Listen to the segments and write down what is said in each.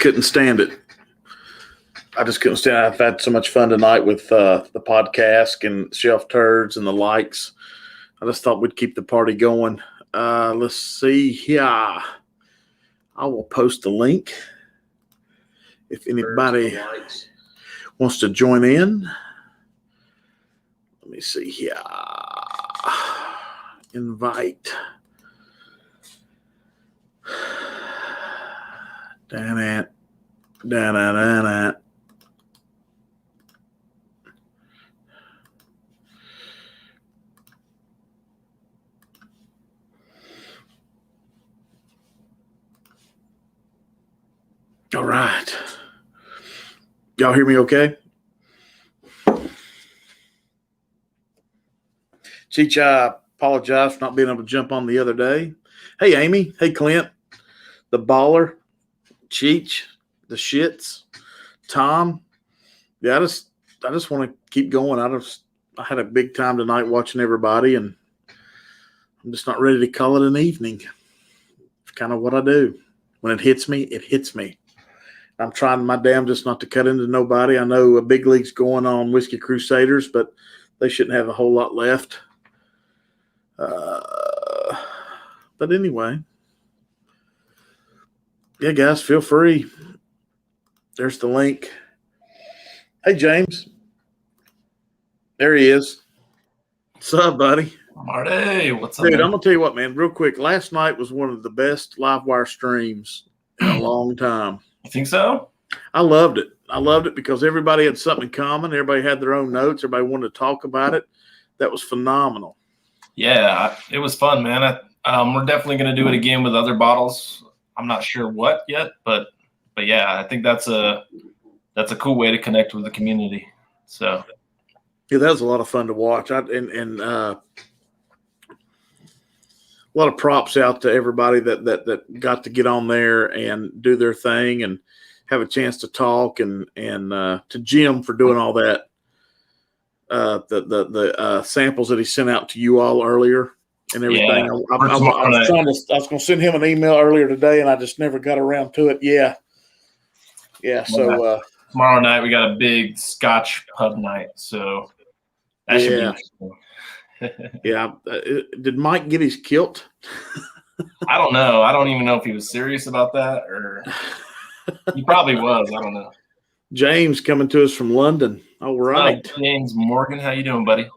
couldn't stand it. I've had so much fun tonight with the podcast and Shelf Turds and the likes. I just thought we'd keep the party going. Let's see here. I will post the link if anybody wants to join in. Let me see here. Invite. Damn it. All right. Y'all hear me okay? Cheech, I apologize for not being able to jump on the other day. Hey, Amy. Hey, Clint. The baller. Cheech. The shits. Tom. Yeah, I just want to keep going. I had a big time tonight watching everybody, and I'm just not ready to call it an evening. It's kind of what I do. When it hits me, it hits me. I'm trying my damnedest not to cut into nobody. I know a big league's going on Whiskey Crusaders, but they shouldn't have a whole lot left. But anyway, yeah, guys, feel free. There's the link. Hey, James. There he is. What's up, buddy? Marty, what's up, dude? man? I'm gonna tell you what, man. Real quick, last night was one of the best live wire streams in a long time. You think so? I loved it. I loved it because everybody had something in common. Everybody had their own notes. Everybody wanted to talk about it. That was phenomenal. Yeah, it was fun, man. We're definitely going to do it again with other bottles. I'm not sure what yet, but yeah, I think that's a cool way to connect with the community. So yeah, that was a lot of fun to watch. A lot of props out to everybody that got to get on there and do their thing and have a chance to talk, and to Jim for doing all that. The samples that he sent out to you all earlier and everything. Yeah, I was going to send him an email earlier today, and I just never got around to it. Yeah. So tomorrow night we got a big Scotch pub night, so that should be interesting. Yeah. Did Mike get his kilt? I don't know. I don't even know if he was serious about that, or he probably was. I don't know. James coming to us from London. All right. James Morgan, how you doing, buddy?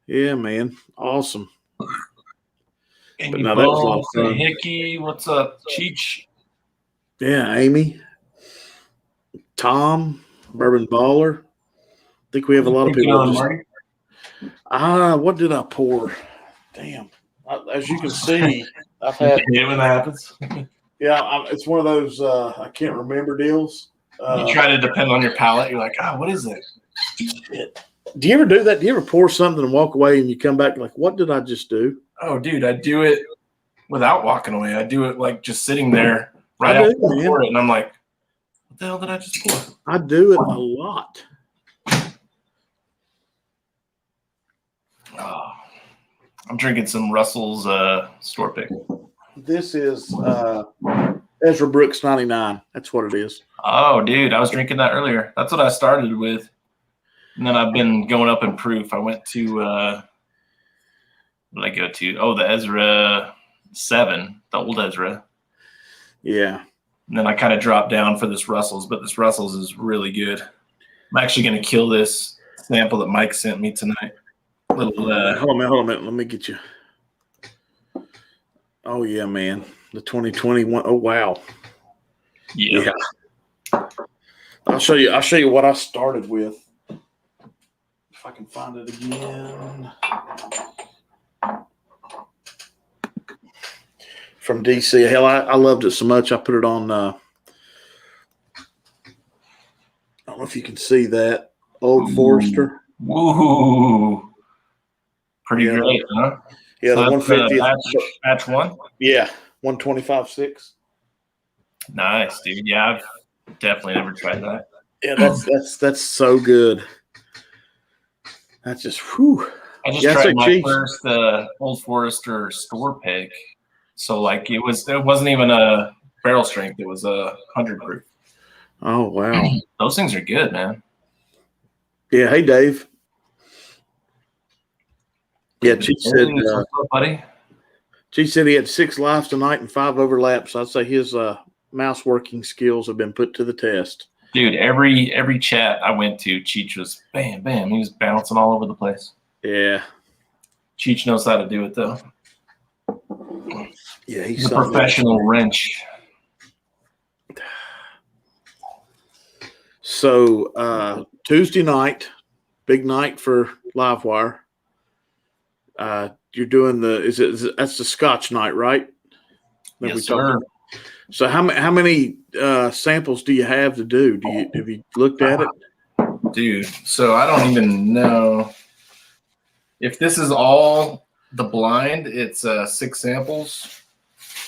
Yeah, man. Awesome. But no, that was a lot of fun. Hickey, what's up? Cheech. Yeah, Amy. Tom, Bourbon Baller. I think we have a lot of people. What did I pour? Damn. As you can see, I've had. Yeah, when that happens. Yeah, it's one of those I can't remember deals. You try to depend on your palate. You're like, what is it? Shit. Do you ever do that? Do you ever pour something and walk away and you come back like, what did I just do? Oh, dude, I do it without walking away. I do it like just sitting there right after I pour it, and I'm like, what the hell did I just pour? I do it a lot. Oh, I'm drinking some Russell's store pick. This is Ezra Brooks 99. That's what it is. Oh, dude, I was drinking that earlier. That's what I started with. And then I've been going up in proof. I went to what did I go to? Oh, the Ezra 7, the old Ezra. Yeah. And then I kind of dropped down for this Russell's, but this Russell's is really good. I'm actually going to kill this sample that Mike sent me tonight. Hold on a minute. Let me get you. Oh, yeah, man. The 2021. Oh, wow. Yeah. I'll show you what I started with. If I can find it again. From DC. Hell, I loved it so much. I put it on. I don't know if you can see that. Old Forester. Woo. Pretty great, huh? Yeah, so the 150. Batch 1? Yeah, 125.6. Nice, dude. Yeah, I've definitely never tried that. Yeah, that's so good. That's just whew. I just tried my first Old Forester store pick. So like it wasn't even a barrel strength, it was a 100 proof. Oh wow. Those things are good, man. Yeah. Hey, Dave. Yeah, Cheech said. Hey, what's up, buddy? Cheech said he had 6 lives tonight and 5 overlaps. I'd say his mouse working skills have been put to the test. Dude, every chat I went to, Cheech was bam, bam. He was bouncing all over the place. Yeah. Cheech knows how to do it, though. Yeah, He's a professional wrench. So Tuesday night, big night for Livewire. You're doing that's the Scotch night, right? Yes, sir. So how many samples do you have to do? Have you looked at it? Dude, so I don't even know if this is all the blind. It's 6 samples.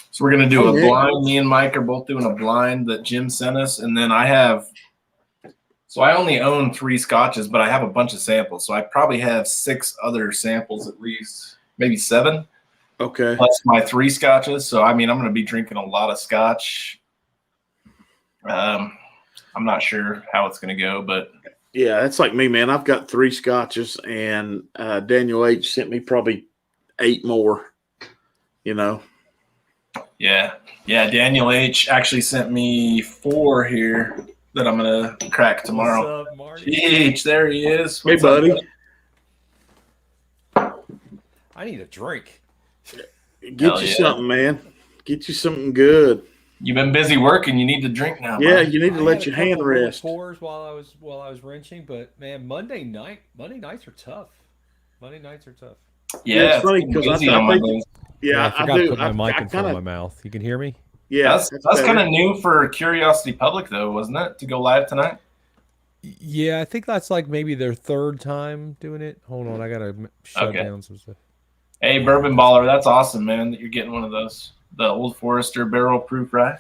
So we're gonna do a blind. Me and Mike are both doing a blind that Jim sent us, and then I only own 3 scotches, but I have a bunch of samples. So I probably have 6 other samples at least, maybe 7. Okay. Plus my 3 scotches. So I mean, I'm gonna be drinking a lot of scotch. I'm not sure how it's gonna go, but yeah, that's like me, man. I've got 3 scotches, and Daniel H sent me probably 8 more. You know. Yeah. Daniel H actually sent me 4 here that I'm gonna crack tomorrow. What's up, Marty? H, there he is. Hey, buddy. I need a drink. Get you something, man. Get you something good. You've been busy working. You need to drink now. Yeah, man. you need to let your hand rest. Pours while I was wrenching, but man, Monday nights are tough. Monday nights are tough. Yeah, it's funny because I think. Yeah, I forgot to put my mic in front of my mouth. You can hear me? Yeah, that's kind of new for Curiosity Public, though, wasn't it? To go live tonight. Yeah, I think that's like maybe their 3rd time doing it. Hold on, I gotta shut down some stuff. Hey, Bourbon Baller, that's awesome, man. That you're getting one of those, the Old Forester barrel proof rye.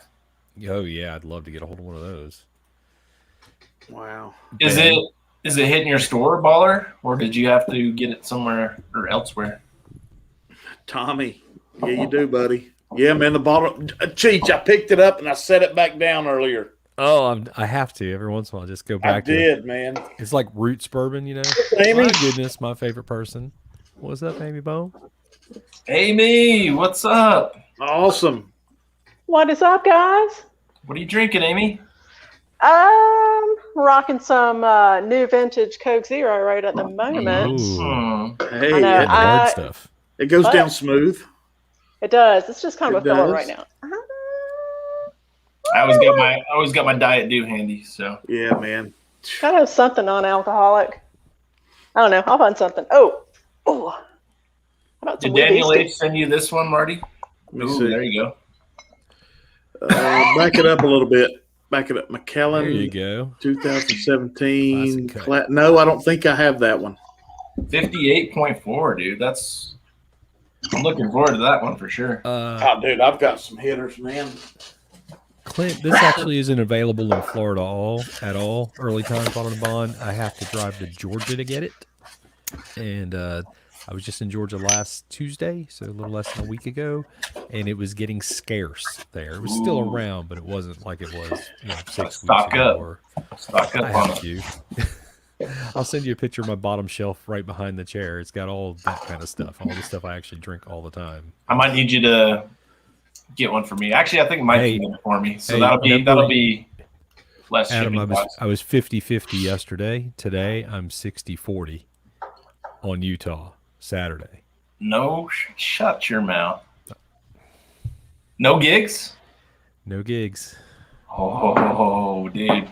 Oh yeah, I'd love to get a hold of one of those. Wow. Is it hitting your store, Baller, or did you have to get it somewhere or elsewhere? Tommy, yeah, you do, buddy. Yeah, man, the bottle. Cheech, I picked it up and I set it back down earlier. Oh, I have to every once in a while. Just go back. Man. It's like Roots bourbon, you know. Amy? My goodness, my favorite person. What's up, Amy Bone? Amy, what's up? Awesome. What is up, guys? What are you drinking, Amy? Rocking some new vintage Coke Zero right at the moment. Hey, I know, hard stuff. It goes down smooth. It does. It's just kind of a filler right now. I always got my Diet Dew handy. So yeah, man. Gotta have something non-alcoholic. I don't know. I'll find something. Oh. How about some did Daniel Wheaties? H send you this one, Marty? Ooh, there you go. Back it up a little bit. Back it up. McKellen. There you go. 2017. No, I don't think I have that one. 58.4, dude. I'm looking forward to that one for sure. Dude, I've got some hitters, man. Clint, this actually isn't available in Florida at all. Early time bottle and bond. I have to drive to Georgia to get it. And I was just in Georgia last Tuesday, so a little less than a week ago, and it was getting scarce there. It was still around, but it wasn't like it was 6 weeks ago. Stock up on it. You. I'll send you a picture of my bottom shelf right behind the chair. It's got all that kind of stuff, all the stuff I actually drink all the time. I might need you to get one for me. Actually, I think Mike can get it for me. So that'll be less Adam, shipping. I was 50-50 yesterday. Today, I'm 60-40 on Utah Saturday. No, shut your mouth. No gigs? No gigs. Oh, dude.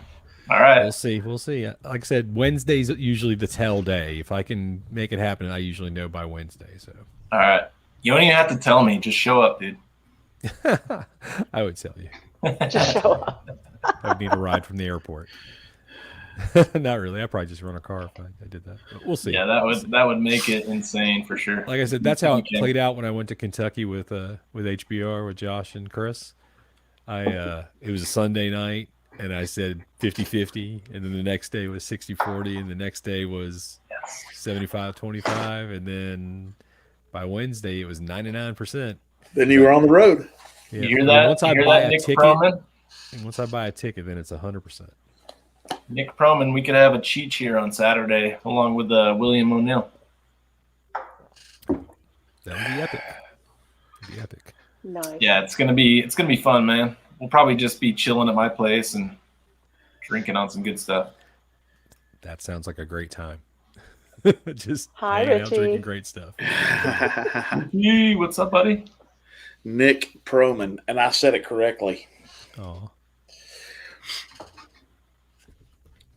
All right. We'll see. Like I said, Wednesday's usually the tell day. If I can make it happen, I usually know by Wednesday. So. All right. You don't even have to tell me. Just show up, dude. I would tell you. Just show up. I would need a ride from the airport. Not really. I'd probably just run a car if I did that. But we'll see. Yeah, that would make it insane for sure. Like I said, that's how it played out when I went to Kentucky with HBR with Josh and Chris. It was a Sunday night, and I said 50-50, and then the next day was 60-40, and the next day was 75-25, and then by Wednesday it was 99%. Then you were on the road. Yeah. You hear that? Once I you hear buy that, a Nick ticket, Perlman? And once I buy a ticket, then it's 100%. Nick Proman, we could have a Cheech here on Saturday along with William O'Neill. That would be epic. It'd be epic. Nice. Yeah, it's gonna be fun, man. We'll probably just be chilling at my place and drinking on some good stuff. That sounds like a great time. Just Hi, hanging out, Richie. drinking great stuff. Hey, what's up, buddy? Nick Proman, and I said it correctly. Oh,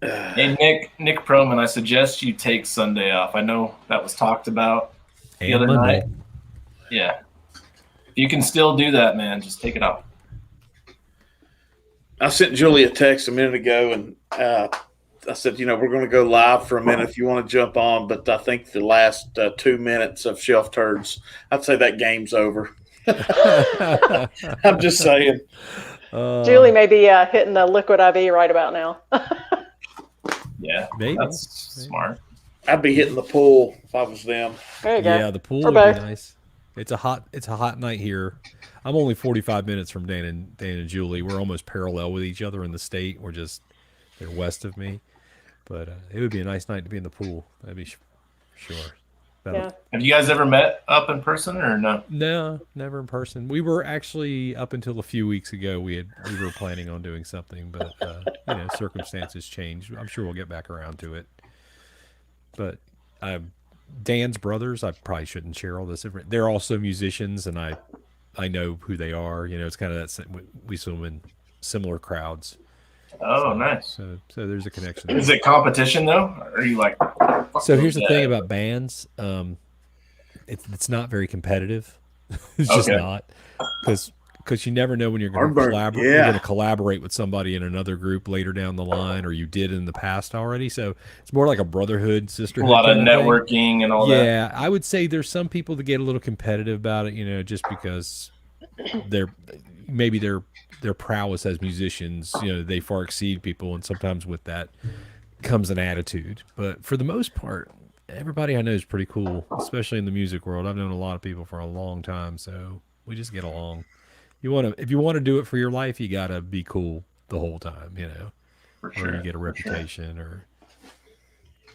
Hey, Nick Proman, I suggest you take Sunday off. I know that was talked about the and other Monday. night. Yeah. If you can still do that, man, just take it off. I sent Julie a text a minute ago, and I said, we're going to go live for a minute if you want to jump on, but I think the last 2 minutes of Shelf Turds, I'd say that game's over. I'm just saying. Julie may be hitting the liquid IV right about now. Yeah, Maybe. that's smart. I'd be hitting the pool if I was them. There you go. Yeah, the pool For would both. be nice. It's a hot night here. I'm only 45 minutes from Dan and Julie. We're almost parallel with each other in the state. They're west of me, but it would be a nice night to be in the pool. That'd be sure. Yeah. Have you guys ever met up in person or no? No, never in person. We were actually up until a few weeks ago. We were planning on doing something, but circumstances changed. I'm sure we'll get back around to it. But Dan's brothers, I probably shouldn't share all this. They're also musicians, and I know who they are. It's kind of that we swim in similar crowds. Oh, nice. So there's a connection. Is it competition though? Or are you like? So here's the thing about bands. It's not very competitive. It's just Okay. not because you never know when you're going to Heartburn, collaborate. yeah. You're going to collaborate with somebody in another group later down the line, or you did in the past already. So it's more like a brotherhood, A sisterhood. lot of kind thing. networking and all that. Yeah, I would say there's some people that get a little competitive about it, just because their prowess as musicians, they far exceed people, and sometimes with that comes an attitude. But for the most part, everybody I know is pretty cool, especially in the music world. I've known a lot of people for a long time, so we just get along. If you want to do it for your life, you gotta be cool the whole time, For or sure. you get a reputation. Or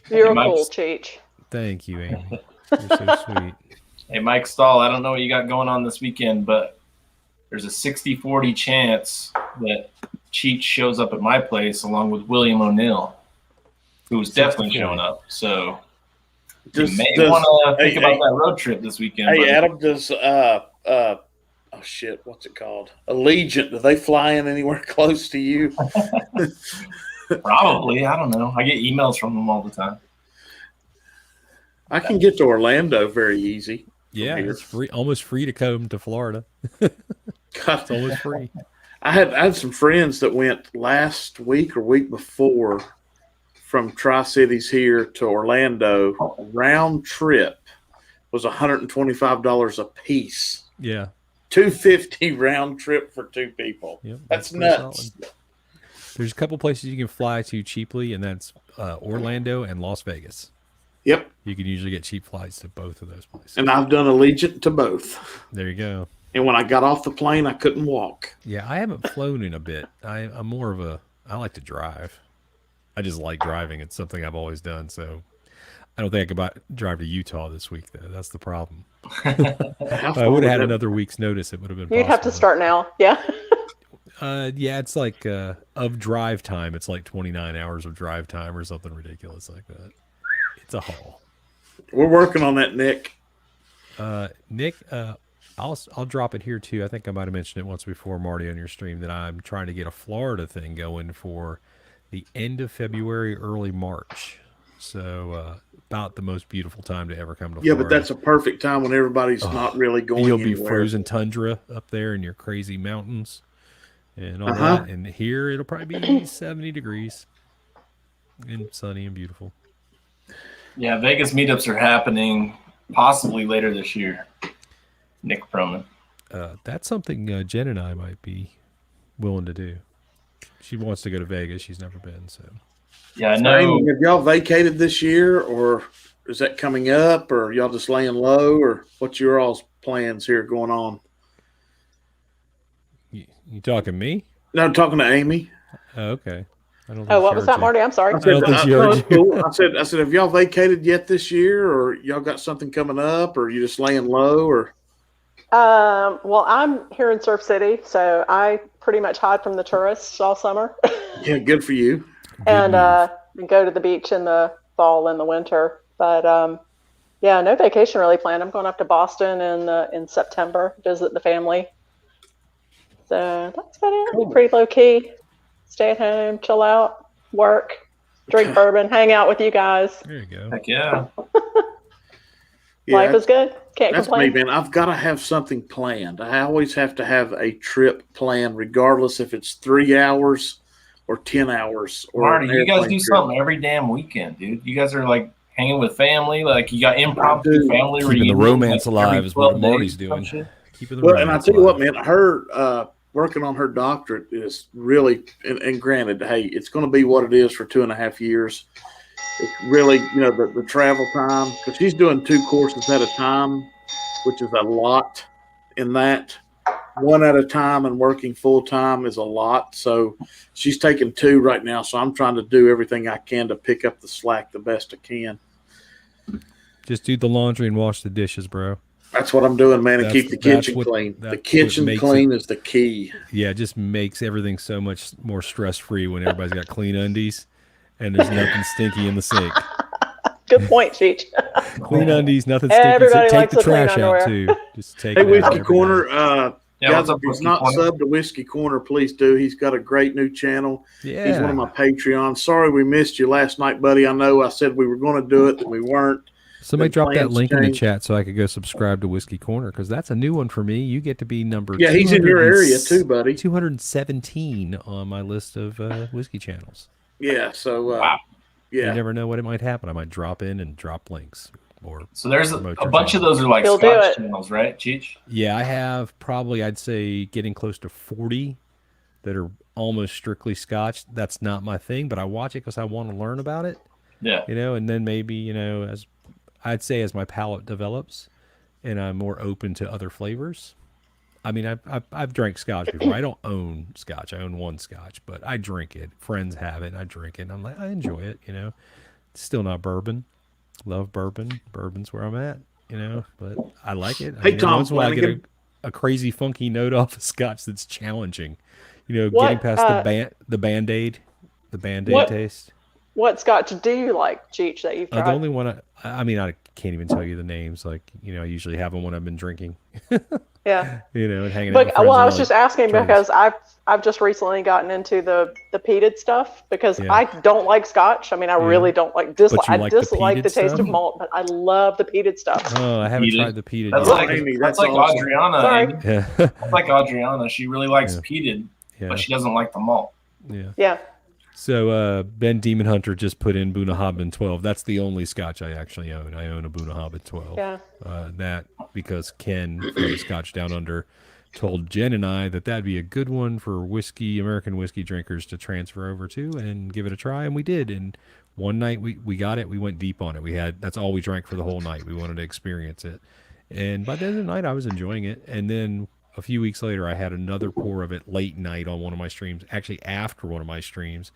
You're Mike's- cool, Cheech. thank you, Amy. You're so sweet. Hey, Mike Stahl, I don't know what you got going on this weekend, but there's a 60-40 chance that Cheech shows up at my place along with William O'Neill, who's definitely 60-40. showing up. So Does- you may does- want to think hey, about hey. that road trip this weekend. Hey, buddy. Adam, does oh shit, what's it called? Allegiant? Do they fly in anywhere close to you? Probably. I don't know. I get emails from them all the time. I can get to Orlando very easy. Yeah, here. it's free, almost free to come to Florida. God, It's almost free. I had some friends that went last week or week before from Tri-Cities here to Orlando. Round trip was $125 a piece. Yeah. $250 round trip for two people. Yep, That's pretty nuts. solid. There's a couple places you can fly to cheaply, and that's Orlando and Las Vegas. Yep. You can usually get cheap flights to both of those places. And I've done Allegiant to both. There you go. And when I got off the plane, I couldn't walk. Yeah, I haven't flown in a bit. I'm more of I like to drive. I just like driving. It's something I've always done. So I don't think I could drive to Utah this week, though. That's the problem. How If I far would have had that- another week's notice, it would have been You'd have to possible. start now. Yeah. Yeah, it's like of drive time. It's like 29 hours of drive time or something ridiculous like that. It's a haul. We're working on that, Nick. Nick, I'll drop it here too. I think I might have mentioned it once before, Marty, on your stream, that I'm trying to get a Florida thing going for the end of February, early March. So about the most beautiful time to ever come to Yeah, Florida. but that's a perfect time when everybody's not really going You'll be anywhere. frozen tundra up there in your crazy mountains and all Uh-huh. that. And here it'll probably be 70 degrees and sunny and beautiful. Yeah, Vegas meetups are happening possibly later this year. Nick Proman. That's something Jen and I might be willing to do. She wants to go to Vegas. She's never been, so. Yeah, I know. Have y'all vacated this year, or is that coming up, or y'all just laying low, or what's your all's plans here going on? You talking me? No, I'm talking to Amy. Oh, okay. I don't think Oh, she what was heard that, you. Marty? I'm sorry. I said, don't think she no, heard it's you. cool. I said, have y'all vacated yet this year, or y'all got something coming up, or you just laying low, or? Well, I'm here in Surf City, so I pretty much hide from the tourists all summer, Yeah, good for you. Good and move. go to the beach in the fall and the winter. But yeah, no vacation really planned. I'm going up to Boston in September, visit the family. So that's about it. Cool. Pretty low key. Stay at home, chill out, work, drink bourbon, hang out with you guys. There you go. Heck yeah. Yeah, Life is good. Can't that's complain. me, man. I've got to have something planned. I always have to have a trip planned, regardless if it's 3 hours or 10 hours. Or Marty, an you guys airplane do trip. something every damn weekend, dude. You guys are like hanging with family. Like you got impromptu do. family Keeping the reunions, romance like, alive every is what 12 Marty's days or some doing. shit. Keeping the Well, and I romance tell you what, alive. man, her working on her doctorate is really, and granted, hey, it's going to be what it is for 2.5 years. It's really, the travel time, because she's doing 2 courses at a time, which is a lot in that. One at a time and working full time is a lot. So she's taking 2 right now. So I'm trying to do everything I can to pick up the slack the best I can. Just do the laundry and wash the dishes, bro. That's what I'm doing, man, and That's- keep the that's kitchen what- clean. that's The what kitchen makes clean is the key. Yeah, it just makes everything so much more stress-free when everybody's got clean undies and there's nothing stinky in the sink. Good point, Cheech. Clean undies, nothing stinky. Everybody Take likes the the clean trash out underwear. too. Just take Hey, it out Whiskey every Corner, day. Yeah, guys, what's up, if you've Whiskey not Corner? subbed to Whiskey Corner, please do. He's got a great new channel. Yeah. He's one of my Patreons. Sorry we missed you last night, buddy. I know I said we were going to do it, and we weren't. Somebody The drop that plans link in the changed. chat so I could go subscribe to Whiskey Corner because that's a new one for me. You get to be number Yeah, he's in your area too, buddy. 217 on my list of whiskey channels. Yeah, so Wow. You yeah. never know what it might happen. I might drop in and drop links. Or So there's a promote your bunch of channel. those are like He'll do Scotch it. channels, right, Cheech? Yeah, I have probably, I'd say, getting close to 40 that are almost strictly Scotch. That's not my thing, but I watch it because I want to learn about it. Yeah. And then maybe, as I'd say as my palate develops and I'm more open to other flavors. I mean, I've drank Scotch before. I don't own Scotch. I own one Scotch, but I drink it. Friends have it, and I drink it. And I'm like, I enjoy it, It's still not bourbon. Love bourbon. Bourbon's where I'm at, but I like it. Hey, Tom once in a while I get Flanagan. a crazy funky note off of Scotch that's challenging. What, Getting past the Band-Aid What- taste. What Scotch do you like, Cheech, that you've tried? The only one I can't even tell you the names. Like, I usually have them when I've been drinking. Yeah. And hanging out But with friends. well, I and was like, just asking trying to- because I've just recently gotten into the peated stuff because Yeah. I don't like Scotch. I mean, I really don't like dislike. you I like the dislike the peated taste stuff? of malt, but I love the peated stuff. Oh, I haven't Peated. tried the peated That's yet. like Amy, that's that's like awesome. Adriana. Sorry. Amy. Yeah. That's like Adriana. She really likes Yeah. peated, Yeah. but she doesn't like the malt. Yeah. Yeah. So Ben Demon Hunter just put in Bunnahabhain 12. That's the only Scotch I actually own. I own a Bunnahabhain 12. Yeah. That because Ken from the Scotch Down Under told Jen and I that that'd be a good one for American whiskey drinkers to transfer over to and give it a try, and we did. And one night we got it. We went deep on it. That's all we drank for the whole night. We wanted to experience it, and by the end of the night I was enjoying it. And then a few weeks later, I had another pour of it late night on one of my streams. Actually, after one of my streams,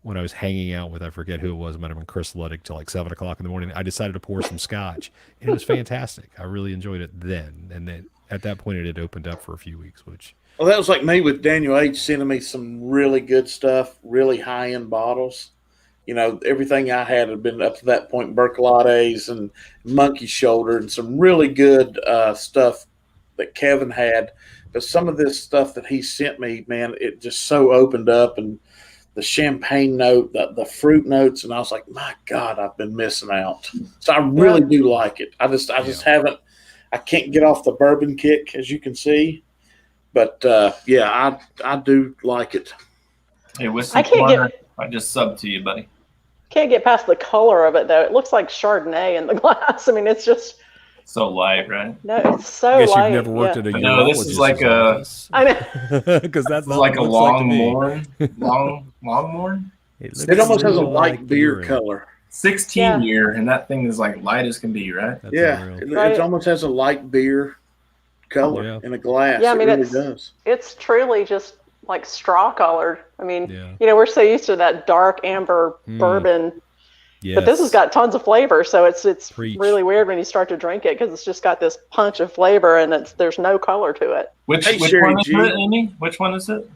when I was hanging out with, I forget who it was, might have been Chris Luddick till like 7 o'clock in the morning. I decided to pour some Scotch, and it was fantastic. I really enjoyed it then, and then at that point, it had opened up for a few weeks. Well, that was like me with Daniel H. sending me some really good stuff, really high end bottles. Everything I had been up to that point Bercolates and Monkey Shoulder and some really good stuff that Kevin had. But some of this stuff that he sent me, man, it just so opened up, and the champagne note, the fruit notes, and I was like, my God, I've been missing out. So I really do like it. I just haven't. I can't get off the bourbon kick, as you can see. But yeah, I do like it. Hey, Whiskey I can't Corner, I just subbed to you, buddy. Can't get past the color of it though. It looks like Chardonnay in the glass. I mean, it's just So light, right? no. It's so I guess light. you've never worked yeah. at a No, this is like I know. because that's It's not like what a it looks like to long me. morn. long morn? looks It almost has a really light like beer urine. color. 16 Yeah. year, and that thing is like light as can be, right? That's Yeah, unreal. it almost has a light beer color Yeah. in a glass. Yeah, I mean, it really it's- does. It's truly just like straw colored. I mean, Yeah. we're so used to that dark amber bourbon, Yes. but this has got tons of flavor. So it's Preach. really weird when you start to drink it because it's just got this punch of flavor and there's no color to it. Which Hey, which Sherry one is G. it, Amy? Which one is it?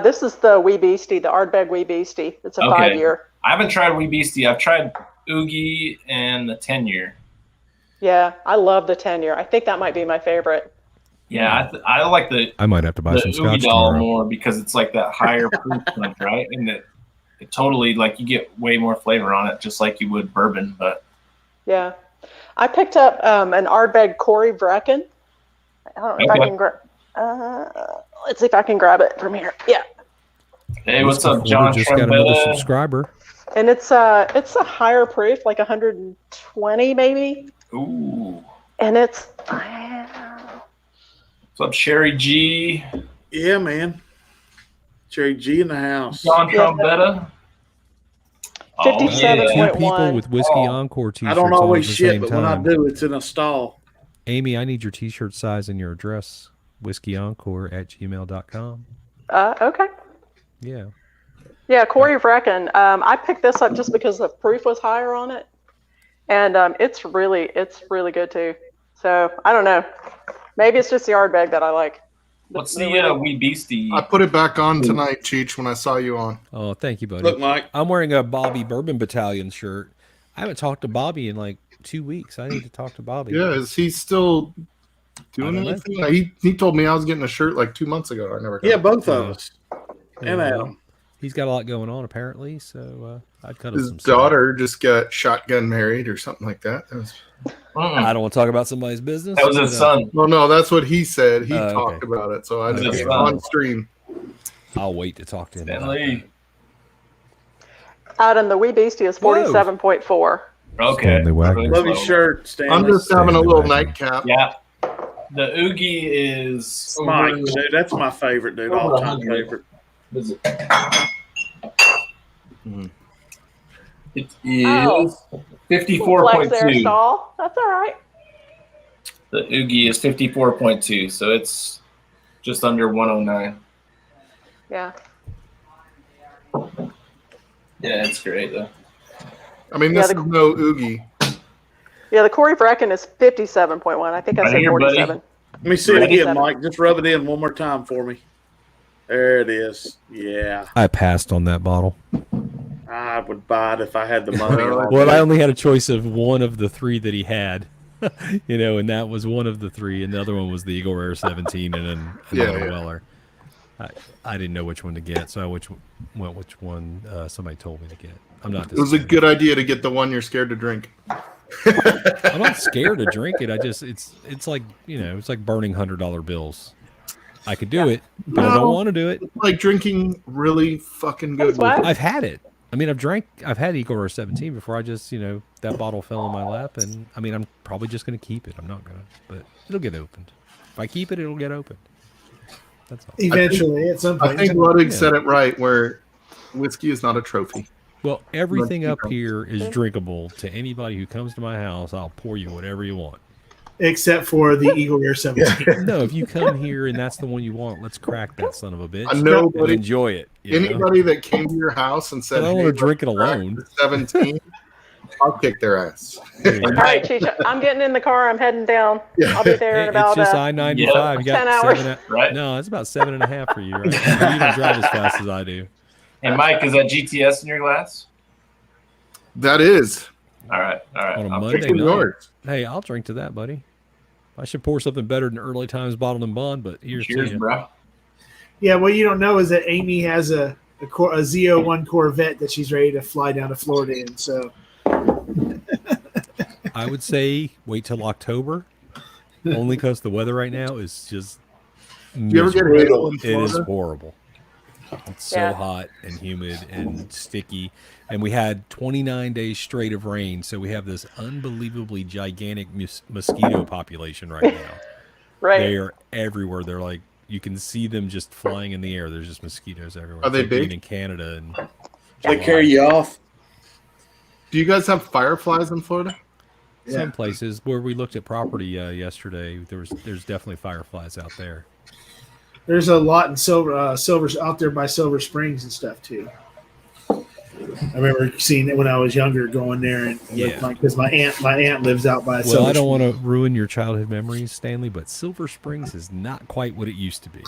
This is the Wee Beastie, the Ardbeg Wee Beastie. It's a Okay. 5-year. I haven't tried Wee Beastie. I've tried Oogie and the 10-year. Yeah, I love the 10-year. I think that might be my favorite. Yeah, I like the I might have to buy the some Oogie scotch doll tomorrow. more because it's like that higher proof punch, right? And it totally, like, you get way more flavor on it, just like you would bourbon. But Yeah. I picked up an Ardbeg Corey Vrecken. I don't know if I can grab. Let's see if I can grab it from here. Yeah, hey, what's up, Whiskey John Holder just got another Trombetta? subscriber. and it's a higher proof, like 120 maybe, Ooh, and it's what's up, Sherry G? Yeah, man. Cherry G in the house. John Yeah. Trombetta. Oh, 57. yeah. Two 7.1. people with Whiskey Oh, Encore I t-shirts don't on always at the shit, same but when I time. do, it's in a stall. Amy, I need your t-shirt size and your address. whiskeyencore@gmail.com. Okay. Yeah. Yeah, Corey Vrecken. I picked this up just because the proof was higher on it, and it's really good too. So I don't know. Maybe it's just the Ardbeg that I like. What's The the really- Wee Beastie? I put it back on tonight, Cheech, when I saw you on. Oh, thank you, buddy. Look, Mike. I'm wearing a Bobby Bourbon Battalion shirt. I haven't talked to Bobby in like 2 weeks. I need to talk to Bobby. Yeah, is he still doing I don't know. anything? He told me I was getting a shirt like 2 months ago. I never got Yeah, it. both of Yeah. us. And Adam. He's got a lot going on apparently, so I'd cut him His some slack. daughter just got shotgun married or something like that. I don't want to talk about somebody's business. That was his but, son. Well, no, that's what he said. He Okay. talked about it, so I Okay. just on stream. I'll wait to talk to him. about Stanley. Adam, the Wee Beastie is 47.4. Okay. Stanley Wagner. Really Love your slow. shirt, Stanley. I'm just having a Stanley little Wagner. nightcap. Yeah. The Oogie is Mike, over- dude, that's my favorite, dude. Over All time 100. favorite. what is it? Mhm. It is Oh. Flex there, 54.2. stall. That's all right. The Oogie is 54.2, so it's just under 109. Yeah. Yeah, it's great though. I mean, Yeah, this the- is no oogie. Yeah, the Corey Vrecken is 57.1. I think I Right said here, buddy. 47. Let me see it Ready? again, Mike. Just rub it in one more time for me. There it is. Yeah. I passed on that bottle. I would buy it if I had the money. Well, I only had a choice of one of the three that he had, and that was one of the three, and the other one was the Eagle Rare 17, and then another Yeah. Weller. I didn't know which one to get, so I went which one somebody told me to get. I'm not. It was a good idea to get the one you're scared to drink. I'm not scared to drink it. I just it's like it's like burning $100 bills. I could do it, but I don't No. want to do it. It's like drinking really fucking good. That's what? whiskey. I've had it. I mean, I've had Eagle Rare 17 before. I just, that bottle fell in my lap, and I mean, I'm probably just going to keep it. I'm not going to, but it'll get opened. If I keep it, it'll get opened. That's all. Eventually, at some I point. think Ludwig Yeah. said it right, where whiskey is not a trophy. Well, everything Let's up keep here is drinkable to anybody who comes to my house. I'll pour you whatever you want. Except for the Eagle Rare 17. No, if you come here and that's the one you want, let's crack that son of a bitch. I know, and buddy. enjoy it. you know? Anybody that came to your house and said, I don't "Hey, want to drink it let's crack alone. the 17, I'll kick their ass. Yeah. All right, Cheech, I'm getting in the car. I'm heading down. I'll be there Hey, in it's about just I-95. Yeah. You got 10 hours. 7. Right? No, it's about 7.5 for you. Right? You don't drive as fast as I do. And Mike, is that GTS in your glass? That is. All right. On a I'll Monday fix Pick it. night. yours. Hey, I'll drink to that, buddy. I should pour something better than Early Times Bottled and Bond, but here's Cheers, to you. bro. Yeah, what you don't know is that Amy has a Z01 Corvette that she's ready to fly down to Florida in. So I would say wait till October, only because the weather right now is just You ever get miserable. hail in It is Florida? horrible. It's so Yeah. hot and humid and sticky. And we had 29 days straight of rain. So we have this unbelievably gigantic mosquito population right now. Right. They are everywhere. They're like, you can see them just flying in the air. There's just mosquitoes everywhere. Are they It's like being big? in Canada and They carry you off. Do you guys have fireflies in Florida? some places where we looked at property yesterday. There's definitely fireflies out there. There's a lot in Silver out there by Silver Springs and stuff too. I remember seeing it when I was younger, going there and because my aunt lives out by. Well, I don't want to ruin your childhood memories, Stanley, but Silver Springs is not quite what it used to be.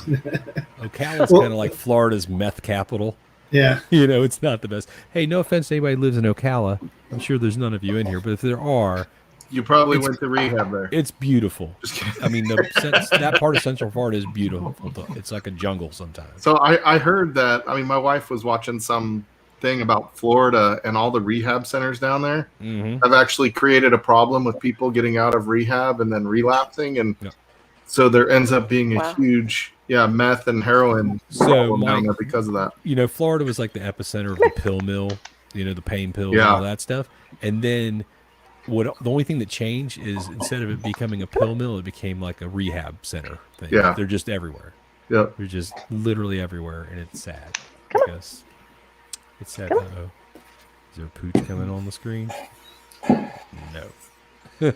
Ocala's kind of like Florida's meth capital. Yeah, it's not the best. Hey, no offense to anybody who lives in Ocala. I'm sure there's none of you in here, but if there are, You probably went to rehab there. it's beautiful. I mean, that part of Central Florida is beautiful. It's like a jungle sometimes. So I heard that. I mean, my wife was watching some thing about Florida, and all the rehab centers down there have actually created a problem with people getting out of rehab and then relapsing, and so there ends up being a huge meth and heroin problem down there because of that. Florida was like the epicenter of the pill mill, the pain pills and all that stuff. And then the only thing that changed is instead of it becoming a pill mill, it became like a rehab center thing. Yeah. They're just everywhere. Yep. They're just literally everywhere, and it's sad. Because it's sad. Uh-oh. Is there a pooch coming on the screen? No.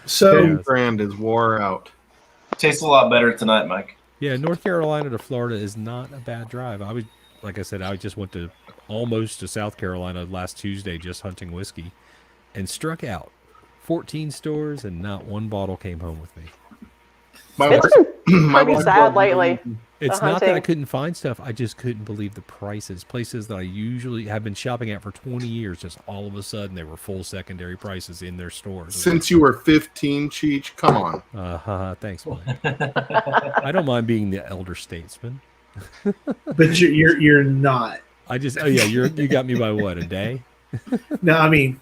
So 10 grand is wore out. Tastes a lot better tonight, Mike. Yeah, North Carolina to Florida is not a bad drive. Like I said, I just went almost to South Carolina last Tuesday just hunting whiskey and struck out 14 stores and not one bottle came home with me. It's been pretty sad lately. It's the not that I hunting. couldn't find stuff. I just couldn't believe the prices. Places that I usually have been shopping at for 20 years, just all of a sudden they were full secondary prices in their stores. Since you were 15, Cheech, come on. Thanks, Mike. I don't mind being the elder statesman. but you're not. You got me by what, a day? No, I mean,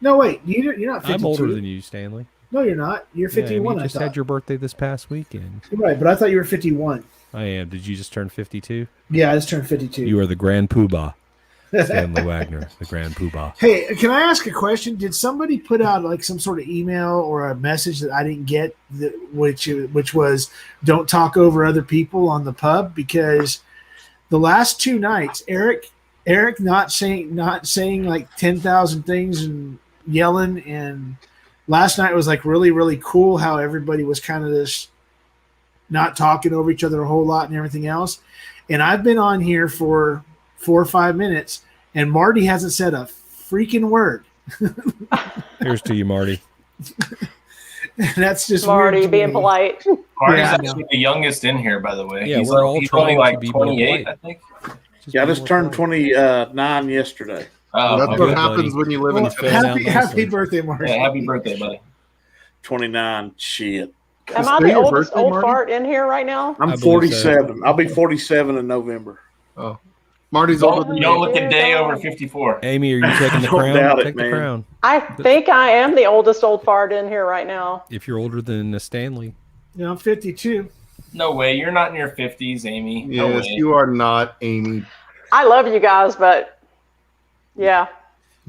no, wait, you're not 52. I'm older than you, Stanley. No, you're not. You're 51. You I just thought. had your birthday this past weekend. Right, but I thought you were 51. I am. Did you just turn 52? Yeah, I just turned 52. You are the Grand Poobah, Stanley Wagner, the Grand Poobah. Hey, can I ask a question? Did somebody put out like some sort of email or a message that I didn't get, which was don't talk over other people on the pub? Because the last 2 nights, Eric not saying like 10,000 things and yelling, and last night was like really, really cool how everybody was kind of this not talking over each other a whole lot and everything else. And I've been on here for 4 or 5 minutes, and Marty hasn't said a freaking word. Here's to you, Marty. And that's just Marty weird to being me. polite. Marty's Yeah, I actually the youngest in here, by the way. Yeah, he's we're all he's trying only to like be more 28, polite. I think. I just turned 29 yesterday. Oh, That's okay. what good, happens buddy. when you live in Well, Phil. Tennessee. happy birthday, Marty. Yeah, happy birthday, buddy. 29. Shit. Am Is I today the your oldest birthday, old Marty? fart in here right now? I'm I believe so. 47. I'll be 47 in November. Oh, Marty's older than You me. don't look a day over 54. Amy, are you taking the Don't crown? doubt it, Take the man. crown. I think I am the oldest old fart in here right now. If you're older than Stanley. I'm 52. No way. You're not in your 50s, Amy. No Yes, way. you are not, Amy. I love you guys, but yeah.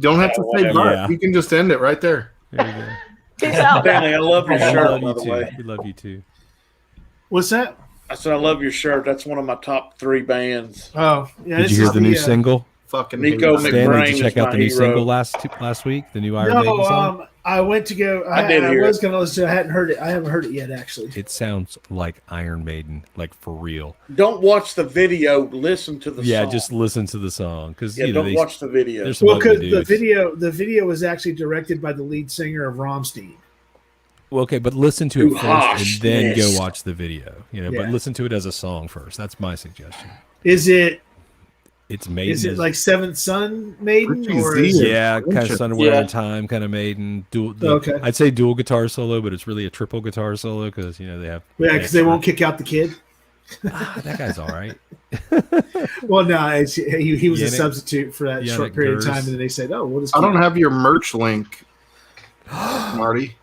Don't have to say whatever. but. Yeah. You can just end it right there. There you go. Peace out. Stanley, I love your We shirt, love by you the too. way. We love you too. What's that? I said I love your shirt. That's one of my top 3 bands. Oh, yeah. Did this you hear is the new single? Fucking Nico hate McBrain. it. Stanley, did you check is out my the new hero. single last week? The new Iron Maiden song? No, I went to go. I did hear was it. going to listen to it. I hadn't heard it. I haven't heard it yet, actually. It sounds like Iron Maiden, like for real. Don't watch the video. Listen to the Yeah, song. just listen to the song because Yeah, don't watch the video. there's some Well, ugly because dudes. the video was actually directed by the lead singer of Rammstein. Well, okay, but listen to it Ooh, first gosh, and then yes. go watch the video. But Yeah. listen to it as a song first. That's my suggestion. Is it It's Maiden. is it like Seventh Son Maiden Pretty or Z. is it, yeah, kind of Ancient. Somewhere Yeah. in Time, kind of Maiden. Okay. I'd say dual guitar solo, but it's really a triple guitar solo because they have. because they won't kick out the kid? That guy's all right. Well, no, he was a Yannick- substitute for that short Yannick period of Gers. time, and then they said, "Oh, we'll just." I keep don't it." have your merch link, Marty.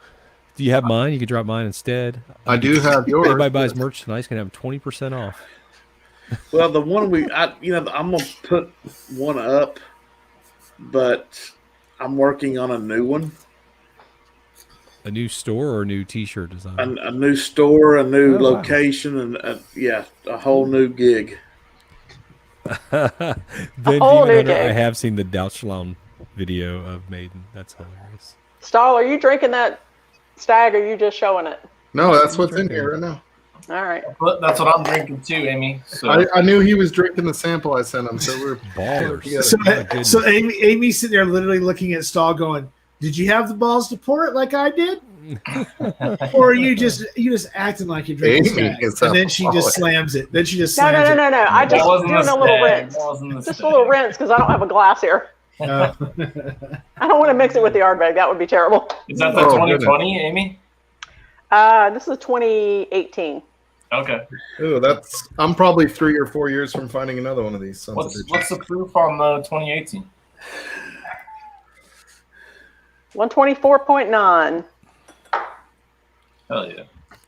Do you have mine? You could drop mine instead. I do have yours. Everybody buys merch tonight. He's gonna have 20% off. Well, the one I'm gonna put one up, but I'm working on a new one, A new store or a new T-shirt design? a new store, a new Oh, wow. location, and a whole new gig. Then whole Demon new Hunter, gig. I have seen the Deutschland video of Maiden. That's hilarious. Stahl, are you drinking that stag or are you just showing it? No, that's what's in here right now. All right. But that's what I'm drinking too, Amy. So I knew he was drinking the sample I sent him, so we're Ballers. So, My goodness. so Amy's sitting there literally looking at Stahl going, did you have the balls to pour it like I did? Or are you just acting like you're drinking Amy Scotch? is And then she just alcoholic. slams it. Then she just No, slams no, no, no, no. I that just wasn't doing the a little stag. rinse. That wasn't the Just a stag. little rinse because I don't have a glass here. it. I don't want to mix it with the Ardbeg. That would be terrible. Is that the Oh, 2020, Amy? This is 2018. Okay. Ooh, I'm probably 3 or 4 years from finding another one of these. Sons of What's bitches. the proof on the 2018? 124.9. Hell yeah.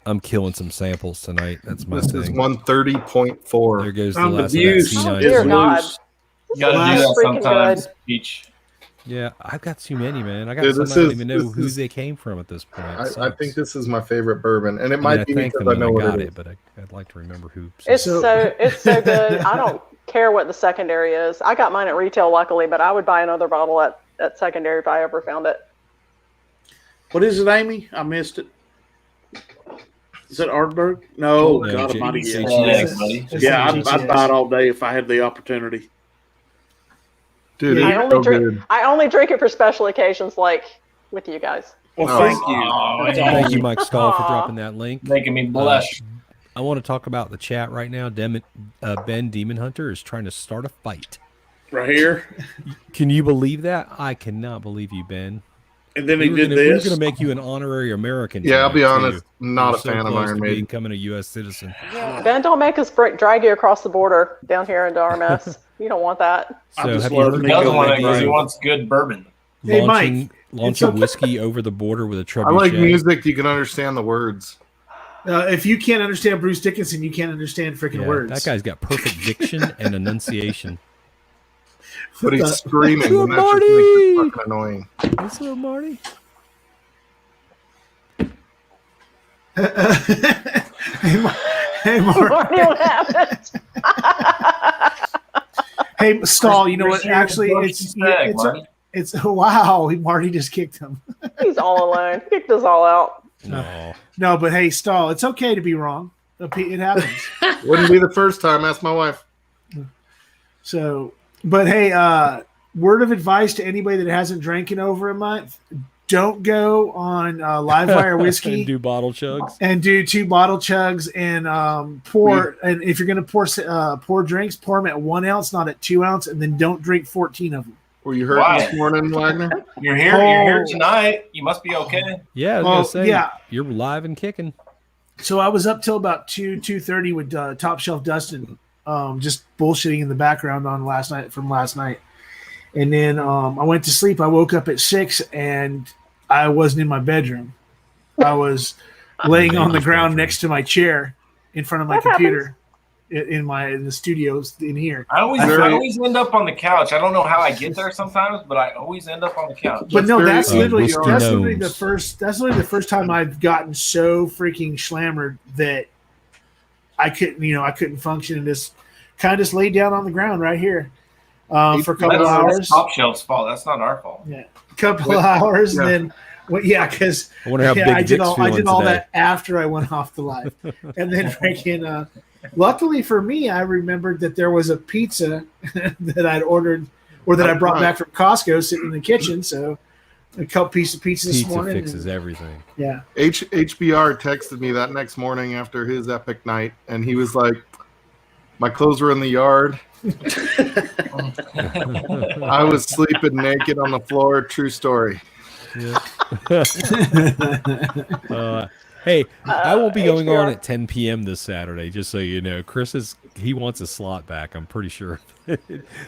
I'm killing some samples tonight. That's my This is thing. 130.4. There goes the The last of that views C9. Dear is God. loose. You gotta Last do that freaking sometimes, good. Peach. Yeah, I've got too many, man. I got Dude, some this I don't is- even know this who is- they came from at this point. It I sucks. think this is my favorite bourbon, and it I might mean, be I thank because them I when know I what got it it, is. but I'd like to remember who. It's So- so good. I don't care what the secondary is. I got mine at retail, luckily, but I would buy another bottle at secondary if I ever found it. What is it, Amy? I missed it. Is it Ardbeg? No, No, God J- Almighty, J- yes. Stag, buddy. Yeah, I'd buy it all day if I had the opportunity. Dude, Yeah, it's I only so drink. good. I only drink it for special occasions, like with you guys. Well, Oh, thank you. oh, That's yeah. Thank awesome. you, Mike Stahl, for Aw. dropping that link. Making me blush. I want to talk about the chat right now. Ben Demon Hunter is trying to start a fight. Right here. Can you believe that? I cannot believe you, Ben. And then We he were did gonna this. make you an honorary American. Yeah, I'll be tonight, honest, too. not You're a so fan of close Iron to Maiden. becoming a U.S. citizen. Ben, don't make us drag you across the border down here into our mess. You don't want that. I So just have you love heard to He make doesn't a want big to because he move. wants good bourbon. Hey, launching It's okay. whiskey over the border with a trebuchet? I like music. You can understand the words. If you can't understand Bruce Dickinson, you can't understand freaking Yeah, words. that guy's got perfect diction and enunciation. But he's screaming, Good and that just Marty! makes it fucking annoying. What's up, Marty? Hey, Mark. Marty, what happened? Hey, Stahl. You know Where's what? your Actually, Bush it's stag, Marty? it's wow. Marty just kicked him. He's all alone. He kicked us all out. No. No, but hey, Stahl. It's okay to be wrong. It happens. Wouldn't be the first time. Ask my wife. So, but hey, word of advice to anybody that hasn't drank in over a month: don't go on Livewire whiskey And do bottle chugs. and do 2 bottle chugs and pour. And if you're going to pour drinks, pour them at 1 ounce, not at 2 ounce, and then don't drink 14 of them. Were you hurt Why? this morning, Wagner? You're here Oh. tonight. You must be okay. Yeah, I was Well, gonna say, yeah. you're live and kicking. So I was up till about 2:30 with Top Shelf Dustin, just bullshitting in the background on last night, and then I went to sleep. I woke up at 6 and I wasn't in my bedroom. I was laying on the ground next to my chair in front of my That computer in the studios in here. I always end up on the couch. I don't know how I get there sometimes, but I always end up on the couch. But no, that's very- literally whiskey that's literally the gnomes. first. That's literally the first time I've gotten so freaking slammered that I couldn't function and just kind of just laid down on the ground right here for a couple of hours. That's Top Shelf's fault. That's not our fault. Couple of hours, Yeah. and then because I wonder how big I did Dick's all feeling all today. that after I went off the live, and then freaking. Luckily for me, I remembered that there was a pizza that I'd ordered or that I brought back from Costco sitting in the kitchen. So a couple pieces of pizza this Pizza morning. fixes and- everything. yeah. HBR texted me that next morning after his epic night, and he was like, "My clothes were in the yard. I was sleeping naked on the floor. True story." Hey, I won't be going HBR. on at 10 p.m. this Saturday, just so you know. Chris he wants a slot back, I'm pretty sure. Chris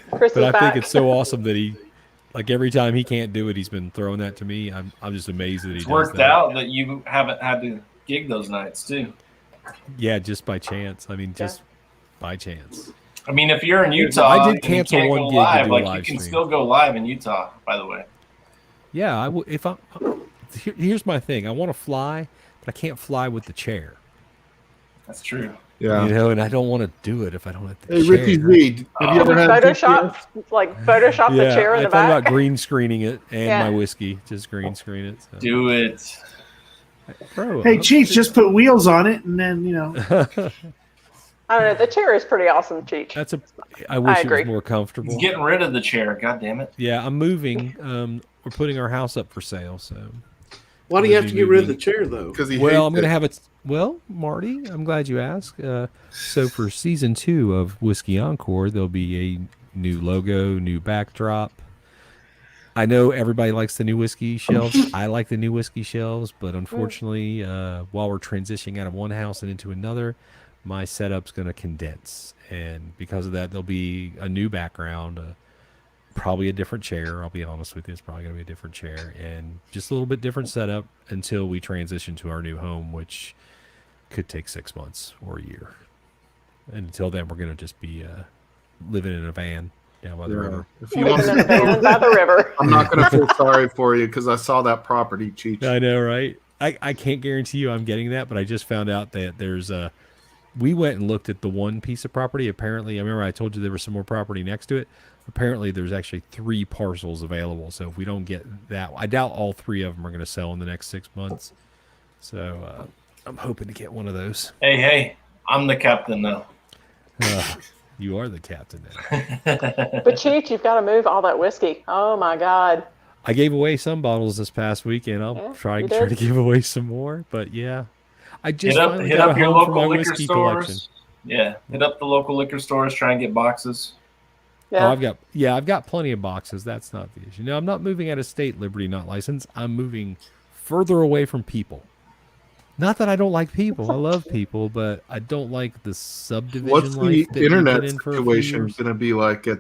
But is I back. think it's so awesome that he, like every time he can't do it, he's been throwing that to me. I'm just amazed that he It's does worked that. out that you haven't had to gig those nights too. Yeah, just by chance. I mean, just by chance. I mean, if you're in Utah, I did and you cancel can't one go gig to live, do a like live you can stream. still go live in Utah. By the way, Yeah, I will. If I here's my thing, I want to fly, but I can't fly with the chair. that's true. Yeah. You know, and I don't want to do it if I don't have the Hey, chair. Ricky Z, have you ever had Photoshop, Photoshop the chair in I the thought back. about green screening it and Yeah. my whiskey. Just green screen it. So. Do it. Bro, Hey, Cheech, just put wheels on it, and then I don't know. The chair is pretty awesome, Cheech. I wish it agree. was more comfortable. He's getting rid of the chair. God damn it. Yeah, I'm moving. We're putting our house up for sale, so. Why do you have to get rid of the chair though? Because I'm going to have it. Well, Marty, I'm glad you asked. So for season 2 of Whiskey Encore, there'll be a new logo, new backdrop. I know everybody likes the new whiskey shelves. I like the new whiskey shelves, but unfortunately, while we're transitioning out of one house and into another, my setup's going to condense. And because of that, there'll be a new background, probably a different chair. I'll be honest with you. It's probably going to be a different chair and just a little bit different setup until we transition to our new home, which could take 6 months or a year. And until then, we're going to just be living in a van down by the river. If you want Living in a van by the river. I'm not going to feel sorry for you because I saw that property, Cheech. I know, right? I can't guarantee you I'm getting that, but I just found out that there's a. We went and looked at the one piece of property. Apparently, I remember I told you there was some more property next to it. Apparently, there's actually 3 parcels available. So if we don't get that, I doubt all 3 of them are going to sell in the next 6 months. So I'm hoping to get one of those. Hey, I'm the captain now. You are the captain now. But Cheech, you've got to move all that whiskey. Oh my God. I gave away some bottles this past weekend. I'll try to give away some more. But yeah, I just hit up your local liquor whiskey stores. collection. Yeah, hit up the local liquor stores. Try and get boxes. Yeah. Oh, I've got plenty of boxes. That's not the issue. No, I'm not moving out of state, Liberty not licensed. I'm moving further away from people. Not that I don't like people. I love people, but I don't like the subdivision What's the life that internet we've been in for a few situation years. going to be like at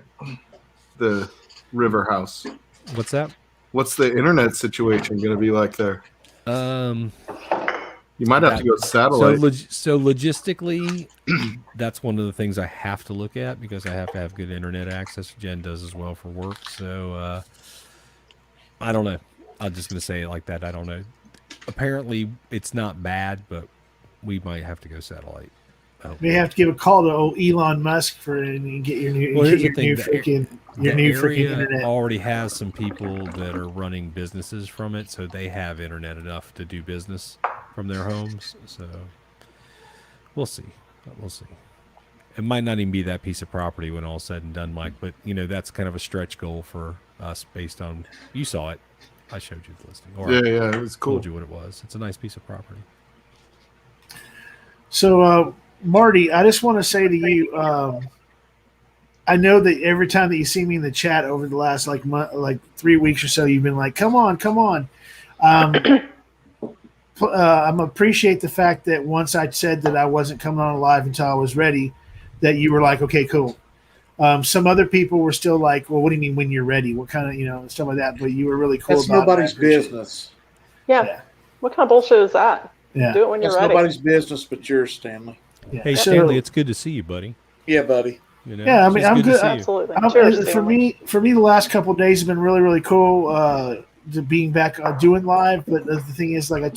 the River House? What's that? What's the internet situation going to be like there? You might have to go satellite. So logistically, that's one of the things I have to look at because I have to have good internet access. Jen does as well for work. So I don't know. I'm just going to say it like that. I don't know. Apparently, it's not bad, but we might have to go satellite. may have to give a call to old Elon Musk and get your new, Well, get here's your the new thing. freaking your new freaking area internet. already has some people that are running businesses from it, so they have internet enough to do business from their homes. So we'll see. We'll see. It might not even be that piece of property when all's said and done, Mike, but that's kind of a stretch goal for us based on you saw it. I showed you the listing. Or Yeah, it was cool. told you what it was. It's a nice piece of property. So, Marty, I just want to say to you, I know that every time that you see me in the chat over the last like 3 weeks or so, you've been like, "Come on, come on." I appreciate the fact that once I said that I wasn't coming on live until I was ready, that you were like, "Okay, cool." Some other people were still like, "Well, what do you mean when you're ready? What kind of stuff like that?" But you were really cool. That's about nobody's it. I appreciate it. business. Yeah. What kind of bullshit is that? Yeah. Do it when you're That's ready. nobody's business but yours, Stanley. Yeah. Hey, So- Stanley, it's good to see you, buddy. Yeah, buddy. Yeah, I it's mean, just I'm to good. see you. Absolutely. I'm- Cheers, for Stanley. me, the last couple of days have been really, really cool. To being back doing live, but the thing is, like I've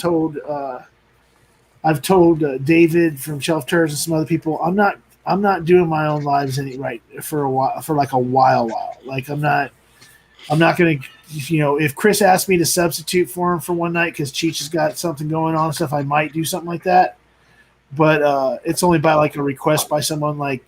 told David from Shelf Turds and some other people, I'm not doing my own lives for a while, for like a while. Like I'm not gonna, if Chris asked me to substitute for him for one night because Cheech has got something going on and stuff, I might do something like that. But it's only by like a request by someone, like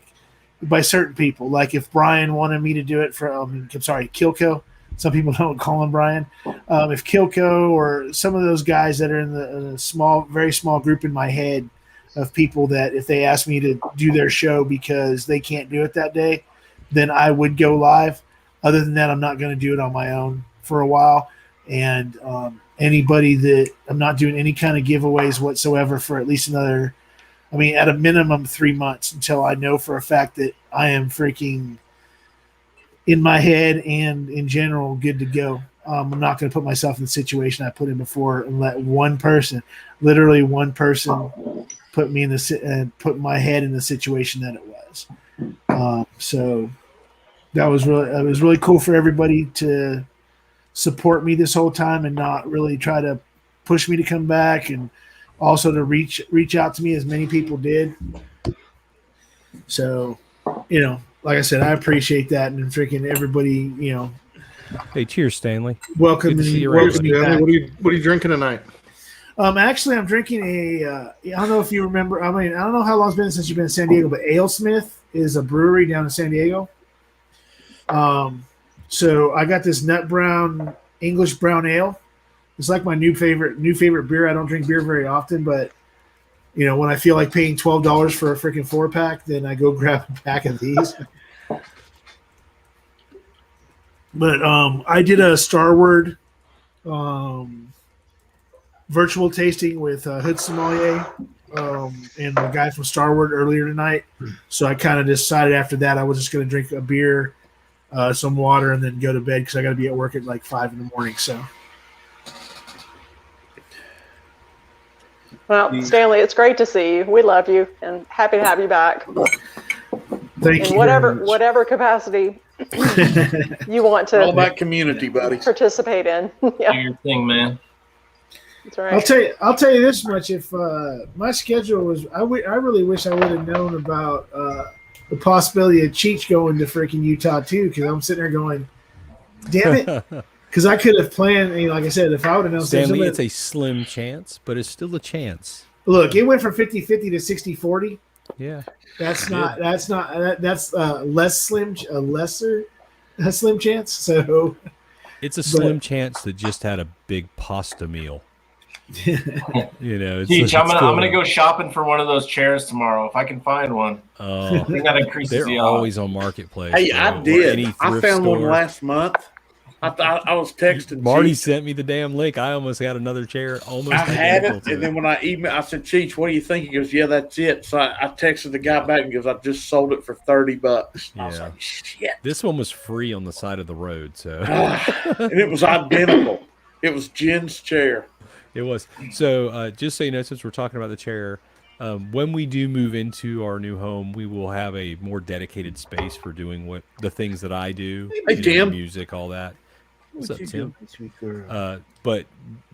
by certain people. Like if Brian wanted me to do it for, I'm sorry, Kilco. Some people don't call him Brian. If Kilco or some of those guys that are in the small, very small group in my head of people that if they ask me to do their show because they can't do it that day, then I would go live. Other than that, I'm not going to do it on my own for a while. And anybody that I'm not doing any kind of giveaways whatsoever for at least another, at a minimum 3 months until I know for a fact that I am freaking in my head and in general good to go. I'm not going to put myself in the situation I put in before and let literally one person put me in put my head in the situation that it was. So that was really cool for everybody to support me this whole time and not really try to push me to come back, and also to reach out to me as many people did. So, like I said, I appreciate that, and freaking everybody, Hey, cheers, Stanley. welcome Good to see me. you, Welcome me Stanley, back. what are you drinking tonight? Actually, I'm drinking I don't know if you remember. I mean, I don't know how long it's been since you've been in San Diego, but AleSmith is a brewery down in San Diego. So I got this nut brown English brown ale. It's like my new favorite beer. I don't drink beer very often, but when I feel like paying $12 for a freaking 4-pack, then I go grab a pack of these. But I did a Starward virtual tasting with Hood Sommelier and the guy from Starward earlier tonight. So I kind of decided after that I was just going to drink a beer, some water, and then go to bed because I got to be at work at like 5 in the morning. So. Well, Stanley, it's great to see you. We love you and happy to have you back. Thank you. Whatever capacity you want to All that community, buddy. participate in. Do Yeah, your thing, man. that's right. I'll tell you this much: if my schedule was, I really wish I would have known about the possibility of Cheech going to freaking Utah too, because I'm sitting there going, "Damn it!" Because I could have planned. Like I said, if I would have known, Stanley, it's a slim chance, but it's still a chance. Look, it went from 50-50 to 60-40. Yeah, that's less slim, a slim chance. So it's a slim chance that just had a big pasta meal. Cheech, I'm gonna go shopping for one of those chairs tomorrow if I can find one. Oh, I think that increases they're the always on Marketplace. Hey, bro, I or did. any I thrift found one store. last month. I was texting Marty Cheech. sent me the damn link. I almost got another chair. Almost I had identical it, to and then when I emailed, I said, "Cheech, what do you think?" He goes, "Yeah, that's it." So I texted the guy back and goes, "I just sold it for $30." I was Yeah. like, "Shit!" This one was free on the side of the road, so And it was identical. It was Jen's chair. it was. So just so you know, since we're talking about the chair, when we do move into our new home, we will have a more dedicated space for doing the things that I do. Hey, Tim. Music, all that. What's up, Tim? But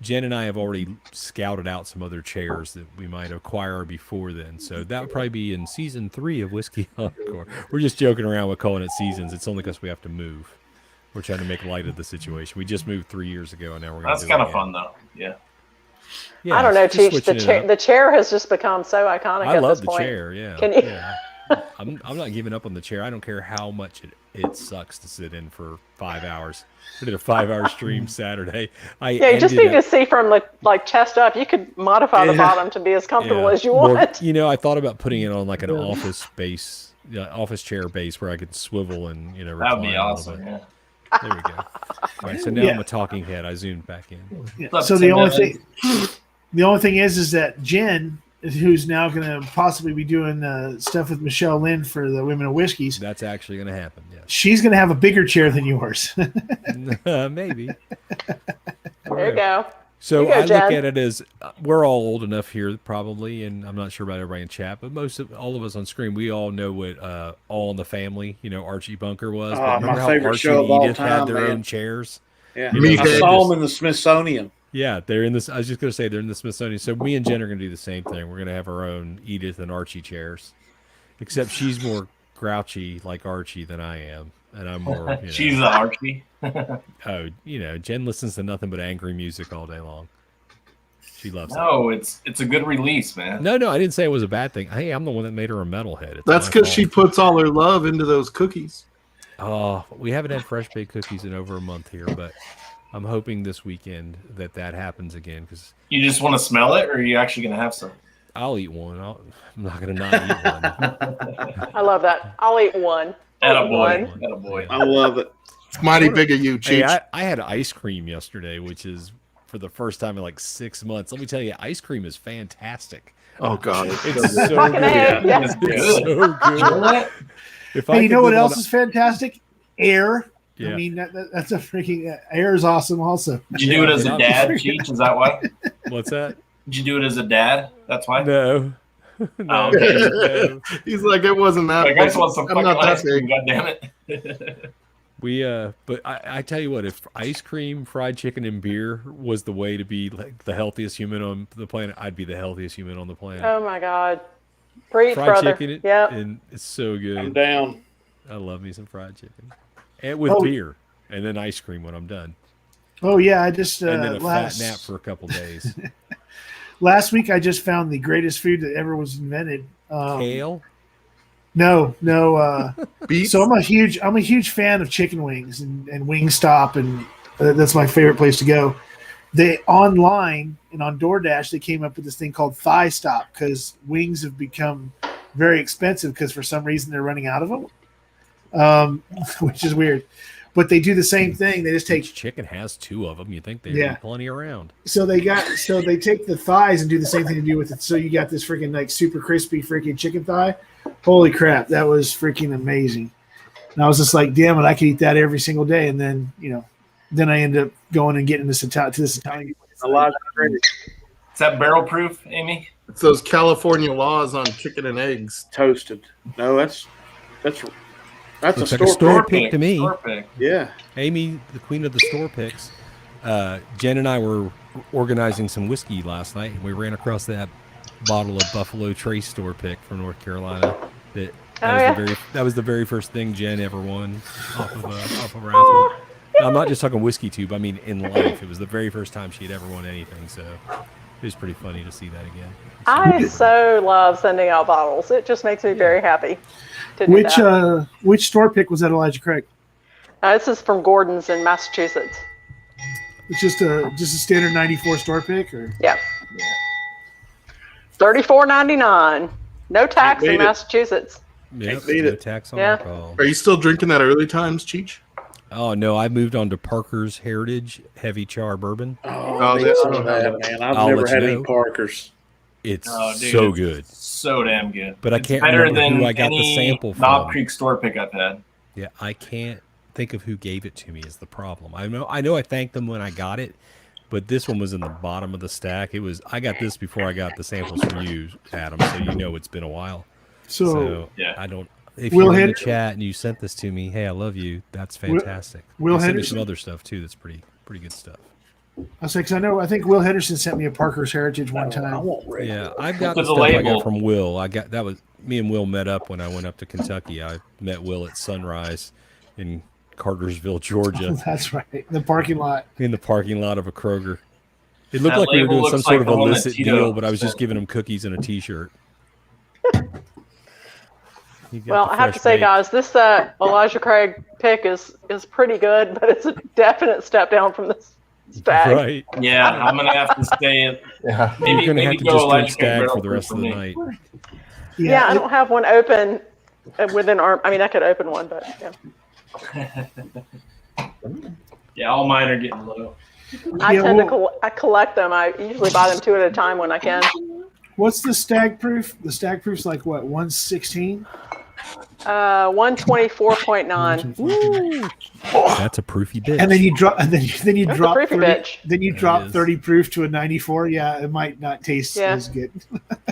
Jen and I have already scouted out some other chairs that we might acquire before then. So that would probably be in season 3 of Whiskey Encore. We're just joking around with calling it seasons. It's only because we have to move. We're trying to make light of the situation. We just moved 3 years ago, and now we're going to That's kind of fun, though. Yeah. Yeah, I don't know, just Cheech. switching it up. The chair has just become so iconic. I at love this the point. chair. Yeah. Can you? Yeah. I'm not giving up on the chair. I don't care how much it sucks to sit in for 5 hours. We did a 5-hour stream Saturday. You just need to see from like chest up. You could modify the bottom to be as comfortable as you want. Well, I thought about putting it on like an office chair base where I could swivel and That would recline be a little awesome. bit. Yeah. There we go. All right, so now I'm a talking head. I zoomed back in. Yeah. So the only thing is that Jen, who's now going to possibly be doing stuff with Michelle Lynn for the Women of Whiskeys. That's actually going to happen. Yes. She's going to have a bigger chair than yours. Maybe. There you go. So I look at it as we're all old enough here, probably, and I'm not sure about everybody in chat, but all of us on screen, we all know what All in the Family, Archie Bunker was. But remember my how favorite Archie show of and all Edith had time, their man. own chairs? Yeah, Me I too. saw them in the Smithsonian. Yeah, they're in this. I was just going to say they're in the Smithsonian. So me and Jen are going to do the same thing. We're going to have our own Edith and Archie chairs, except she's more grouchy like Archie than I am, and I'm more. She's the Archie. Oh, Jen listens to nothing but angry music all day long. She loves it. No, it's a good release, man. No, I didn't say it was a bad thing. Hey, I'm the one that made her a metalhead. It's That's my because fault. she puts all her love into those cookies. Oh, we haven't had fresh baked cookies in over a month here, but I'm hoping this weekend that happens again because You just want to smell it, or are you actually going to have some? I'll eat one. I'm not going to not eat one. I love that. I'll eat one. Attaboy. Attaboy. I love it. It's mighty big of you, Hey, Cheech. I had ice cream yesterday, which is for the first time in like 6 months. Let me tell you, ice cream is fantastic. Oh God, It's so Fucking good. A, yeah. It's It's good. so good. What? If Hey, you could know what live else on is fantastic? Air. Yeah. I mean, that's a freaking air is awesome. Also, Did you do it as a dad, Cheech? Is that why? What's that? Did you do it as a dad? That's why? No. Oh, No. He's like, it wasn't that. I guess big. want some I'm fucking not that ice cream, big. goddammit. We but I tell you what, if ice cream, fried chicken, and beer was the way to be like the healthiest human on the planet, I'd be the healthiest human on the planet. Oh my God. Preach, Fried brother. chicken, Yep. and it's so I'm good. down. I love me some fried chicken, and with beer, and then ice cream when I'm done, oh yeah, I just and then a last fat nap for a couple days. Last week I just found the greatest food that ever was invented. Kale. No. Beets? So I'm a huge fan of chicken wings and Wingstop, and that's my favorite place to go. They online and on DoorDash they came up with this thing called Thigh Stop because wings have become very expensive because for some reason they're running out of them, which is weird. But they do the same thing. They just take Each chicken has 2 of them. You think there'd Yeah. be plenty around? so they take the thighs and do the same thing to do with it. So you got this freaking like super crispy freaking chicken thigh. Holy crap, that was freaking amazing. And I was just like, damn it, I could eat that every single day. And then then I end up going and getting this Italian. Elijah Craig. Is that barrel proof, Amy? It's those California laws on chicken and eggs. Toasted. No, that's Looks a like a store. store pick to me. Store pick. Yeah. Amy, the queen of the store picks. Jen and I were organizing some whiskey last night, and we ran across that bottle of Buffalo Trace store pick from North Carolina. That was the very first thing Jen ever won off of a raffle. Now, I'm not just talking whiskey tube. I mean, in life, it was the very first time she had ever won anything. So it was pretty funny to see that again. I so love sending out bottles. It just makes me very happy to do that. Which store pick was that, Elijah Craig? This is from Gordon's in Massachusetts. It's just a standard 94 store pick, or Yeah. $34.99. No tax beat in it. Massachusetts. Yep, beat no it. tax on Yeah. alcohol. Are you still drinking that early times, Cheech? Oh no, I moved on to Parker's Heritage Heavy Char Bourbon. Oh, Oh, I need they- some I of don't that, know. man. I've I'll never let you had any know. Parkers. It's Oh, dude, so it's good. So damn good. But I It's can't better remember than who I got the any sample from. Knob Creek store pick I've had. Yeah, I can't think of who gave it to me is the problem. I know I thanked them when I got it, but this one was in the bottom of the stack. I got this before I got the samples from you, Adam, so you know it's been a while. So yeah. I don't. If Will you're in the Henderson- chat and you sent this to me, hey, I love you. That's fantastic. Will They sent me some Henderson- other stuff too. That's pretty good stuff. I was like, 'cause I think Will Henderson sent me a Parker's Heritage one I time. want red. Yeah, I've got Look the at the stuff I label. got from Will. That was me and Will met up when I went up to Kentucky. I met Will at Sunrise in Cartersville, Georgia, That's right. The parking lot. in the parking lot of a Kroger. It looked That like we were label doing some looks sort like of the one that illicit Tito deal, but I was just sent. giving him cookies and a T-shirt. You got Well, the I have to fresh say, bake. guys, this Elijah Craig pick is pretty good, but it's a definite step down from this bag. Right? Yeah, I'm gonna have to stay. Yeah. Maybe You're gonna have maybe to go just drink Elijah Craig Stag barrel for the proof rest for of the me. night. Yeah, I don't have one open within arm. I mean, I could open one, but yeah. Yeah, all mine are getting low. I Yeah, tend to well- I collect them. I usually buy them 2 at a time when I can. What's the stag proof? The stag proof's like what, 116? 124.9. That's a proofy bitch. And then you drop, then you That's a drop proofy 30, bitch. then you That drop is. 30 proof to a 94. Yeah, it might not taste Yeah. as good.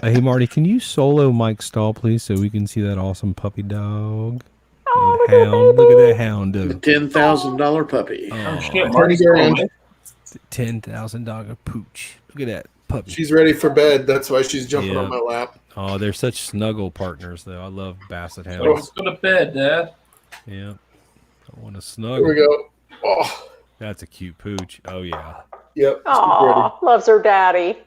Hey Marty, can you solo Mike Stahl, please, so we can see that awesome puppy dog? Oh, That hound. Look at that hound, The dude. $10,000 puppy. Oh, Oh, shit, Marty's Party cool. $10,000 pooch. Look at that puppy. She's ready for bed. That's why she's jumping Yeah. on my lap. Oh, they're such snuggle partners, though. I love basset Oh, hounds. let's go to bed, Dad. Yeah. I want to Here we snuggle. go. Oh, That's a cute pooch. Oh, yeah. yep. Aw, loves her daddy.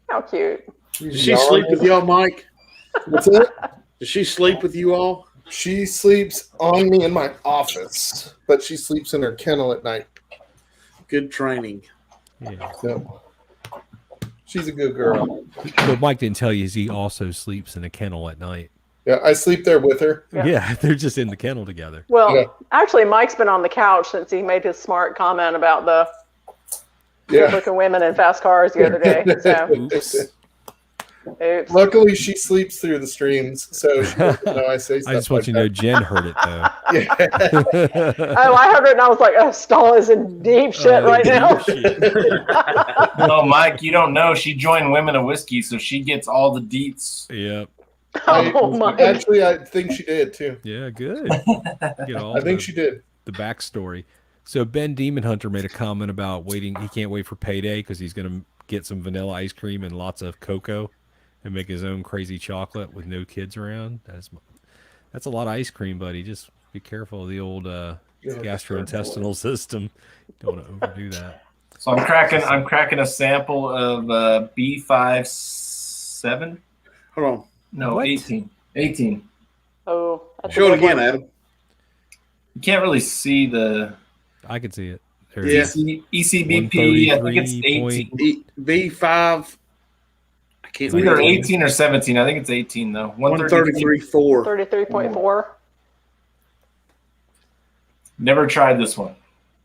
How cute. Does she sleep with y'all, Mike? What's it? Does she sleep with you all? She sleeps on me in my office, but she sleeps in her kennel at night. Good training. Yeah. Yep. She's a good girl. But Mike didn't tell you is he also sleeps in a kennel at night. Yeah, I sleep there with her. Yeah. Yeah, they're just in the kennel together. Well, Yeah. actually, Mike's been on the couch since he made his smart comment about the Yeah. looking women in fast cars the other day. So, Oops. oops. Luckily, she sleeps through the streams, so she doesn't know I say stuff I just want like you to know Jen heard it, though. that. Yeah. Oh, I heard it and I was like, oh, Stahl is in deep shit Oh, right now. shit. No, Mike, you don't know. She joined Women of Whiskey, so she gets all the deets. Yep. Oh, my. Actually, I think she did too. Yeah, good. Get all I think the- she did. the backstory. So Ben Demon Hunter made a comment about waiting. He can't wait for payday because he's going to get some vanilla ice cream and lots of cocoa and make his own crazy chocolate with no kids around. That's a lot of ice cream, buddy. Just be careful of the old gastrointestinal system. Don't want to overdo that. So I'm cracking a sample of B57. Hold on. No, What? 18. 18. Oh, that's Show a it big again, one. Adam. You can't really see the I can see it. There Yeah. it is. ECBP. I think it's 18. B5. I can't It's either read it. 18 or 17. I think it's 18 though. 133.4. 33.4. Never tried this one.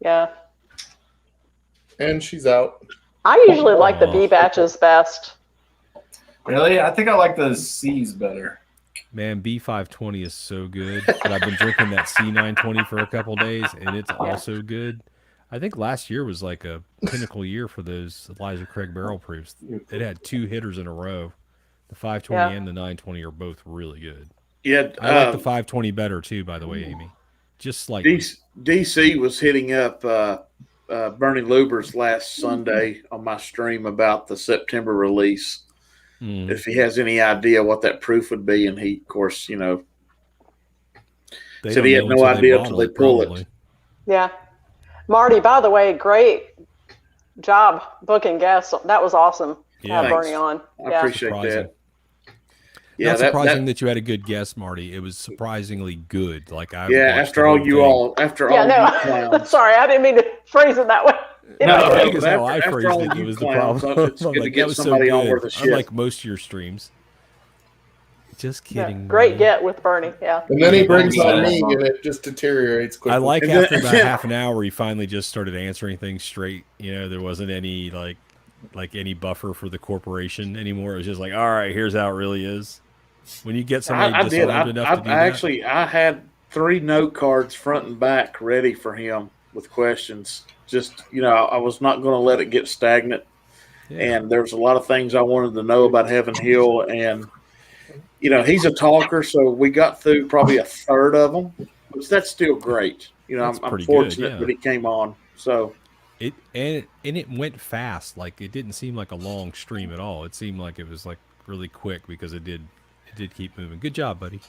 Yeah. And she's out. I usually like the B batches best. Really? I think I like the C's better. Man, B520 is so good. But I've been drinking that C920 for a couple days, and it's also good. I think last year was like a pinnacle year for those Elijah Craig barrel proofs. It had 2 hitters in a row. The 520 and the 920 are both really good. Yeah, I like the 520 better too, by the way, Amy. Just slightly. DC was hitting up Bernie Luber's last Sunday on my stream about the September release. If he has any idea what that proof would be, and he, of course, They said don't he had know no until idea bottle until they pull probably. it. Yeah. Marty, by the way, great job booking guests. That was awesome. Yeah. Have Bernie on. I Yeah. appreciate Surprising. that. Yeah, Not surprising that you had a good guess, Marty. It was surprisingly good. Like I yeah. watched After the all whole you thing. all, after all you No. clowns. Sorry, I didn't mean to phrase it that way. No, I think it's After- how I after phrased all it. It you was the clowns, problem. it's I'm good to like, get that was so somebody on good. worth of shit. Unlike most of your streams. Just kidding. Great Marty. get with Bernie. Yeah. And then he brings Yeah. on me, and it just deteriorates quickly. I like And after then- about half an hour, he finally just started answering things straight. There wasn't any like any buffer for the corporation anymore. It was just like, all right, here's how it really is. When you get somebody I did. disarmed enough to do that, I had 3 note cards front and back ready for him with questions. Just I was not going to let it get stagnant. yeah. And there's a lot of things I wanted to know about Heaven Hill, and he's a talker, so we got through probably a third of them, but that's still great. That's I'm pretty fortunate good, yeah. that he came on. So it went fast. Like it didn't seem like a long stream at all. It seemed like it was like really quick because it did keep moving. Good job, buddy.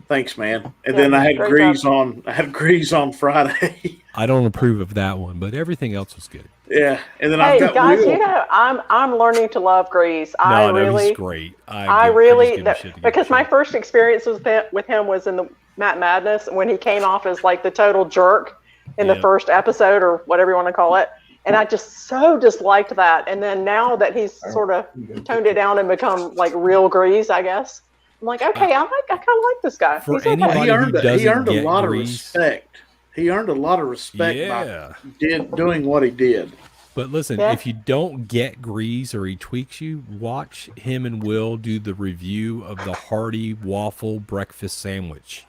thanks, man. And Yeah, then I had great Grease job. on. I had Grease on Friday. I don't approve of that one, but everything else was good. Yeah, and then Hey I've got guys, Will. I'm learning to love Grease. No, he's great. I just really give him shit to give because him my shit. first experience with him was in the Matt Madness when he came off as like the total jerk in the Yeah. first episode or whatever you want to call it, and I just so disliked that. And then now that he's sort of toned it down and become like real Grease, I guess I'm like, okay, I kind of like this guy. For He's okay. anybody He who earned doesn't a get lot Grease, of respect. He earned a lot of respect yeah. by doing what he did. But listen, Yeah. if you don't get Grease or he tweaks you, watch him and Will do the review of the hearty waffle breakfast sandwich.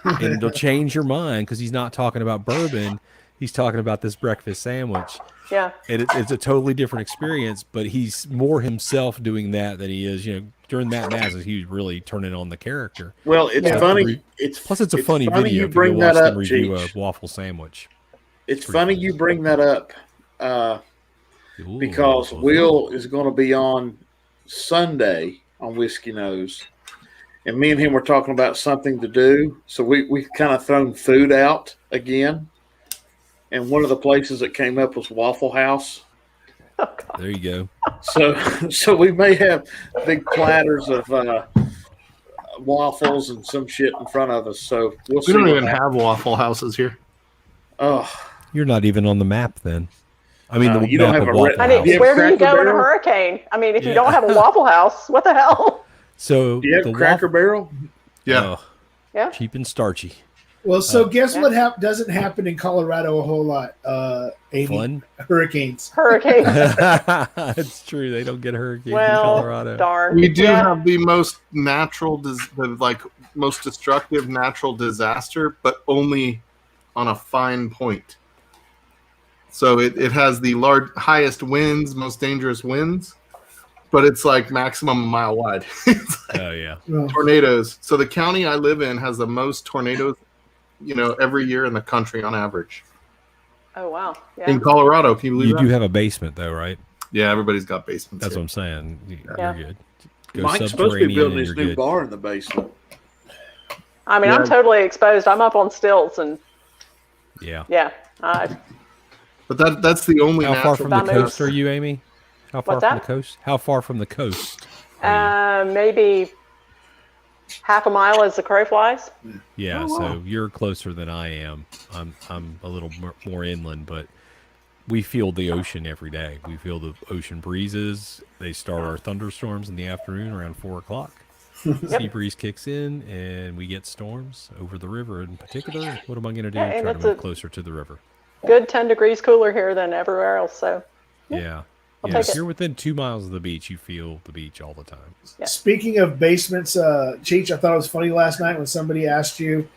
And it'll change your mind because he's not talking about bourbon. He's talking about this breakfast sandwich. Yeah. And it's a totally different experience, but he's more himself doing that than he is, during Matt Madness, he was really turning on the character. Well, it's Yeah. funny. Plus, it's a funny video You if you bring go watch that them up, review Cheech. a waffle sandwich. It's pretty funny funny. you bring that up Ooh, because Will is going to be on Sunday on Whiskey Nose, and me and him were talking about something to do. So we kind of thrown food out again, and one of the places that came up was Waffle House. There you go. So we may have big platters of waffles and some shit in front of us. So we'll see. We don't what even happens. have Waffle Houses here. Oh, You're not even on the map then. I mean, the you don't map have of a Waffle I mean, House. Yeah, where do you Cracker go in a Barrel? hurricane? I mean, if you Yeah. don't have a Waffle House, what the hell? So do you have the Cracker Barrel? Yeah. Yeah. cheap and starchy. Well, so guess Yeah. what doesn't happen in Colorado a whole lot? Amy? Fun. Hurricanes. Hurricane. It's true. They don't get hurricanes in Well, Colorado. darn. We do Yeah. have the most most destructive natural disaster, but only on a fine point. So it has the highest winds, most dangerous winds, but it's like maximum a mile wide. It's like Oh yeah. Well, tornadoes. So the county I live in has the most tornadoes, every year in the country on average. Oh wow. Yeah. In Colorado, can you believe You that? do have a basement though, right? Yeah, everybody's got basements. That's here. what I'm saying. You're Yeah. good. Go Mike's supposed to be subterranean building and his you're new good. bar in the basement. I mean, I'm Yeah. totally exposed. I'm up on stilts, and Yeah. yeah, But But that's the only How far from the Vamos. coast are you, Amy? How far What's from that? the coast? How far from the coast? are Maybe half a mile as the crow flies. you? Yeah, so you're closer than I am. I'm a little more inland, but we feel the ocean every day. We feel the ocean breezes. They start our thunderstorms in the afternoon around 4 o'clock. Sea breeze kicks in, and we get storms over the river. In particular, what am I going to do? Yeah, and Try to it's move a- closer to the river. Good 10 degrees cooler here than everywhere else. So Yeah. I'll Yeah, take if it. you're within 2 miles of the beach, you feel the beach all the time. Yeah. Speaking of basements, Cheech, I thought it was funny last night when somebody asked you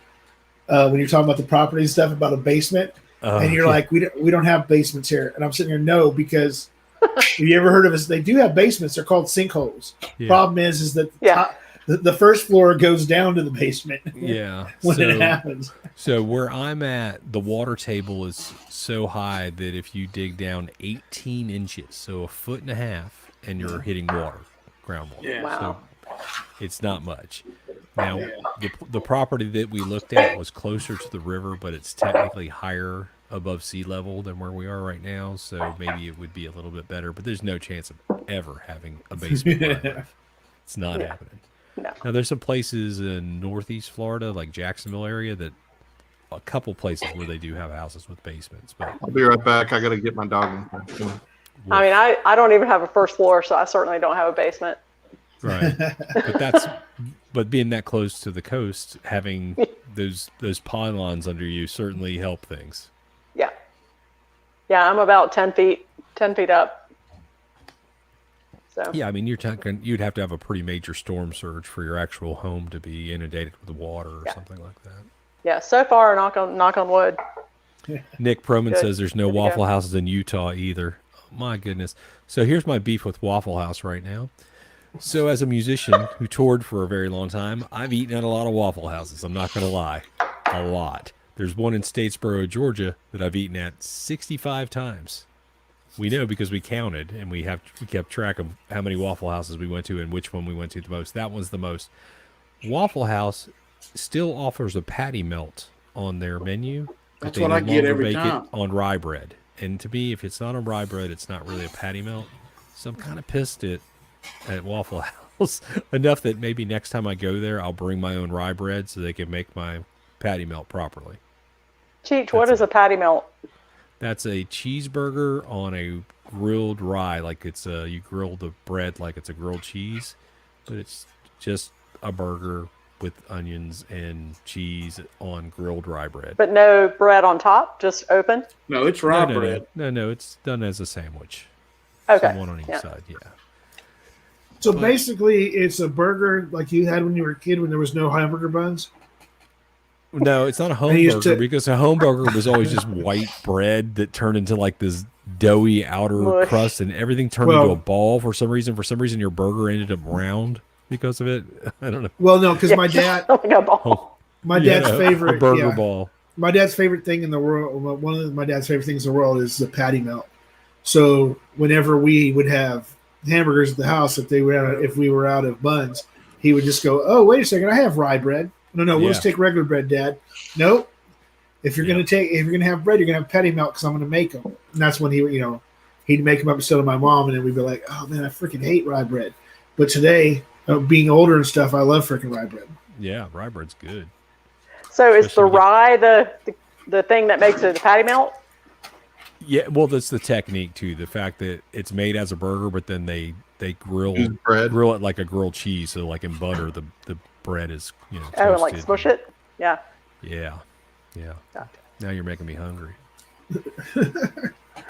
when you're talking about the property and stuff about a basement, and you're yeah. like, we don't have basements here, and I'm sitting here, no, because have you ever heard of this? They do have basements. They're called sinkholes. Yeah. Problem is that Yeah. the first floor goes down to the basement. Yeah. when it So, happens. so where I'm at, the water table is so high that if you dig down 18 inches, so 1.5 feet, and you're hitting water, groundwater. Yeah. Wow. So it's not much. Now, the property that we looked at was closer to the river, but it's technically higher above sea level than where we are right now. So maybe it would be a little bit better, but there's no chance of ever having a basement where I live. It's not Yeah. happening. No. Now, there's some places in northeast Florida, like Jacksonville area, that a couple places where they do have houses with basements. But I'll be right back. I got to get my dog. I mean, I don't even have a first floor, so I certainly don't have a basement. right, but being that close to the coast, having those pylons under you certainly help things. Yeah. Yeah, I'm about 10 feet up. So Yeah, I mean, you're talking you'd have to have a pretty major storm surge for your actual home to be inundated with water or Yeah. something like that. yeah, so far, knock on wood. Nick Proman Good. says there's no Good to go. Waffle Houses in Utah either. Oh, my goodness. So here's my beef with Waffle House right now. So as a musician who toured for a very long time, I've eaten at a lot of Waffle Houses. I'm not going to lie. A lot. There's one in Statesboro, Georgia that I've eaten at 65 times. We know because we counted and we kept track of how many Waffle Houses we went to and which one we went to the most. That one's the most. Waffle House still offers a patty melt on their menu. but That's they what no I get longer every bake time. it on rye bread. And to me, if it's not on rye bread, it's not really a patty melt. So I'm kind of pissed at Waffle House enough that maybe next time I go there, I'll bring my own rye bread so they can make my patty melt properly. Cheech, what That's is a patty melt? That's a cheeseburger on a grilled rye, like it's you grill the bread like it's a grilled cheese, but it's just a burger with onions and cheese on grilled rye bread. But no bread on top, just open? No, it's rye no, bread. No, it's done as a sandwich. Okay. So one on each Yeah. side, yeah. So basically, it's a burger like you had when you were a kid when there was no hamburger buns. No, it's not a home They used burger to- because a home burger was always just white bread that turned into like this doughy outer Mush. crust, and everything turned Well- into a ball for some reason. For some reason, your burger ended up round because of it. I don't know. Well, no, because Yeah. my dad, Like a ball. my Yeah, dad's a favorite burger yeah, ball. my dad's favorite thing in the world. One of my dad's favorite things in the world is the patty melt. So whenever we would have hamburgers at the house, if we were out of buns, he would just go, "Oh, wait a second, I have rye bread." No, we'll Yeah. just take regular bread, Dad. Nope. If you're Yeah. gonna have bread, you're gonna have patty melt because I'm gonna make them. And that's when he'd make them up instead of my mom, and then we'd be like, "Oh man, I freaking hate rye bread." But today, being older and stuff, I love freaking rye bread. Yeah, rye bread's good. So is the Especially with- rye the thing that makes it a patty melt? Yeah, well, that's the technique too. The fact that it's made as a burger, but then they grill Use bread. it like a grilled cheese. So like in butter, the bread is Oh, and like toasted. smush it? Yeah. Yeah. Gotcha. Now you're making me hungry.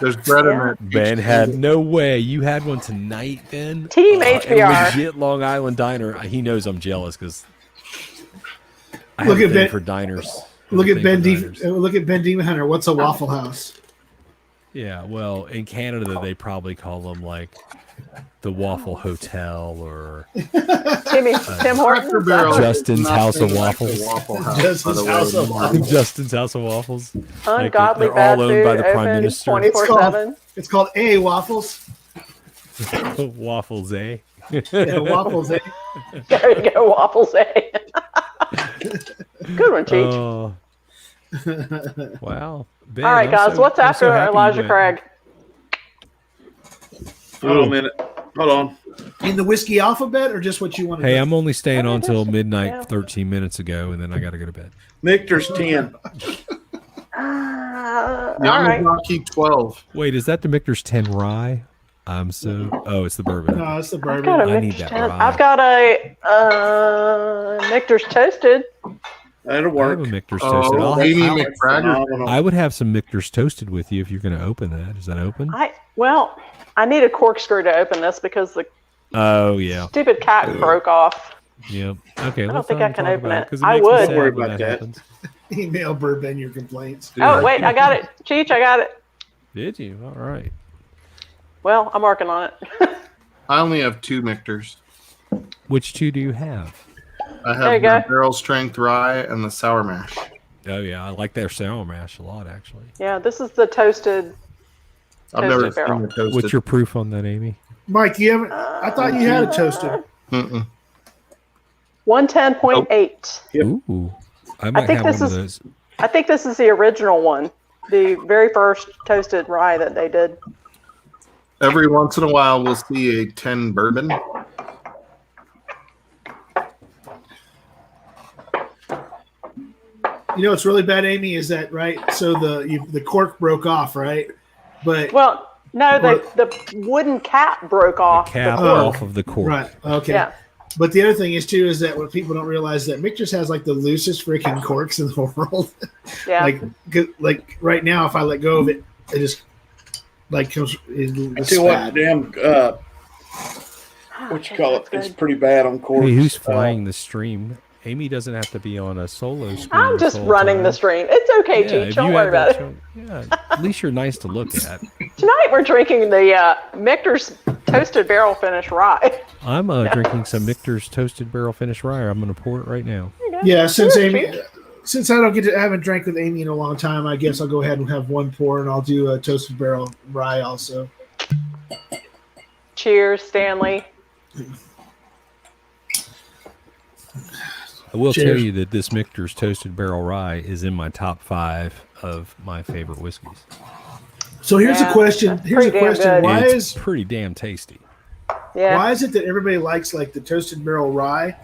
There's bread in Yeah. that. Ben had no way. You had one tonight, Ben. Team And HBR. legit Long Island Diner. He knows I'm jealous because I Look have at a thing Ben- for diners. Look at Ben. Diners. Look at Ben Demon Hunter. What's a Waffle House? Yeah, well, in Canada they probably call them like the Waffle Hotel or Tim Hortons? Cracker Barrel. Justin's Nothing House of like the Waffles. Waffle House, Justin's by the way. House of Waffles. Justin's House of Waffles. Like, Ungodly they're bad all owned food, by the Prime open Minister. 24/7. It's called A Waffles. Waffles, eh? Yeah, Waffles. Eh? There you go, waffles, eh? Good one, Cheech. Oh, Wow. Ben, All right, I'm guys. so- What's I'm after so happy you Elijah went. Craig? Hold on a minute. Hold on. In the whiskey alphabet, or just what you want to Hey, do? I'm only staying on till midnight Yeah. 13 minutes ago, and then I got to go to bed. Michter's 10. All right. Yamazaki 12. Wait, is that the Michter's 10 rye? Oh, it's the bourbon. No, it's the I've bourbon. got a I need Michter's that 10. rye. I've got a Michter's toasted. That'll I have work. a Michter's toasted. Oh, I'll Amy have, McBride. Phenomenal. I would have some Michter's toasted with you if you're going to open that. Is that open? Well, I need a corkscrew to open this because the Oh, yeah. stupid cap broke off. Yep. Okay. I don't let's think not I can talk open about it. 'cause I makes me would. sad Don't worry when about that. happens. Email Bourbon your complaints. Oh, wait, I got it. Cheech, I got it. Did you? All right. Well, I'm working on it. I only have 2 Michters. Which two do you have? I There you have the go. barrel strength rye and the sour mash. Oh, yeah. I like their sour mash a lot, actually. Yeah, this is the toasted. I've never Toasted barrel. seen it toasted. What's your proof on that, Amy? Mike, you haven't. I thought you had a toasted. Mm-mm. 110.8. Yep. Ooh. I might think have one this of is- those. I think this is the original one. The very first toasted rye that they did. Every once in a while, we'll see a 10 bourbon. You know what's really bad, Amy, is that right? So the cork broke off, right? But Well, no, the wooden cap broke off. Cap Oh. off of the cork. right, okay. Yeah. But the other thing is too is that what people don't realize that Michter's has like the loosest freaking corks in the world. Yeah. like right now, if I let go of it, it just like comes. I It's tell you what, bad. damn, what you call it? It's pretty bad on corks. Hey, who's flying the stream? Amy doesn't have to be on a solo screen. I'm this just whole running time. the stream. It's okay, Yeah, Cheech. if Don't you worry had about that it. show- yeah, at least you're nice to look at. Tonight we're drinking the Michter's toasted barrel finish rye. I'm drinking some Michter's toasted barrel finish rye. I'm going to pour it right now. Yeah, since Cheers, Amy, Cheech. since I haven't drank with Amy in a long time, I guess I'll go ahead and have one pour, and I'll do a toasted barrel rye also. Cheers, Stanley. I will Cheers. tell you that this Michter's toasted barrel rye is in my top 5 of my favorite whiskeys. So here's Yeah, a question. that's Here's a pretty damn question. good. Why It's is pretty damn tasty. Yeah. why is it that everybody likes like the toasted barrel rye,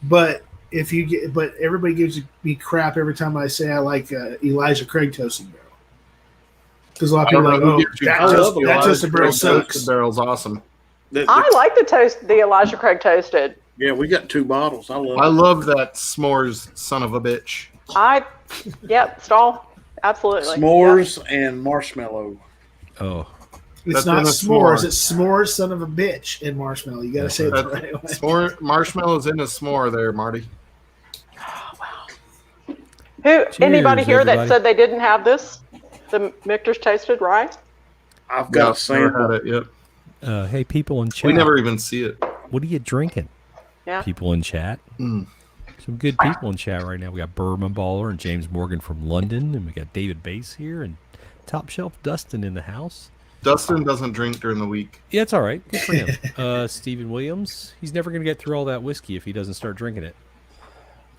but everybody gives me crap every time I say I like Elijah Craig toasted barrel? Because a lot of I people don't are know who like, gives you that, I love toast, the that Elijah toasted barrel Craig sucks. Toasted barrel's awesome. I like the Elijah Craig toasted. Yeah, we got 2 bottles. I love I it. love that s'mores son of a bitch. Yep, stall. Absolutely. S'mores and marshmallow. Oh, It's That's not in a s'mores. s'more. It's s'mores, son of a bitch, and marshmallow. You got to say it the That's- right way. S'more, marshmallows in a s'more there, Marty. Anybody here everybody. that said they didn't have this? The Michter's toasted rye? I've got a Never sample. had it yet. hey, people in chat. We never even see it. What are you drinking? Yeah. People in chat. Mm. Some good people in chat right now. We got Bourbon Baller and James Morgan from London, and we got David Bass here, and Top Shelf Dustin in the house. Dustin doesn't drink during the week. Yeah, it's all right. Good for him. Stephen Williams. He's never going to get through all that whiskey if he doesn't start drinking it.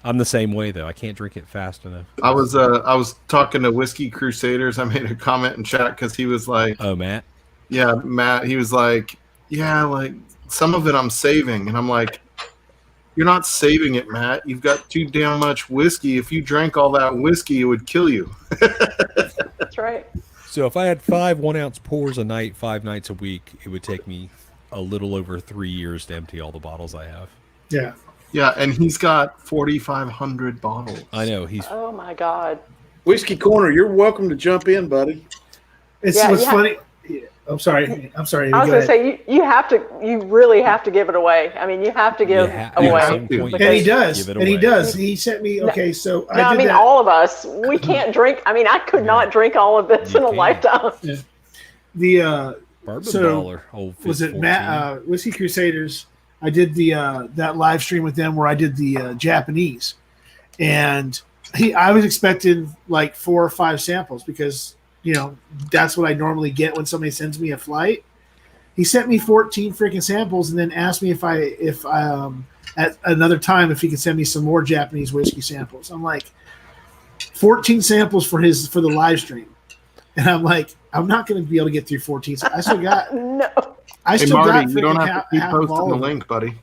I'm the same way though. I can't drink it fast enough. I was talking to Whiskey Crusaders. I made a comment in chat because he was like, Oh, Matt. "Yeah, Matt." He was like, "Yeah, like some of it I'm saving," and I'm like, "You're not saving it, Matt. You've got too damn much whiskey. If you drank all that whiskey, it would kill you." That's right. So if I had 5 1-ounce pours a night, 5 nights a week, it would take me a little over 3 years to empty all the bottles I have. Yeah. Yeah, and he's got 4,500 bottles. I know he's Oh my God. Whiskey Corner, you're welcome to jump in, buddy. It's Yeah, what's yeah. funny. Yeah, I'm sorry. I was Go going to ahead. say you really have to give it away. I mean, you have to give You ha- away. at some point, And he you does. give it And he away. does. He sent me. Okay, so No, I did mean that. all of us. We can't drink. I mean, I could not drink all of this You in a can't. lifetime. The Bourbon So, Baller. Old was Fizz it 14. Matt Whiskey Crusaders? I did the that live stream with them where I did the Japanese, and I was expecting like 4 or 5 samples because that's what I normally get when somebody sends me a flight. He sent me 14 freaking samples and then asked me if at another time if he could send me some more Japanese whiskey samples. I'm like, 14 samples for the live stream, and I'm like, I'm not going to be able to get through 14. So I still got No. I Hey still Marty, got you don't freaking have to keep half of posting all the of them. link, buddy.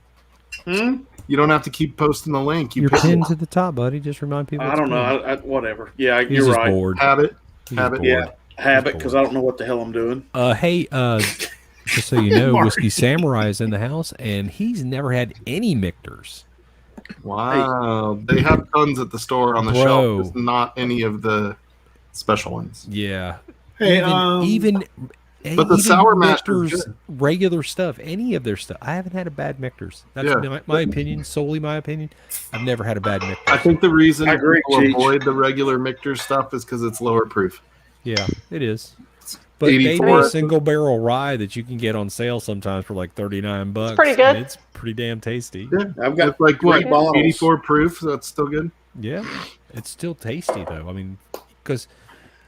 Hmm? You don't have to keep posting the link. You You're pick pinned to the top, buddy. Just remind people. I it's don't know. pinned. Whatever. Yeah, He's you're just right. bored. habit. He's Habit. bored. Yeah, habit, He's because bored. I don't know what the hell I'm doing. Hey, just so you know, Marty. Whiskey Samurai is in the house, and he's never had any Mictors. Wow. They have tons at the store on the Bro. shelf. Just not any of the special ones. Yeah. Hey, even But the even Sour Master's Mictors, good. regular stuff, any of their stuff. I haven't had a bad Mictors. That's Yeah. my opinion, solely my opinion. I've never had a bad Mictors. I think the reason I agree, people Cheech. avoid the regular Michter stuff is because it's lower proof. Yeah, it is. But maybe 84. a single barrel rye that you can get on sale sometimes for like $39. pretty good. and it's pretty damn tasty. Yeah. I've got It's like three what, bottles. 84 proof, so that's still good. Yeah, it's still tasty though. I mean, because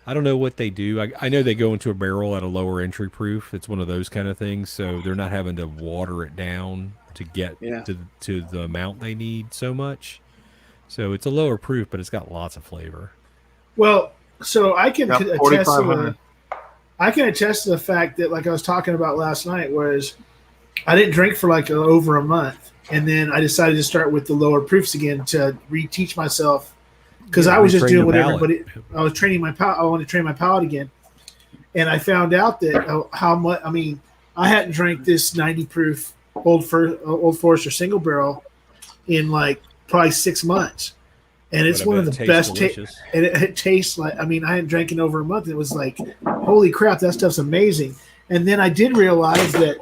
I don't know what they do. I know they go into a barrel at a lower entry proof. It's one of those kind of things, so they're not having to water it down to get Yeah. to the amount they need so much. So it's a lower proof, but it's got lots of flavor. well, so I can Yep, attest to 4,500. the fact that, like I was talking about last night, was I didn't drink for like over a month, and then I decided to start with the lower proofs again to reteach myself, because Yeah, I was just retrain doing your what palate. everybody. I was training my palate. I wanted to train my palate again, and I found out that how much. I mean, I hadn't drank this 90 proof Old Forester single barrel in like probably 6 months, and it's But I one of bet the it best. tastes delicious. And it tastes like, I mean, I hadn't drank in over a month. And it was like, holy crap, that stuff's amazing. And then I did realize that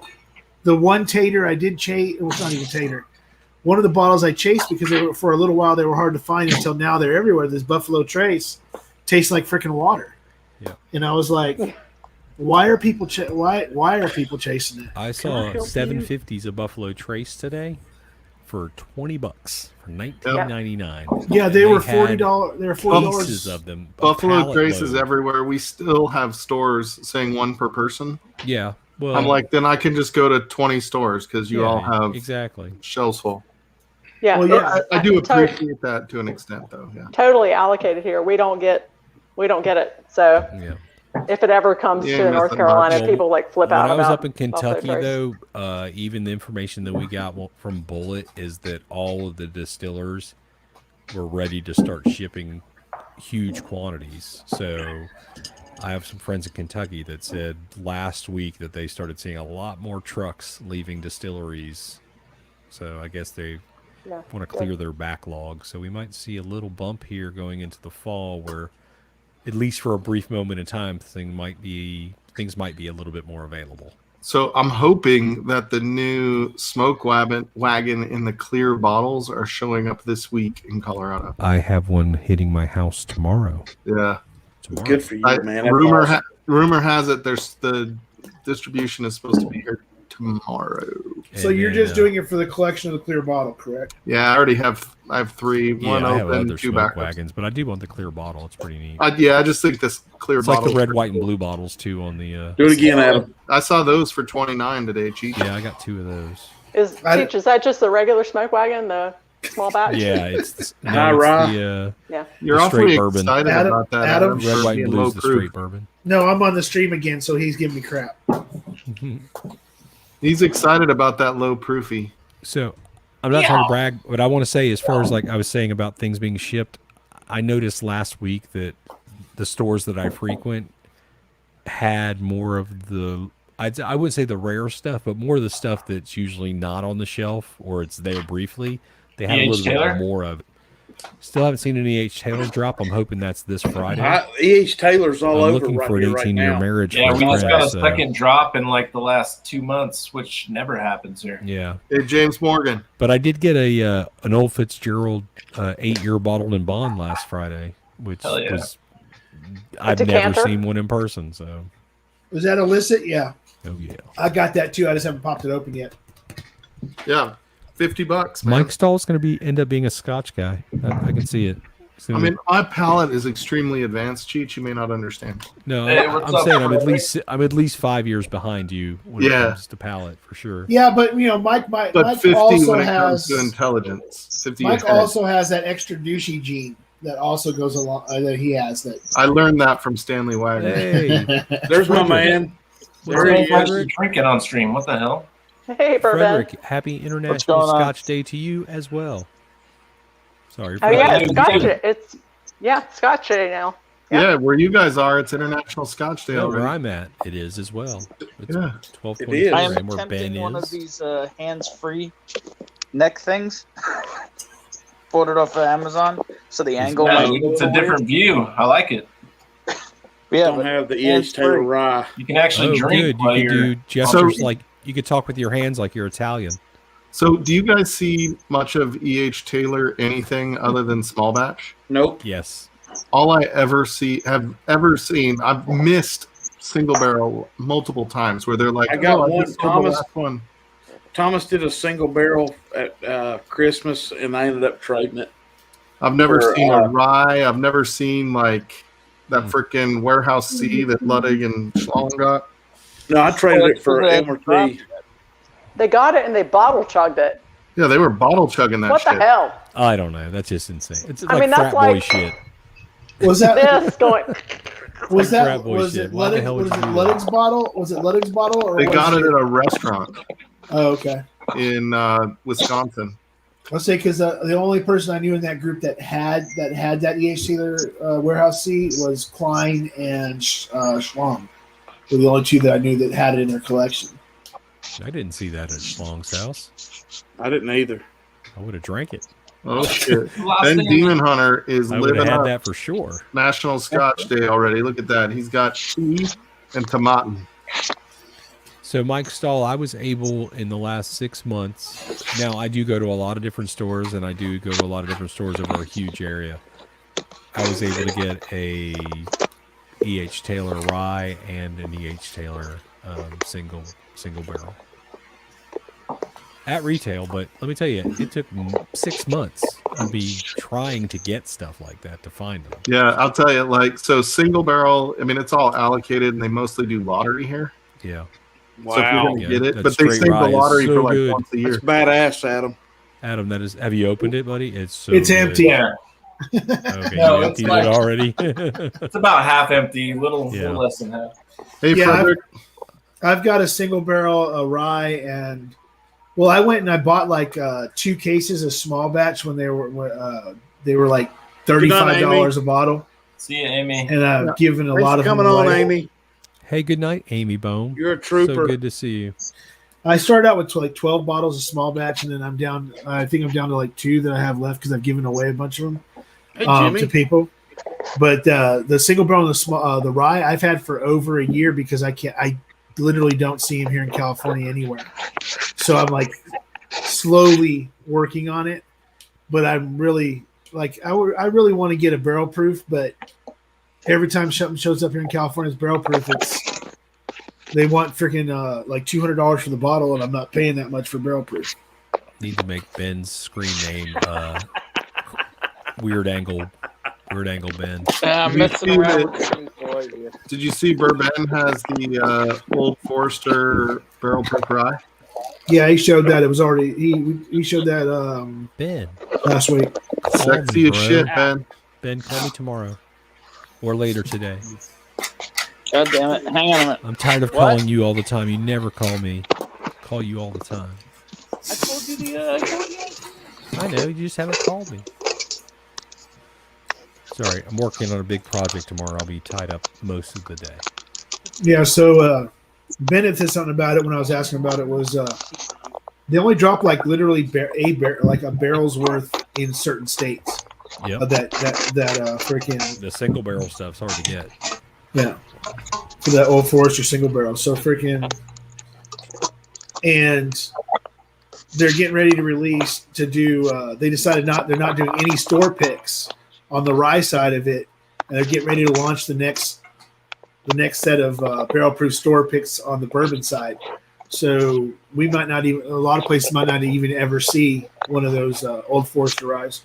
the one tater I did chase, it was not even tater. One of the bottles I chased because they were, for a little while they were hard to find until now they're everywhere. This Buffalo Trace tastes like freaking water. Yeah. And I was like, why are people why are people chasing it? I I saw help you? 750s of Buffalo Trace today for $20 for $19.99. Yeah, they And were had $40. They were pieces $40. of them. a Buffalo pallet Trace is load. everywhere. We still have stores saying one per person. Yeah. Well, I'm like, then I can just go to 20 stores because you yeah, all have exactly. shelves full. Yeah, Well, yeah, it's I do to- appreciate that to an extent, though. Yeah. totally allocated here. We don't get it. So Yeah. if it ever comes Yeah, to you North missed the Carolina, mark. people like flip When out I was about up in Buffalo Kentucky, Trace. though, even the information that we got from Bullet is that all of the distillers were ready to start shipping huge quantities. So I have some friends in Kentucky that said last week that they started seeing a lot more trucks leaving distilleries. So I guess they Yeah, want to clear their backlog. So we might see a little bump here going into the fall where, at least for a brief moment in time, things might be a little bit more available. So I'm hoping that the new smoke wagon in the clear bottles are showing up this week in Colorado. I have one hitting my house tomorrow. Yeah. Good for you, man. That's rumor awesome. rumor has it there's the distribution is supposed to be here tomorrow. So And you're then, just doing it for the collection of the clear bottle, correct? Yeah, I have three, one I have open, other two smoke backups. wagons, but I do want the clear bottle. It's pretty neat. I just think this clear It's like bottle. the red, white, and blue bottles too on the. Do it again, Adam. I saw those for $29 today, Cheech. Yeah, I got 2 of those. Is that just the regular smoke wagon, the small batch? Yeah, it's the, Hi, no, Rob. it's the Yeah. You're The awfully straight bourbon. excited Adam- about that. Adam? for red, white, being and blue low is the proof. straight bourbon. No, I'm on the stream again, so he's giving me crap. He's excited about that low proofy. So, I'm not trying to brag, but I want to say, as far as like I was saying about things being shipped, I noticed last week that the stores that I frequent had more of the, I wouldn't say the rare stuff, but more of the stuff that's usually not on the shelf or it's there briefly. They had a E.H. little Taylor? bit more of it. Still haven't seen an E.H. Taylor drop. I'm hoping that's this Friday. E.H. Taylor's all I'm over looking right for an here, right 18-year now. marriage. Yeah, for we a just got friend, a so, second drop in like the last 2 months, which never happens here. Yeah. Hey, James Morgan. But I did get an old Fitzgerald 8-year bottled in bond last Friday, which Hell yeah. was I've never decanter? seen one in person. So, Was that illicit? Yeah. oh yeah. I got that too. I just haven't popped it open yet. Yeah, $50, man. Mike Stahl's going to end up being a Scotch guy. I can see it. I mean, my palate is extremely advanced, Cheech. You may not understand. no, Hey, what's I'm up, saying Chris? I'm at least 5 years behind you when it Yeah. comes to palate for sure. Yeah, but Mike But Mike 50 also when it has comes to intelligence. 50 Mike ahead. also has that extra douchey gene. that also goes along that he has that. I learned that from Stanley Wagner. Hey, There's my man. what's There up, he is. Frederick? Drinking on stream. What the hell? Hey, Bourbon. Frederick, happy International going on? Scotch Day to you as well. Sorry. Oh yeah, Frederick. it's Scotch. It's Scotch Day now. Yeah, where you guys are, it's International Scotch Day Yeah, already. where I'm at, it is as well. It's Yeah. 12:24 It is. I am and where Ben attempting one of is. these hands-free neck things. Ordered off of Amazon, so the angle Yeah, might be it's a little different view. I like it. weird. Yeah, Don't but have the hands E.H. Taylor free. rye. You can actually Oh, drink good. You while could you're. do gestures So- like you could talk with your hands like you're Italian. So, do you guys see much of E.H. Taylor anything other than small batch? Nope. Yes. All I have ever seen, I've missed single barrel multiple times where they're like, I got one, just sold the Thomas. last one. Thomas did a single barrel at Christmas, and I ended up trading it. I've never Or, seen a rye. I've never seen like that freaking warehouse C that Ludwig and Schlong got. No, I traded it for Well, MRT. They got it and they bottle chugged it. Yeah, they were bottle chugging that What shit. the hell? I don't know. That's just insane. It's I like mean, that's frat boy like- shit. Was that This going. was like that frat boy was shit. it Why the Ludwig, hell would was you it do Ludwig's bottle? Was it Ludwig's bottle or They was got it at a restaurant Oh, okay. in Wisconsin. Let's say because the only person I knew in that group that had that E.H. Taylor warehouse C was Klein and Schlong. Were the only two that I knew that had it in their collection. I didn't see that at Schlong's house. I didn't either. I would have drank it. Oh shit! Last Ben thing- Demon Hunter is I would living have had up that for sure. National Scotch Day already. Look at that. He's got tea and tomatin. So, Mike Stahl, I was able in the last 6 months. Now, I do go to a lot of different stores, and I do go to a lot of different stores over a huge area. I was able to get a E.H. Taylor rye and an E.H. Taylor single barrel at retail. But let me tell you, it took 6 months of me trying to get stuff like that to find them. Yeah, I'll tell you. Like, so single barrel. I mean, it's all allocated, and they mostly do lottery here. Yeah, So if you're Wow. gonna Yeah, get it, that but they straight save rye the is lottery so for like good. once a year. That's badass, Adam. Adam, that is. Have you opened it, buddy? It's so. It's good. empty. Yeah, Okay, No, you it's emptied like- it already. it's about half empty, little Yeah. less than half. Hey, Yeah, Frederick. I've got a single barrel, a rye, and well, I went and I bought like 2 cases of small batch when they were like $35 a bottle, See you, Amy. and I've given a Thanks lot for of them coming on, away. Amy. Hey, good night, Amy Bone. You're a So trooper. good to see you. I started out with like 12 bottles of small batch, and then I'm down. I think I'm down to like 2 that I have left because I've given away a bunch of them Hey, to Jimmy. people. But the single barrel and the rye I've had for over a year because I literally don't see them here in California anywhere. So I'm like slowly working on it, but I'm really like I really want to get a barrel proof, but every time something shows up here in California as barrel proof, they want freaking like $200 for the bottle, and I'm not paying that much for barrel proof. Need to make Ben's screen name Weird Angle Ben. I'm Did you messing see around that- with some toys here. Did you see Bourbon has the Old Forester barrel proof rye? Yeah, he showed that. It was already he showed that Ben, last week. call Sexy me, as bro. shit, Ben. Ben, call me tomorrow or later today. God damn it! Hang on a minute. I'm tired of What? calling you all the time. You never call me. Call you all the time. I told you the. I know, you just haven't called me. Sorry, I'm working on a big project tomorrow. I'll be tied up most of the day. Yeah, so Bennett said something about it when I was asking about it was they only drop like literally like a barrel's worth in certain states. Yep. That freaking The single barrel stuff's hard to get. yeah, for that Old Forester single barrel. So freaking, and they're getting ready to release to do. They decided they're not doing any store picks on the rye side of it, and they're getting ready to launch the next set of barrel proof store picks on the bourbon side. So we might not even, a lot of places might not even ever see one of those Old Forester ryes.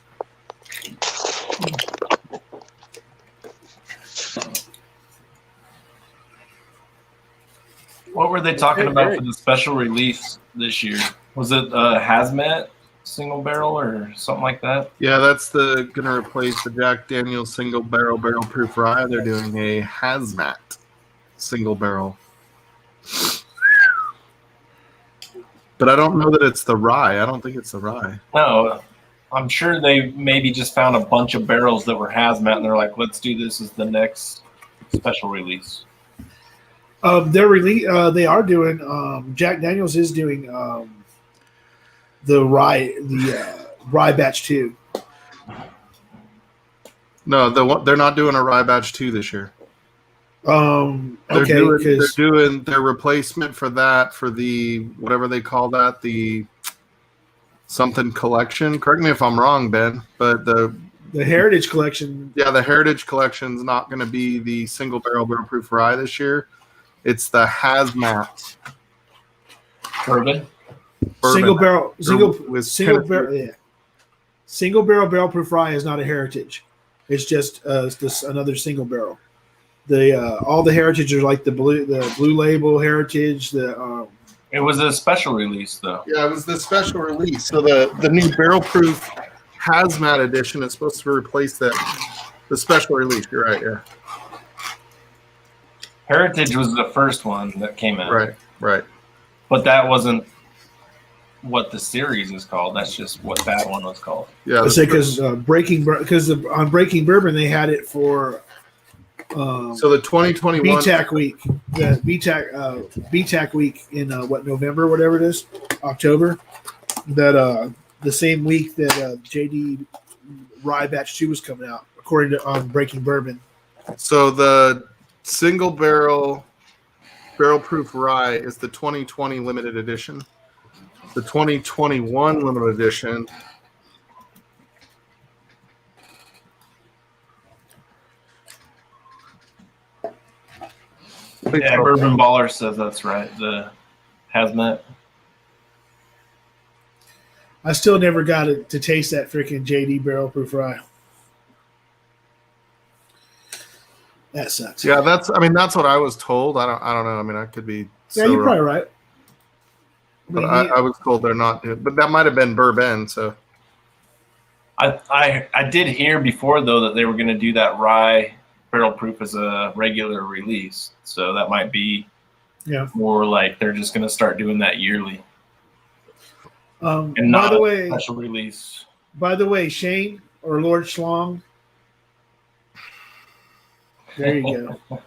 What were they talking about for the special release this year? Was it hazmat? single barrel or something like that. Yeah, that's gonna replace the Jack Daniel's single barrel proof rye. They're doing a hazmat single barrel. But I don't know that it's the rye. I don't think it's the rye. No, I'm sure they maybe just found a bunch of barrels that were hazmat, and they're like, let's do this as the next special release. They are doing. Jack Daniel's is doing the rye batch 2. No, they're not doing a rye batch 2 this year. They're doing their replacement for that, for the whatever they call that, the something collection. Correct me if I'm wrong, Ben, but the Heritage Collection. Yeah, the Heritage Collection is not going to be the single barrel proof rye this year. It's the hazmat Bourbon. Single barrel barrel proof rye is not a heritage. It's just another single barrel. All the heritage are like the blue label heritage. It was a special release though. Yeah, it was the special release. So the new barrel proof hazmat edition is supposed to replace the special release. You're right. Yeah. Heritage was the first one that came out. Right. But that wasn't what the series is called. That's just what that one was called. Yeah, because on Breaking Bourbon they had it for. So the 2021 BTAC week, the BTAC week in November, whatever it is, October. That the same week that JD Rye Batch 2 was coming out, according to on Breaking Bourbon. So the single barrel proof rye is the 2020 limited edition. The 2021 limited edition. Yeah, Bourbon Baller says that's right. The hazmat. I still never got to taste that freaking JD barrel proof rye. That sucks. Yeah, that's what I was told. I don't know. I mean, I could be. Yeah, you're probably right. But I was told they're not doing. But that might have been bourbon. So. I did hear before though that they were going to do that rye barrel proof as a regular release, so that might be more like they're just going to start doing that yearly. And not by the way, special release. By the way, Shane or Lord Schlong. There you go.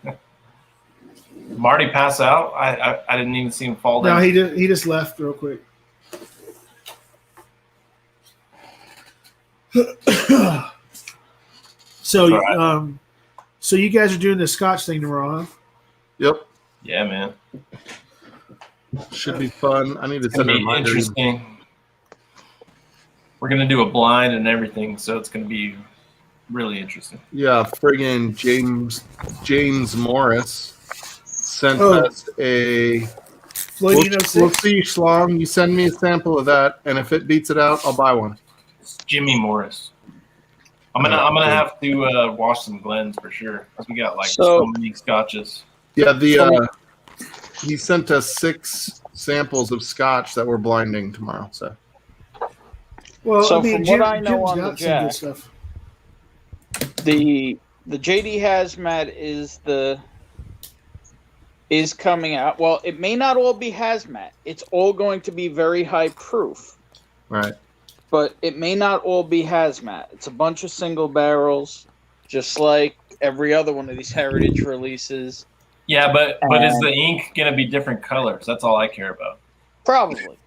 Marty pass out? I didn't even see him fall down. No, he just left real quick. So you guys are doing the Scotch thing tomorrow, huh? Yep. Yeah, man. Should be fun. I need to It's gonna send a be reminder. interesting. We're gonna do a blind and everything, so it's gonna be really interesting. Yeah, friggin' James Morris sent us a. We'll see, Schlong. You send me a sample of that, and if it beats it out, I'll buy one. It's Jimmy Morris. I'm gonna have to wash some Glens for sure, because we got like so many scotches. Yeah, he sent us 6 samples of scotch that we're blinding tomorrow. So. Well, so from what I know on the Jack, stuff. the JD Hazmat is coming out. Well, it may not all be hazmat. It's all going to be very high proof. Right. But it may not all be hazmat. It's a bunch of single barrels, just like every other one of these heritage releases. Yeah, but is the ink going to be different colors? That's all I care about. Probably.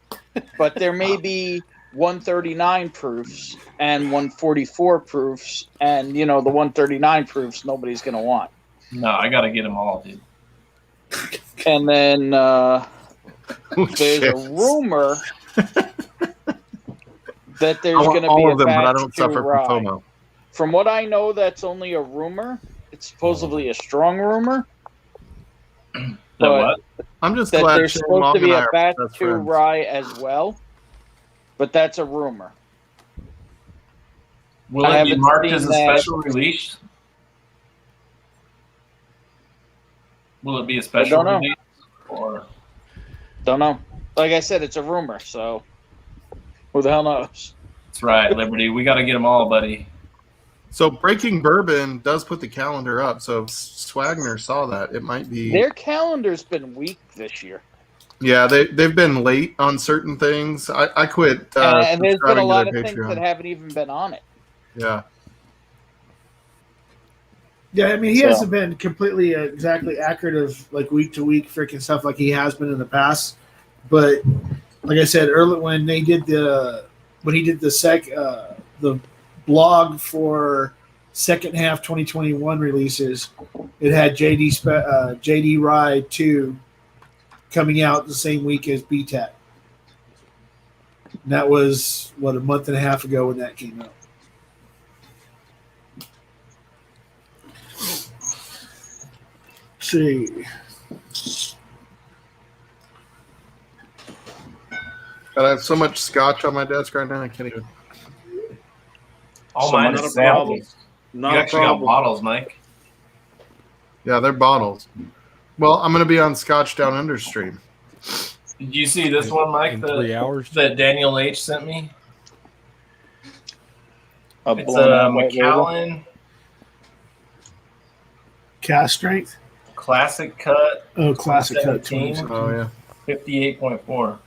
But there may be 139 proofs and 144 proofs, and the 139 proofs nobody's going to want. No, I got to get them all, dude. And then there's a rumor that there's going to be a batch 2 rye. From what I know, that's only a rumor. It's supposedly a strong rumor. But I'm just that glad there's supposed to be a batch 2 rye as well. But that's a rumor. Will it be marked as a special release? Will it be a special release? Or don't know. Like I said, it's a rumor, so Who the hell knows? That's right, Liberty. We got to get them all, buddy. So Breaking Bourbon does put the calendar up. So if Swagner saw that, it might be. Their calendar's been weak this year. Yeah, they've been late on certain things. I quit. And there's been a subscribing to lot their of things that haven't even been on it. Yeah. Yeah, I mean, he So- hasn't been completely exactly accurate of like week to week freaking stuff like he has been in the past. But like I said earlier, when he did the blog for second half 2021 releases, it had JD Ride 2 coming out the same week as BTAC. And that was a month and a half ago when that came out. See. But I have so much scotch on my desk right now. I can't even. All So mine not is a problem. samples. Not You a actually got problem. bottles, Mike. Yeah, they're bottles. Well, I'm going to be on Scotch Down Under stream. Did you see this one, Mike? In 3 hours. That Daniel H sent me. A It's blown out white label. Macallan Cast strength? Classic Cut Oh, classic cut 17. 20. Oh, yeah. 58.4.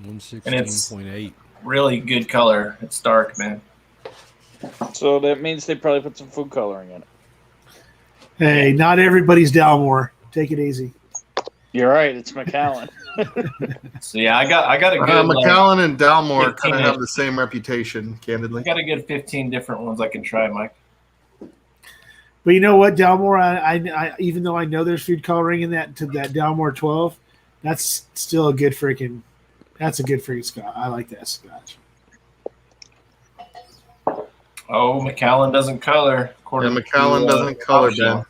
116.8. Really good color. It's dark, man. So that means they probably put some food coloring in it. Hey, not everybody's Dalmore. Take it easy. You're right. It's Macallan. So yeah, I got a good McAllen and Dalmore kind 15 of have the same reputation, candidly. I got a good 15 different ones I can try, Mike. But you know what, Dalmore? I even though I know there's food coloring in that Dalmore 12, that's still a good freaking. That's a good freaking scotch. I like that scotch. Oh, Macallan doesn't color. Yeah, according McAllen to, doesn't color, Top Ben. Shelf.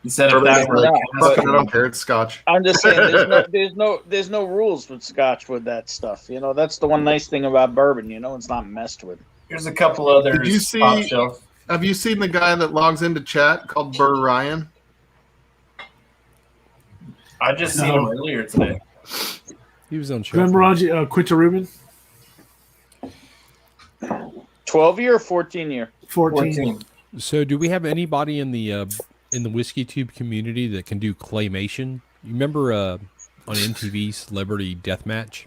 He said if Or that like, were fuck it, I don't care. It's Scotch. I'm just saying, there's no rules with Scotch with that stuff. You know, that's the one nice thing about bourbon. You know, it's not messed with. here's a couple others. Did you see- Top Shelf. Have you seen the guy that logs into chat called Burr Ryan? I just seen No. him earlier today. He was on show. Remember Quinta Rubin? 12-year or 14-year? 14. 14. So, do we have anybody in the whiskey tube community that can do claymation? You remember on MTV Celebrity Deathmatch?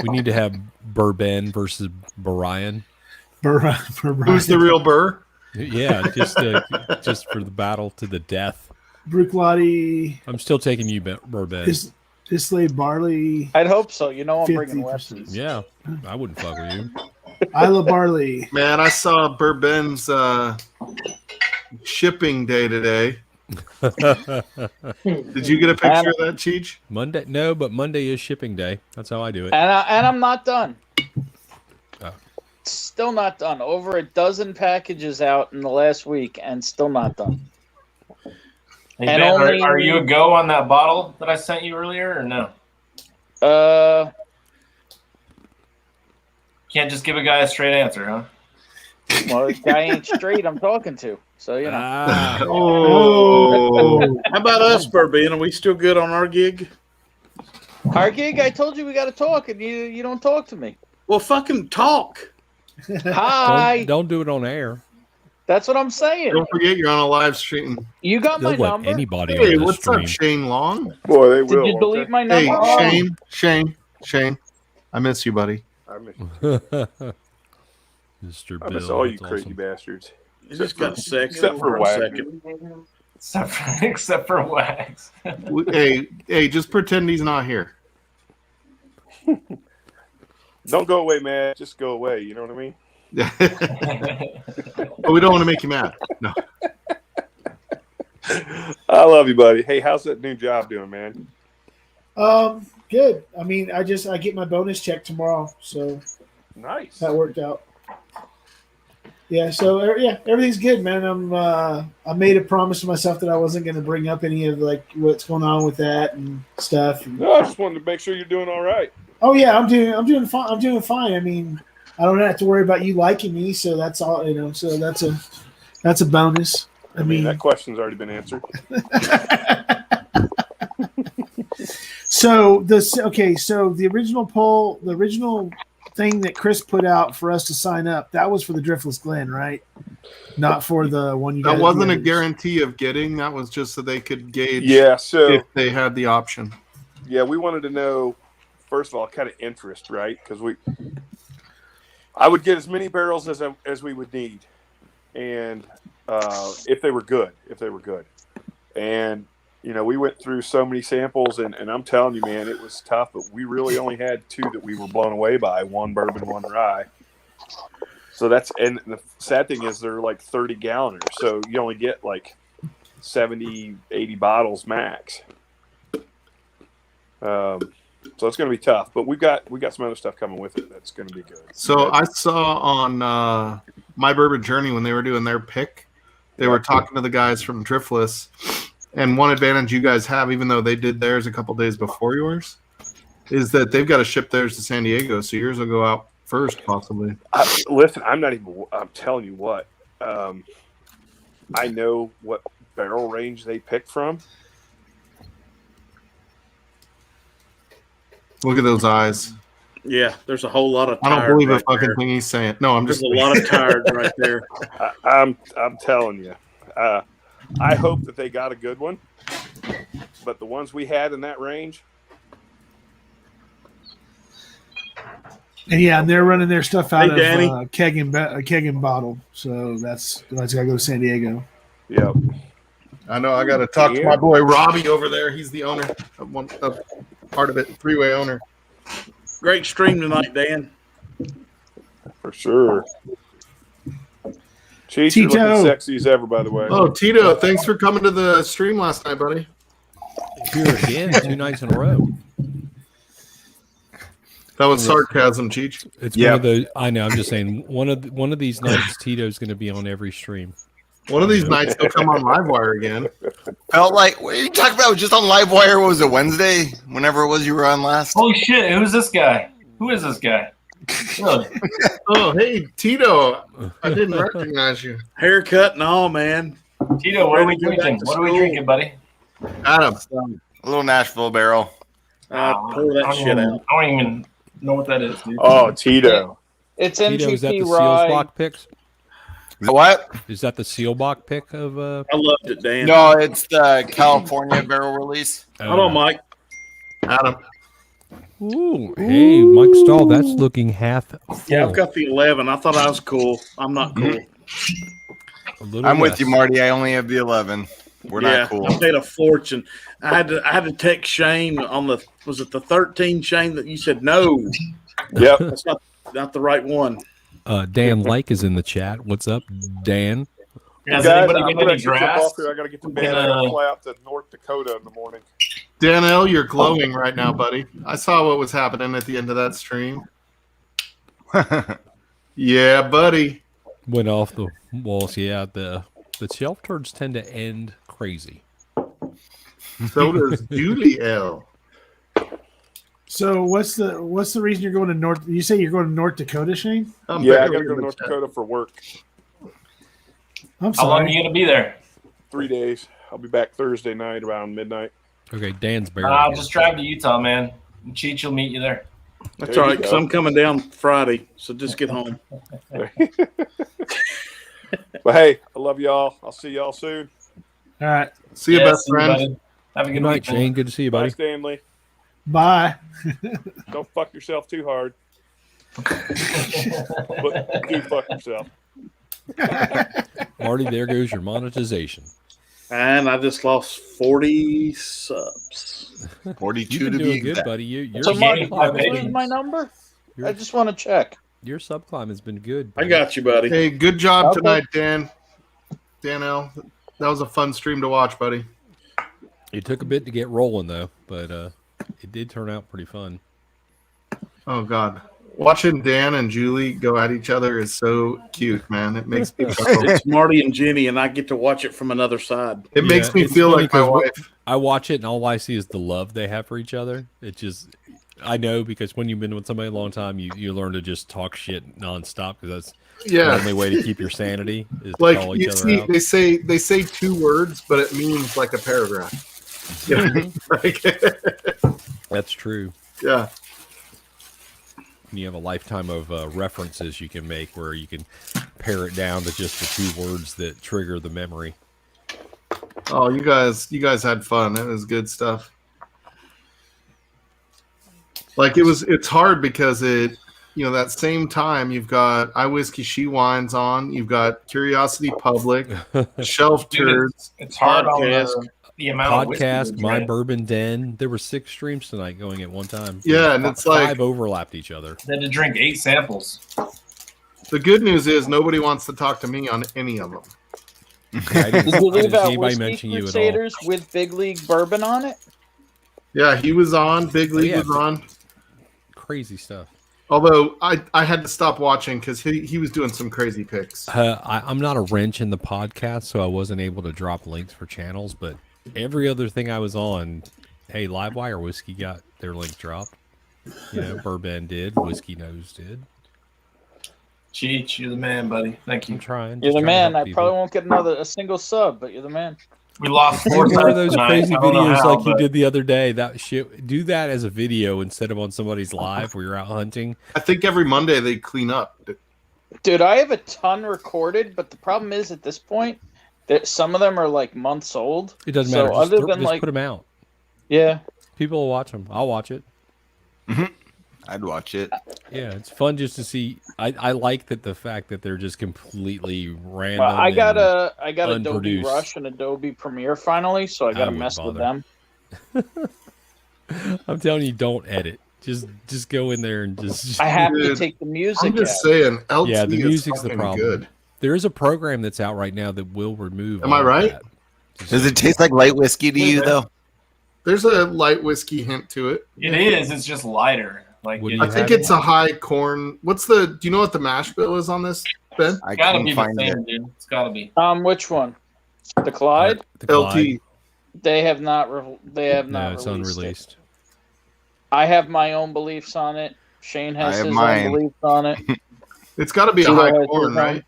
We need to have Bourbon versus Brian. Who's the real Burr? Yeah, just for the battle to the death. Bruichladdich, I'm still taking you, Bourbon. Islay Barley, I'd hope so. You know, I'm bringing 50%. Westies. Yeah, I wouldn't fuck with you. Isla Barley. Man, I saw Bourbon's shipping day today. Did you get a picture of that, Cheech? Monday, no, but Monday is shipping day. That's how I do it. And I'm not done. Oh. Still not done. Over a dozen packages out in the last week, and still not done. Hey, And Ben, only- are you a go on that bottle that I sent you earlier or no? Can't just give a guy a straight answer, huh? Well, this guy ain't straight. I'm talking to, so you know. Ah, Oh, How about us, Bourbon? Are we still good on our gig? Our gig, I told you we got to talk, and you don't talk to me. Well, fucking talk. Hi, don't do it on air. that's what I'm saying. don't forget you're on a live stream. You got my They'll let number. anybody Hey, on the what's stream. up, Shane Long? Boy, they Did will. you won't delete they? my Hey, number? Shane. I miss you, buddy. I miss, Mr. I miss Bill, all you that's crazy awesome. bastards. You just got sex. Except for a Wagner. second. Except for Wags. Hey, just pretend he's not here. Don't go away, man. Just go away. You know what I mean? But we don't want to make you mad. No. I love you, buddy. Hey, how's that new job doing, man? Good. I mean, I get my bonus check tomorrow, so Nice. that worked out. Yeah, so yeah, everything's good, man. I made a promise to myself that I wasn't going to bring up any of like what's going on with that and stuff. No, I just wanted to make sure you're doing all right. Oh yeah, I'm doing fine. I'm doing fine. I mean, I don't have to worry about you liking me, so that's all, you know. So that's a bonus. I mean, that question's already been answered. So the original poll, the original thing that Chris put out for us to sign up, that was for the Driftless Glen, right? Not for the one you got. That wasn't a guarantee of getting. That was just so they could gauge Yeah, so if they had the option. yeah, we wanted to know, first of all, kind of interest, right? Because I would get as many barrels as we would need, and if they were good, and we went through so many samples, and I'm telling you, man, it was tough. But we really only had 2 that we were blown away by: 1 bourbon, 1 rye. So and the sad thing is they're like 30 galloners, so you only get like 70, 80 bottles max. So it's going to be tough, but we got some other stuff coming with it that's going to be good. So I saw on My Bourbon Journey when they were doing their pick, they were talking to the guys from Driftless, and one advantage you guys have, even though they did theirs a couple days before yours, is that they've got to ship theirs to San Diego, so yours will go out first, possibly. Listen, I'm telling you what, I know what barrel range they pick from. Look at those eyes. Yeah, there's a whole lot of. I don't believe a fucking thing he's saying. No, I'm There's just. a lot of tired right there. I'm telling you. I hope that they got a good one, but the ones we had in that range. And they're running their stuff out Danny. of keg and bottle. So that's got to go to San Diego. Yep. I know. I got to talk to my boy Robbie over there. He's the owner of part of it, 3-way owner. Great stream tonight, Dan. For sure. Cheech, you're looking sexy as ever, by the way. Oh, Tito, thanks for coming to the stream last night, buddy. Here again, 2 nights in a row. That was sarcasm, Cheech. It's one of those. I know. I'm just saying. One of these nights, Tito's going to be on every stream. One of these nights, he'll come on Livewire again. Felt like, what are you talking about? Just on Livewire, what was it, Wednesday? Whenever it was you were on last? Holy shit, who's this guy? Who is this guy? Really? Oh, hey, Tito. I didn't recognize you. Haircut and all, man. Tito, what are we drinking? What are we drinking, buddy? Adam. A little Nashville barrel. Pour that shit out. I don't even know what that is, dude. Oh, Tito. It's Tito, is that the MGP Seals rye. block picks? What? Is that the seal block pick of? I loved it, Dan. No, it's the California barrel release. Hold on, Mike. Adam. Ooh, hey, Mike Stahl, that's looking half full. Yeah, I've got the 11. I thought I was cool. I'm not cool. I'm with you, Marty. I only have the 11. We're not cool. I paid a fortune. I had to text Shane on the, was it the 13, Shane, that you said no? Yep. That's not the right one. Dan Lake is in the chat. What's up, Dan? Has Guys, anybody I'm get gonna any jump grass? off here. I got to get to bed. I got to fly out to North Dakota in the morning. Danelle, you're glowing right now, buddy. I saw what was happening at the end of that stream. Yeah, buddy. Went off the walls. Yeah, the shelf turds tend to end crazy. So does Julie L. So what's the reason you're going to North? You say you're going to North Dakota, Shane? Yeah, I got to go to North Dakota for work. I'm How long are sorry. you going to be there? 3 days. I'll be back Thursday night around midnight. Okay, Dan's barrel. I'll just drive to Utah, man. Cheech will meet you there. That's There all you right, because go. I'm coming down Friday, so just get home. But hey, I love y'all. I'll see y'all soon. All right. See you, Yeah, best see you, friend. buddy. Have a Good good night, night, Shane. Good to see you, Bye, buddy. Stanley. Bye. Don't fuck yourself too hard. But do fuck yourself. Marty, there goes your monetization. And I just lost 40 subs. 42 You've been to be doing good, exact. buddy. Your So, Marty, sub climb has where's been- my number? your- I just want to check. Your sub climb has been good. I got you, buddy. Hey, good job Okay. tonight, Dan. Danelle. That was a fun stream to watch, buddy. It took a bit to get rolling though, but it did turn out pretty fun. Oh, God. Watching Dan and Julie go at each other is so cute, man. It makes me chuckle. It's Marty and Jenny, and I get to watch it from another side. It makes Yeah, me it's feel funny like my 'cause wife. I watch it and all I see is the love they have for each other. It just, I know because when you've been with somebody a long time, you learn to just talk shit nonstop because that's the Yeah. only way to keep your sanity is to Like call each you other see, out. they say 2 words, but it means like a paragraph. Yeah. Like, That's true. yeah. And you have a lifetime of references you can make where you can pare it down to just the 2 words that trigger the memory. Oh, you guys had fun. It was good stuff. Like it's hard because that same time you've got I Whiskey She Wines on, you've got Curiosity Public, Shelf Turds. It's hard Podcast. on the amount of whiskey Podcast, we My drink. Bourbon Den. There were 6 streams tonight going at one time. Yeah, and it's like 5 overlapped each other. Then to drink 8 samples. the good news is nobody wants to talk to me on any of them. Did you leave out Anybody Whiskey mention you at all? Crusaders with Big League Bourbon on it? Yeah, he was on. Big League yeah. was on. Crazy stuff. Although I had to stop watching because he was doing some crazy picks. I'm not a wrench in the podcast, so I wasn't able to drop links for channels, but every other thing I was on, hey, Livewire Whiskey got their link dropped. Bourbon did, Whiskey Nose did. Cheech, you're the man, buddy. Thank you. I'm trying. You're just the trying to man. help I people. probably won't get a single sub, but you're the man. We lost 4 One of subs those tonight. crazy I don't know videos how, like you but did the other day. That shit. Do that as a video instead of on somebody's live where you're out hunting. I think every Monday they clean up. Dude, I have a ton recorded, but the problem is at this point that some of them are like months old. It doesn't So matter. other Just, than, just like- put them out. Yeah. People will watch them. I'll watch it. I'd watch it. Yeah, it's fun just to see. I like that the fact that they're just completely random. Well, I got and Adobe unproduced. Rush and Adobe Premiere finally, so I got to wouldn't mess with bother. them. I'm telling you, don't edit. Just go in there and just. I have to Dude, take the music I'm just out. saying, LT Yeah, the is music's the fucking problem. good. There is a program that's out right now that will remove. Am I all of right? that. Does it taste like light whiskey to you though? There's a light whiskey hint to it. it is. It's just lighter. Like What do it, you I think have? it's a high corn. Do you know what the mash bill is on this, Ben? I it's gotta couldn't be the find same, it. dude. It's gotta be. Which one? The Clyde? The Clyde. LT. They have not. They have No, not. it's released it. unreleased. I have my own beliefs on it. Shane I has have his mine. own beliefs on it. It's got to be a Tito high has corn, his right? own.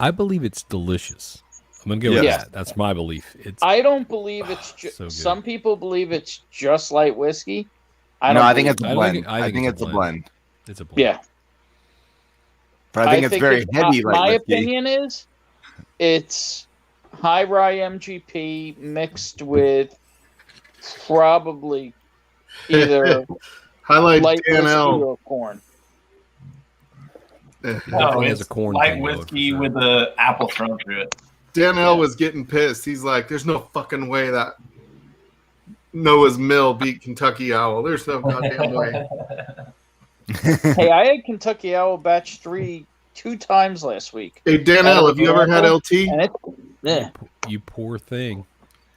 I believe it's delicious. I'm gonna go with Yeah. that. That's my belief. It's I don't believe it's. So good. Some people believe it's just light whiskey. I No, don't. I think it's I a don't think blend. it- I I think it's a blend. it's a blend. Yeah. But I think it's very heavy my light whiskey. opinion is, it's high rye MGP mixed with probably either Highlight light Dan whiskey L. or corn. No, Definitely has it's a corn light thing going for whiskey sure. with the apple thrown through it. Dan L was getting pissed. He's like, "There's no fucking way that Noah's Mill beat Kentucky Owl. There's no goddamn way." Hey, I had Kentucky Owl Batch 3 2 times last week. Hey, Dan L, have you ever had LT? And it, yeah, You poor thing.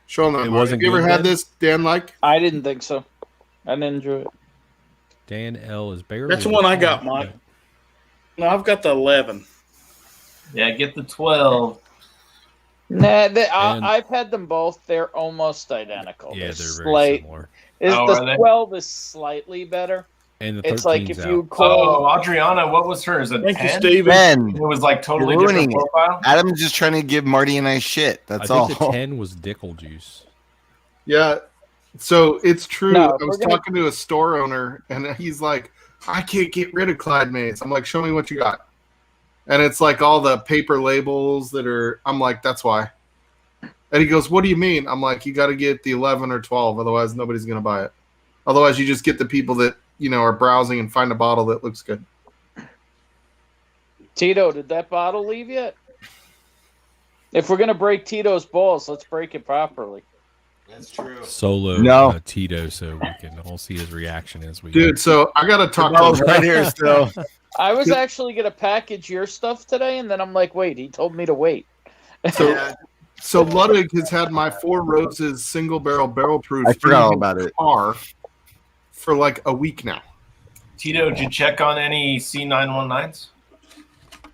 Show him that. It Mark. wasn't Have you ever good had then? this, Dan? Like, I didn't think so. I didn't enjoy it. Dan L is barely. That's the one I got, Mike. No, I've got the 11. Yeah, get the 12. Nah, And- I've had them both. They're almost identical. Yeah, they're very slight. similar. Oh, are The they? 12 is slightly better. And the 13's It's like if out. you call. Oh, Adriana, what was hers? A Thank you, 10? Steven. Ben, It was like totally You're different ruining it. profile. Adam's just trying to give Marty and I shit. I That's think all. the 10 was Dickel juice. yeah. So it's true. No, I we're was gonna- talking to a store owner, and he's like, "I can't get rid of Clyde Mays." I'm like, "Show me what you got." And it's like all the paper labels that are. I'm like, "That's why." And he goes, "What do you mean?" I'm like, "You got to get the 11 or 12, otherwise nobody's gonna buy it. Otherwise, you just get the people that are browsing and find a bottle that looks good." Tito, did that bottle leave yet? If we're gonna break Tito's balls, let's break it properly. That's true. Solo No. Tito, so we can all see his reaction as we Dude, so I gotta talk Bottle's to right here still. I was actually gonna package your stuff today, and then I'm like, wait, he told me to wait. So Ludwig has had my Four Roses single barrel proof I forgot all in about it. car for like a week now. Tito, did you check on any C919s?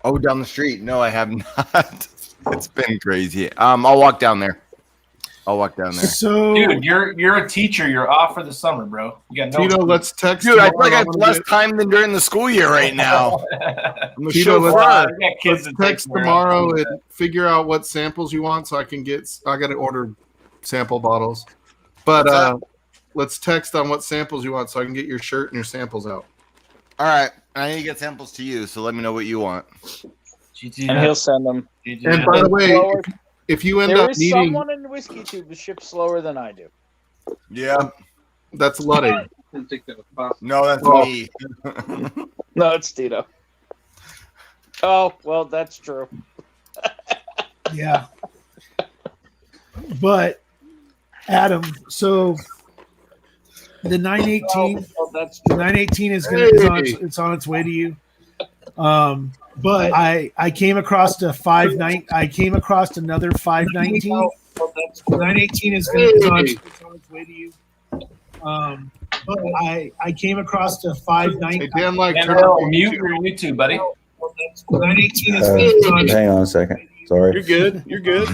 Oh, down the street. No, I have not. It's been crazy. I'll walk down there. So Dude, you're a teacher. You're off for the summer, bro. You got no. Tito, let's text. Dude, I feel like I tomorrow. have less time than during the school year right now. I'm a Tito, chauffeur. let's- You got kids Let's that text take care of tomorrow them. and figure out what samples you want, so I got to order sample bottles. But let's text on what samples you want so I can get your shirt and your samples out. All right. I need to get samples to you, so let me know what you want. And he'll send them. And by the way, if you end There up is needing, someone in the whiskey tube that ships slower than I do. Yeah. that's Luddy. No, that's Oh. me. No, it's Tito. Oh, well, that's true. Yeah. But Adam, so the 918, Oh, that's the true. 918 is Hey. it's on its way to you. But I came across a 59. I came across another 519. Oh, that's The true. 918 is Hey. it's on its way to you. But I came across a 519. Hey, Dan, like, turn Daniel, on mute your YouTube, buddy. The 918 is Hang on a second. Sorry. You're good. You're good.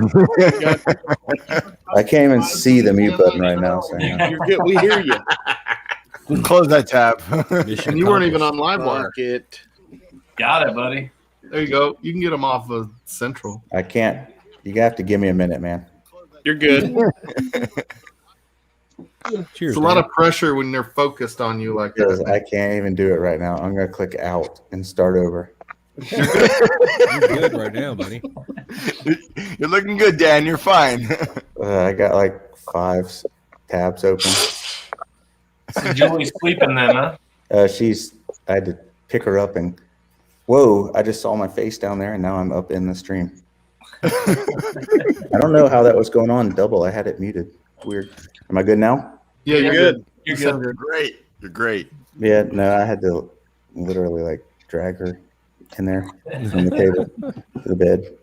I can't even see the mute button right now. So hang on. You're good. We hear you. Close that tab. Mission And you weren't even accomplished. on Livewire. Fuck it. Got it, buddy. There you go. You can get them off of Central. I can't. You have to give me a minute, man. You're good. Cheers. It's a lot Dan. of pressure when they're focused on you like Because that. I can't even do it right now. I'm gonna click out and start over. You're good right now, buddy. You're looking good, Dan. You're fine. I got like 5 tabs open. So Julie's sleeping then, huh? I had to pick her up and whoa! I just saw my face down there, and now I'm up in the stream. I don't know how that was going on double. I had it muted. Weird. Am I good now? Yeah, you're good. You're You sound good. Great. You're great. Yeah. No, I had to literally like drag her in there from the table to the bed.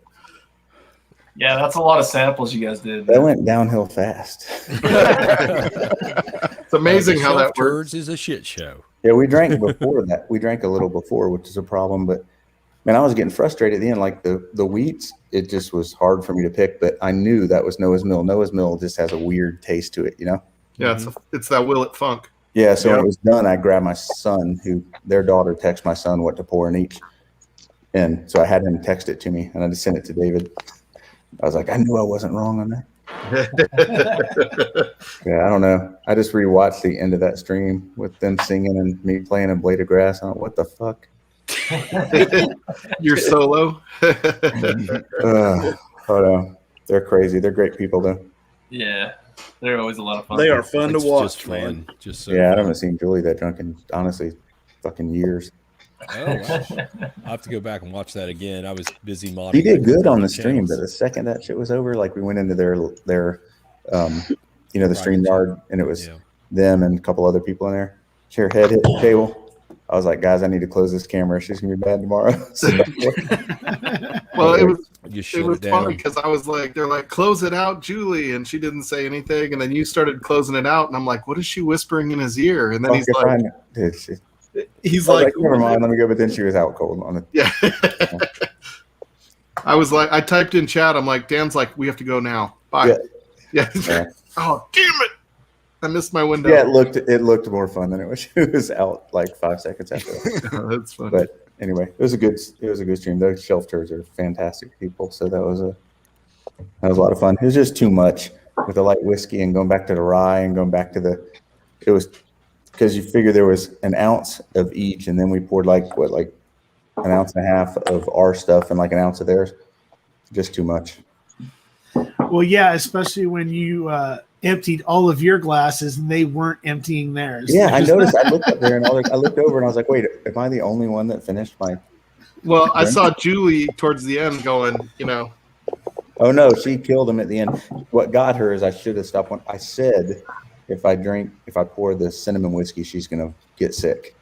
Yeah, that's a lot of samples you guys did. That went downhill fast. It's amazing The how Shelf that works. Turds is a shit show. Yeah, we drank before that. We drank a little before, which is a problem. But man, I was getting frustrated at the end. Like the wheats, it just was hard for me to pick. But I knew that was Noah's Mill. Noah's Mill just has a weird taste to it, you know? Yeah, it's that Willet Funk. Yeah. So when Yeah. it was done, I grabbed my son, who their daughter texted my son what to pour in each, and so I had him text it to me, and I just sent it to David. I was like, I knew I wasn't wrong on that. Yeah, I don't know. I just rewatched the end of that stream with them singing and me playing a blade of grass. I'm like, what the fuck? You're solo. Hold on. They're crazy. They're great people, though. Yeah, they're always a lot of fun. They are fun It's to watch, just man. fun. Just so Yeah, I fun. haven't seen Julie that drunk in, honestly, fucking years. Oh, wow. I'll have to go back and watch that again. I was busy modding. He did good on the channels. stream, but the second that shit was over, like we went into their the stream yard, and it was Yeah. them and a couple other people in there. Her head hit the table. I was like, guys, I need to close this camera. She's gonna be bad tomorrow. Well, it was You it shut was it down. funny because I was like, they're like, close it out, Julie, and she didn't say anything, and then you started closing it out, and I'm like, what is she whispering in his ear? And then he's Fuck if I like, know. Dude, I he's was like, like, never mind, let me go. But then she was out cold on it. yeah. I was like, I typed in chat. I'm like, Dan's like, we have to go now. Bye. Yeah. Yeah. Oh, damn it! I missed my window. Yeah, it looked more fun than it was. It was out like 5 seconds after. That's funny. But anyway, it was a good stream. Those Shelf Turds are fantastic people, so that was a lot of fun. It was just too much with the light whiskey and going back to the rye and going back to it was because you figure there was an ounce of each, and then we poured like an ounce and a half of our stuff and like an ounce of theirs. Just too much. Well, yeah, especially when you emptied all of your glasses and they weren't emptying theirs. Yeah, I noticed. I looked up there and I looked over and I was like, wait, am I the only one that finished my? Well, I saw Julie towards the end going, Oh no, she killed him at the end. What got her is I should have stopped when I said if I pour the cinnamon whiskey, she's gonna get sick.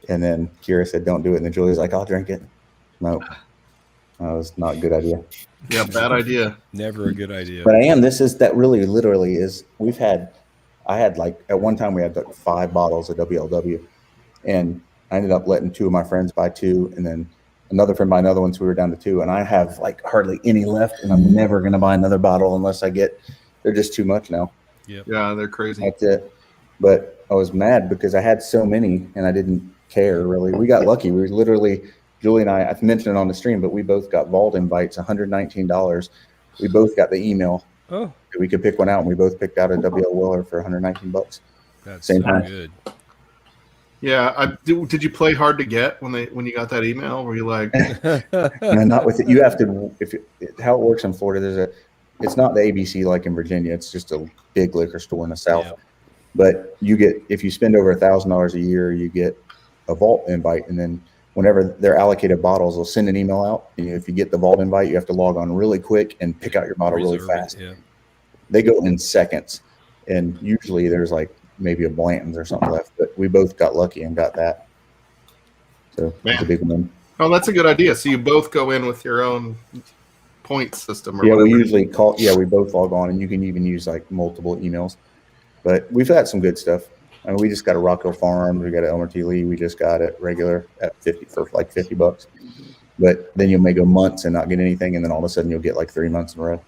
And then Kira said, don't do it. And then Julie's like, I'll drink it. No. That was not a good idea. yeah, bad idea. Never a good idea. But that really literally is I had like at one time we had like 5 bottles of WLW, and I ended up letting 2 of my friends buy 2, and then another friend buy another one, so we were down to 2, and I have like hardly any left, and I'm never gonna buy another bottle unless they're just too much now. Yeah, they're crazy. That's it. But I was mad because I had so many and I didn't care really. We got lucky. We literally, Julie and I mentioned it on the stream, but we both got vault invites, $119. We both got the email. Oh, We could pick one out, and we both picked out a WL Weller for $119. That's Same so time. good. Yeah, did you play hard to get when you got that email? Were you like, No, not with it. You have to how it works in Florida. It's not the ABC like in Virginia. It's just a big liquor store in the South. Yep. But you get, if you spend over $1,000 a year, you get a vault invite, and then whenever they're allocated bottles, they'll send an email out. And if you get the vault invite, you have to log on really quick and pick out your bottle really Reserve it, fast. yeah. They go in seconds, and usually there's like maybe a Blanton's or something left. But we both got lucky and got that. So that's a big one. oh, that's a good idea. So you both go in with your own point system or Yeah, whatever. we usually call. Yeah, we both log on, and you can even use like multiple emails. But we've had some good stuff. I mean, we just got a Rock Hill Farm. We got an Elmer T. Lee. We just got it regular at $50. But then you may go months and not get anything, and then all of a sudden you'll get like 3 months in a row.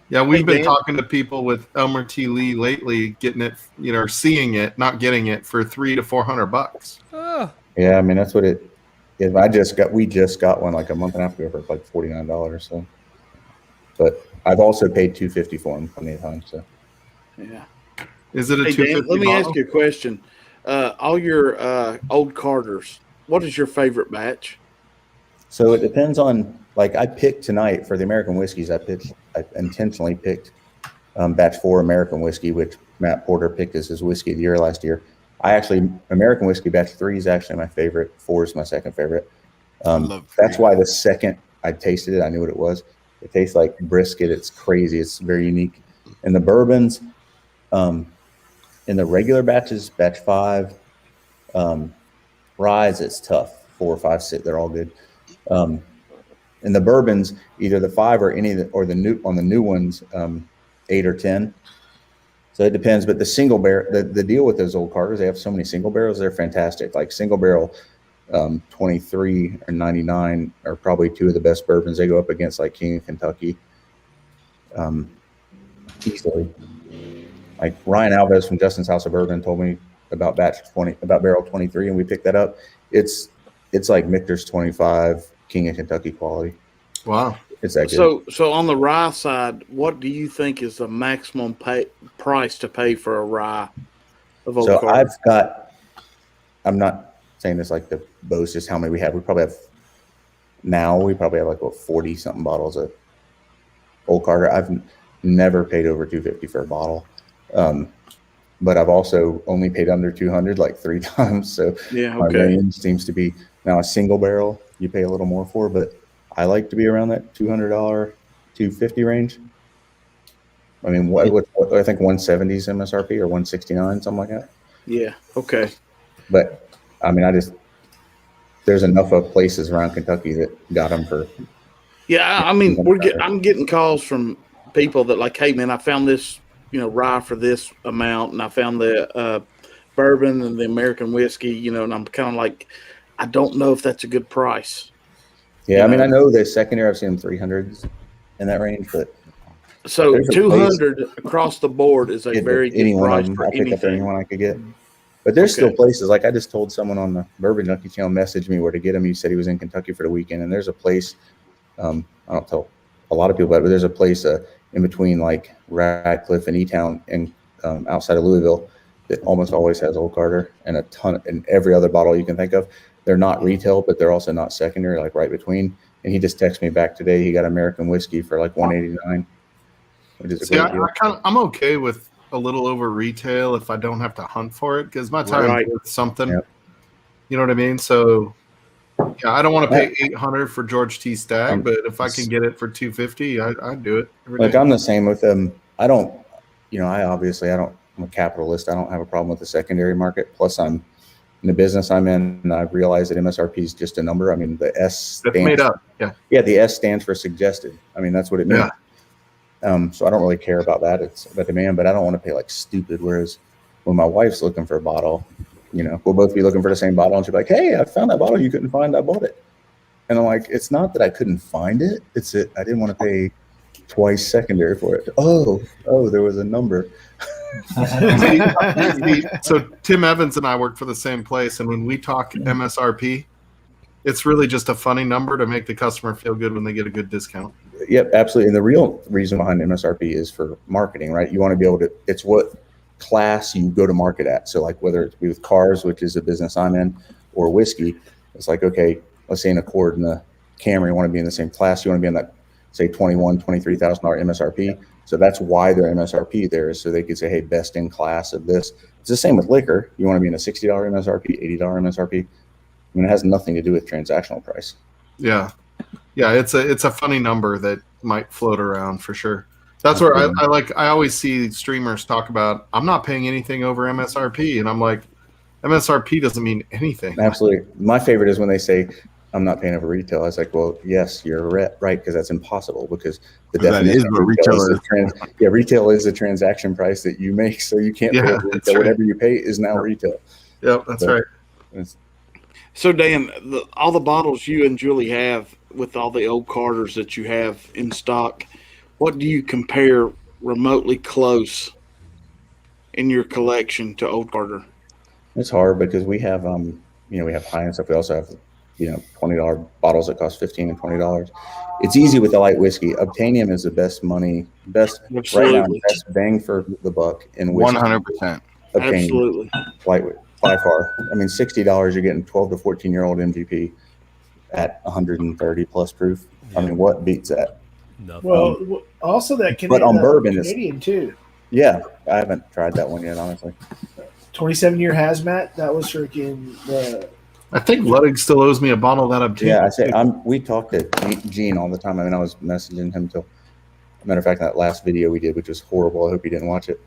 Yeah, we've Hey, been Dan. talking to people with Elmer T. Lee lately, getting it, or seeing it, not getting it for $300 to $400. Oh, Yeah, I mean that's what it is. We just got one like a month and a half ago for like $49. So, but I've also paid $250 for them plenty of times. So. Yeah. Is it a Hey, Dan, 250 let me bottle? ask you a question. All your old Carters, what is your favorite batch? So it depends on, like, I picked tonight for the American whiskeys. I intentionally picked batch 4 American whiskey, which Matt Porter picked as his whiskey of the year last year. American whiskey batch 3 is actually my favorite. 4 is my second favorite. That's why the second I tasted it, I knew what it was. It tastes like brisket. It's crazy. It's very unique. And the bourbons, in the regular batches, batch 5, rye, it's tough. 4, 5, 6, they're all good. In the bourbons, either the 5 or the new ones, 8 or 10. So it depends. But the single barrel, the deal with those old Carters, they have so many single barrels. They're fantastic. Like single barrel, 23 or 99 are probably 2 of the best bourbons. They go up against like King of Kentucky, easily. Like Ryan Alves from Justin's House of Bourbon told me about barrel 23, and we picked that up. It's like Michter's 25, King of Kentucky quality. Wow. It's that good. So on the rye side, what do you think is the maximum price to pay for a rye of old So Carter? I'm not saying this like to boast just how many we have. We probably have like 40 something bottles of old Carter. I've never paid over $250 for a bottle. But I've also only paid under 200 like 3 times. So Yeah, my okay. range seems to be now a single barrel you pay a little more for, but I like to be around that $200, $250 range. I mean, what I think 170 is MSRP or 169, something like that. Yeah, okay. But I mean, there's enough of places around Kentucky that got them for. Yeah, I mean, I'm getting calls from people that like, hey man, I found this, rye for this amount, and I found the bourbon and the American whiskey, and I'm kind of like, I don't know if that's a good price. Yeah, I mean, I know the secondary, I've seen them 300s in that range, but so there's a 200 across the board is a very good price for I picked up anything. anyone I could get. But there's still places, like I just told someone on the Bourbon Junkie channel, messaged me where to get him. He said he was in Kentucky for the weekend, and there's a place, I don't tell a lot of people about it, but there's a place in between like Radcliffe and E-Town and outside of Louisville that almost always has Old Carter and a ton, and every other bottle you can think of. They're not retail, but they're also not secondary, like right between. And he just texted me back today. He got American whiskey for like $189, which is a great deal. I'm okay with a little over retail if I don't have to hunt for it, because my time is worth something. Yep. You know what I mean? So yeah, I don't want to pay $800 for George T. Stagg, but if I can get it for $250, I'd do it. Like I'm the same with them. I don't, I'm a capitalist. I don't have a problem with the secondary market. Plus I'm in the business I'm in, and I realize that MSRP is just a number. I mean, the S That's made up. Yeah. Yeah, the S stands for suggested. I mean, that's what it means. Yeah. So I don't really care about that. It's about demand, but I don't want to pay like stupid. Whereas when my wife's looking for a bottle, we'll both be looking for the same bottle, and she'll be like, "Hey, I found that bottle you couldn't find. I bought it." And I'm like, "It's not that I couldn't find it. It's that I didn't want to pay twice secondary for it." Oh, there was a number. So Tim Evans and I work for the same place, and when we talk MSRP, it's really just a funny number to make the customer feel good when they get a good discount. Yep, absolutely. And the real reason behind MSRP is for marketing, right? You want to be able to, it's what class you go to market at. So like whether it's with cars, which is a business I'm in, or whiskey, it's like, okay, let's say an Accord and a Camry, you want to be in the same class. You want to be in that, say, $23,000 MSRP. So that's why their MSRP there is so they could say, hey, best in class of this. It's the same with liquor. You want to be in a $60 MSRP, $80 MSRP. I mean, it has nothing to do with transactional price. Yeah. Yeah, it's a funny number that might float around for sure. That's where I always see streamers talk about, I'm not paying anything over MSRP, and I'm like, MSRP doesn't mean anything. Absolutely. My favorite is when they say, I'm not paying over retail. I was like, well, yes, you're right, because that's impossible, because the definition of retail is a transaction price that you make, so you can't pay over retail. Right. Whatever you pay is now retail. Yep, that's right. So Dan, all the bottles you and Julie have with all the old Carters that you have in stock, what do you compare remotely close in your collection to old Carter? It's hard because we have, we have high-end stuff. We also have, $20 bottles that cost $15 and $20. It's easy with the light whiskey. Obtainium is the best Absolutely. Right now, best bang for the buck in whiskey. 100%. Absolutely. Lightweight, by far. I mean, $60, you're getting 12 to 14-year-old MVP at 130 plus proof. I mean, what beats that? Nothing. Well, also that but on bourbon Canadian too. Yeah, I haven't tried that one yet, honestly. 27-year hazmat. That was freaking the. I think Ludwig still owes me a bottle of that up. Yeah, I say we talked to Gene all the time. I mean, I was messaging him till. Matter of fact, that last video we did, which was horrible. I hope you didn't watch it.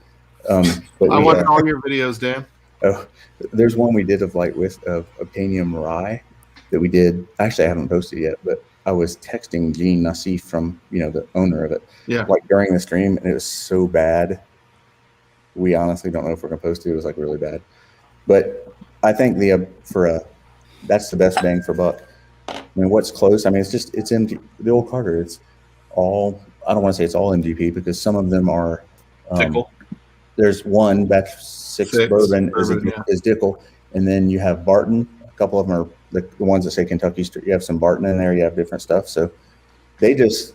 But I watched all your videos, Dan. Oh, there's one we did of Obtainium Rye that we did. Actually, I haven't posted yet, but I was texting Gene Nassif from the owner of it. Yeah. Like during the stream, and it was so bad. We honestly don't know if we're gonna post it. It was like really bad, but I think that's the best bang for buck. I mean, what's close? I mean, it's MG, the old Carter. It's all. I don't want to say it's all MGP because some of them are. Dickel. There's one batch six bourbon is Dickel, and then you have Barton. A couple of them are the ones that say Kentucky Street. You have some Barton in there. You have different stuff. So they just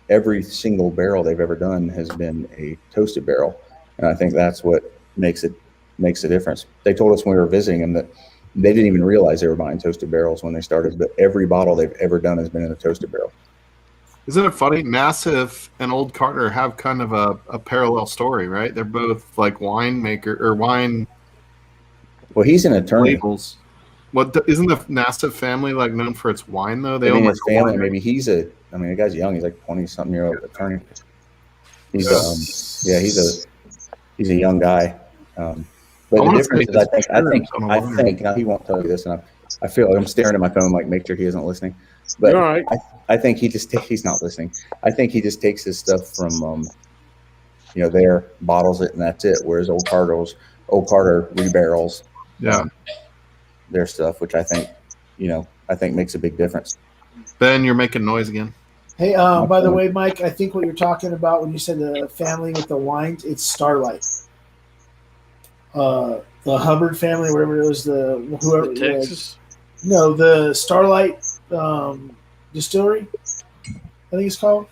every single barrel they've ever done has been a toasted barrel, and I think that's what makes a difference. They told us when we were visiting them that they didn't even realize they were buying toasted barrels when they started, but every bottle they've ever done has been in a toasted barrel. Isn't it funny? Nassif and Old Carter have kind of a parallel story, right? They're both like winemaker or wine. Well, he's an attorney. Labels. Isn't the Nassif family like known for its wine though? They own his family. Maybe the guy's young. He's like 20-something-year-old attorney. He's he's a young guy. But the difference is, I think now he won't tell you this, and I feel like I'm staring at my phone, like make sure he isn't listening. But right. I think he's not listening. I think he just takes his stuff from, there, bottles it, and that's it. Whereas Old Carter rebarrels, their stuff, which I think makes a big difference. Ben, you're making noise again. Hey, by the way, Mike, I think what you're talking about when you said the family with the wines, it's Starlight. The Hubbard family, whatever it was, whoever Texas. The Starlight Distillery, I think it's called.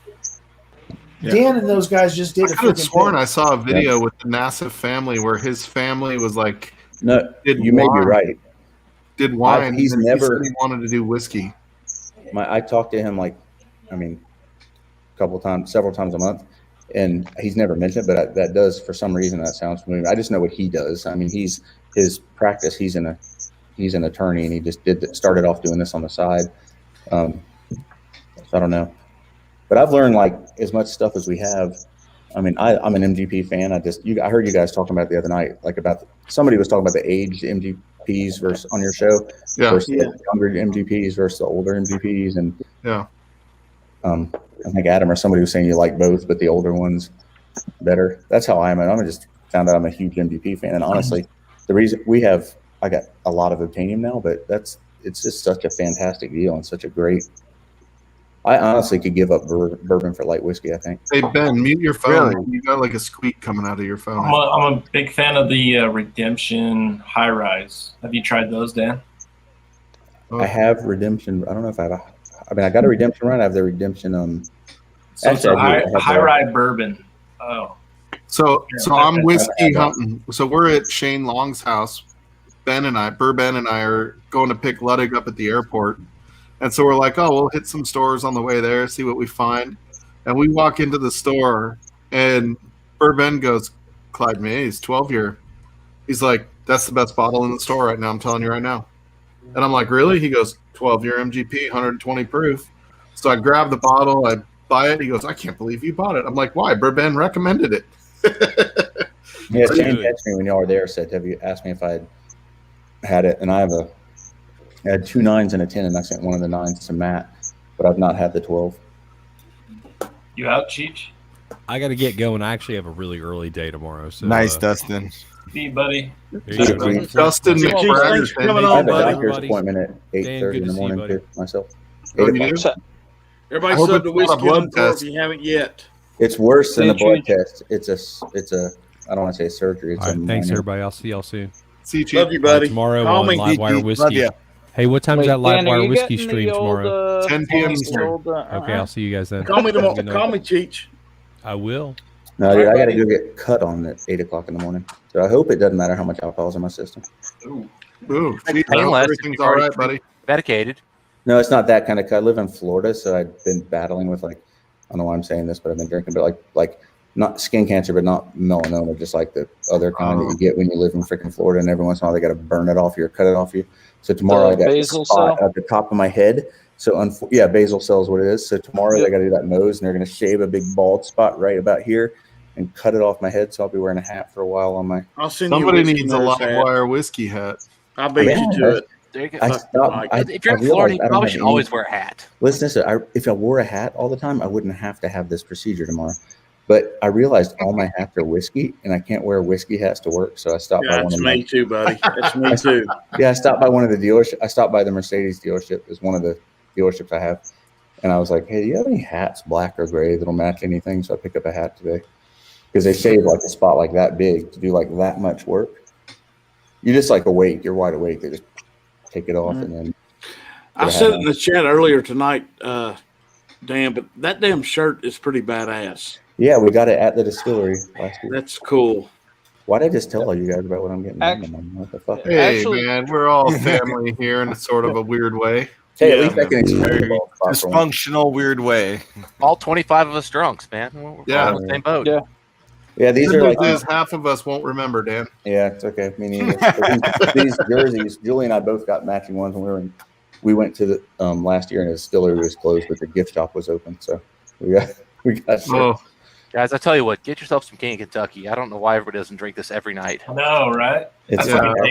Yeah. Dan and those guys just did. I could have sworn I saw a video with the Nassif family where his family was like, "No, you may be right." Did wine? He wanted to do whiskey. I talked to him several times a month. And he's never mentioned it, but that does, for some reason, that sounds familiar. I just know what he does. I mean, his practice. He's an attorney, and he just started off doing this on the side. So I don't know, but I've learned as much stuff as we have. I mean, I'm an MGP fan. I heard you guys talking about it the other night, somebody was talking about the aged MGPs versus on your show versus the younger MGPs versus the older MGPs, and I think Adam or somebody was saying you like both, but the older ones better. That's how I am. I just found out I'm a huge MVP fan. And honestly, the reason I got a lot of Obtainium now, but it's just such a fantastic deal and such a great. I honestly could give up bourbon for light whiskey, I think. Hey, Ben, mute your phone. Really? You got a squeak coming out of your phone. I'm a big fan of the Redemption High Rise. Have you tried those, Dan? I have Redemption. I don't know if I have I got a Redemption run. I have the Redemption So it's Actually, a I do. I have high that. rye bourbon. Oh, So Yeah, I'm I've whiskey had that. hunting. So we're at Shane Long's house. Ben and I are going to pick Ludwig up at the airport. And so we're like, oh, we'll hit some stores on the way there, see what we find. And we walk into the store, and Ben goes, Clyde Mays, 12-year. He's like, that's the best bottle in the store right now. I'm telling you right now. And I'm like, really? He goes, 12-year MGP, 120 proof. So I grab the bottle, I buy it. He goes, I can't believe you bought it. I'm like, why? Ben recommended it. Yeah, That's Shane good. texted me when y'all were there. Said, "Have you asked me if I had it?" And I had 2 9s and a 10, and I sent one of the 9s to Matt, but I've not had the 12. you out, Cheech? I got to get going. I actually have a really early day tomorrow. So Nice, Dustin. See you, buddy. there you go. Cheech. Justin Cheech, McBride. thanks for coming I on, have a buddy. doctor's everybody. appointment at Dan, 8:30 good in to the see you, morning buddy. too, myself. Oh, 8 you o'clock. do? Everybody I hope sub the it's not a whiskey blood on for test. if you haven't yet. It's worse than a See blood you, test. It's a I don't want to say surgery. It's All right, thanks minor- everybody. I'll see y'all soon. See you, Chief. Love you, All right, buddy. tomorrow Call on me. Livewire Love Whiskey. ya. Hey, what time's Okay. that Dan, are Livewire you Whiskey getting stream the old, tomorrow? 10 p.m. the Eastern. old, Okay, I'll see you guys then. Call me tomorrow. Good night. Call me, Cheech. I will. No, dude, All I right, got to go get cut on at 8 o'clock in the morning. So I hope it doesn't matter how much alcohol's in my system. Ooh. Ooh, Chief, I hope Painless if everything's you've all already right, buddy. medicated. No, it's not that kind of cut. I live in Florida, so I've been battling with I don't know why I'm saying this, but I've been drinking, but like not skin cancer, but not melanoma, just like the other kind that you get when you live in freaking Florida, and every once in a while they got to burn it off you or cut it off you. So tomorrow The I got a basal spot cell? at the top of my head. So basal cell is what it is. So tomorrow they got to do that nose, and they're going to shave a big bald spot right about here and cut it off my head. So I'll be wearing a hat for a while on my. I'll send Somebody you a whiskey needs a nurse live hat. wire whiskey hat. I'll beat I mean, you to it. There you go. I Fuck stopped. Mike. If you're I in Florida, realized you I don't probably have should any- always wear a hat. Listen, if I wore a hat all the time, I wouldn't have to have this procedure tomorrow. But I realized all my hats are whiskey, and I can't wear whiskey hats to work. So I stopped by Yeah, one it's of me my. too, buddy. It's me too. Yeah, I stopped by one of the dealerships. I stopped by the Mercedes dealership. It's one of the dealerships I have, and I was like, "Hey, do you have any hats, black or gray, that'll match anything?" So I picked up a hat today because they shave like a spot like that big to do like that much work. You just awake. You're wide awake. They just take it off and then. I said it in the chat earlier tonight, Dan, but that damn shirt is pretty badass. Yeah, we got it at the distillery last week. That's cool. Why did I just tell all you guys about what I'm getting? What the fuck? Hey, Actually- man, we're all family here in sort of a weird way. Hey, at Yeah, least I can explain the bald spot for once. Dysfunctional, weird way. All 25 of us drunks, man. We're Yeah. all in the same boat. Yeah. Yeah, these Good are like. news is half of us won't remember, Dan. Yeah, it's okay. Me neither. But these jerseys, Julie and I both got matching ones when we went to the last year, and the distillery was closed, but the gift shop was open, so we got shirts. Oh, Guys, I tell you what, get yourself some King of Kentucky. I don't know why everybody doesn't drink this every night. No, right? It's That's Yeah. like a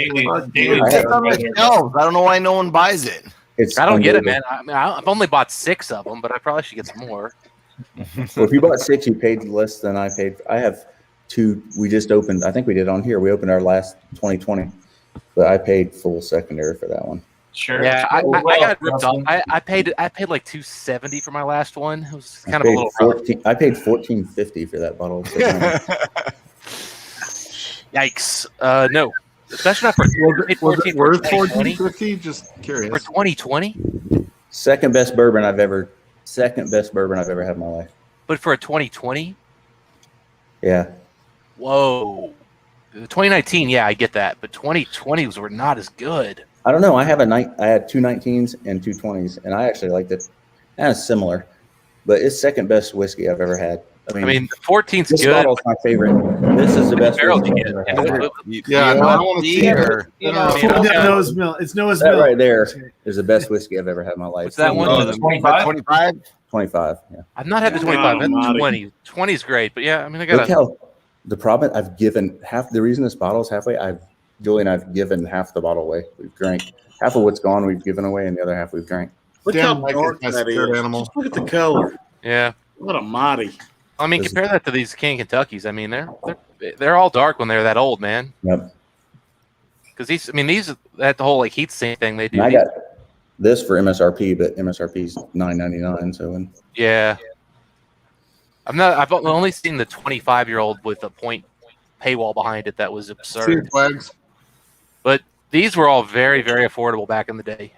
daily. I It's have- on the shelves. I don't know why no one buys it. it's I don't get it, man. unbelievable. I've only bought 6 of them, but I probably should get some more. Well, if you bought 6, you paid less than I paid. I have 2. We just opened. I think we did on here. We opened our last 2020, but I paid full secondary for that one. Sure. Yeah, I Well, got ripped off. Justin. I paid like $270 for my last one. It was I kind of a paid little rough. 14. I paid $14.50 for that bottle. Of Yikes. No. Especially not for was it worth 2020. $14.50? Just For curious. 2020? second best bourbon I've ever had in my life. But for a 2020? Yeah. Whoa. 2019, yeah, I get that. But 2020s were not as good. I don't know. I had 2 19s and 2 20s, and I actually liked it. Kind of similar, but it's second best whiskey I've ever had. I mean, 14's this good. bottle's my favorite. This is the best Barrel whiskey you I've ever get. had. Yeah, no, I want to see Yeah. it. You know, Noah's Mill. It's Noah's That Mill. right there is the best whiskey I've ever had in my life. What's that one? Oh, the 25? 25? 25. Yeah. I've not had the 25. That's Almighty. 20. 20's great, but yeah, I mean, I Look got how the problem I've given half the reason this bottle is halfway. Julie and I've given half the bottle away. We've drank half of what's gone. We've given away, and the other half we've drank. Look Dan how Mike dark is my that spirit is. animal. Just look at the color. yeah. What a mighty. I mean, compare that to these King Kentuckys. I mean, they're all dark when they're that old, man. Yep. Because these that the whole heat sink thing they do. And I got this for MSRP, but MSRP is $9.99. So when Yeah. I've only seen the 25-year-old with a point paywall behind it that was See absurd. it, Flags. But these were all very, very affordable back in the day.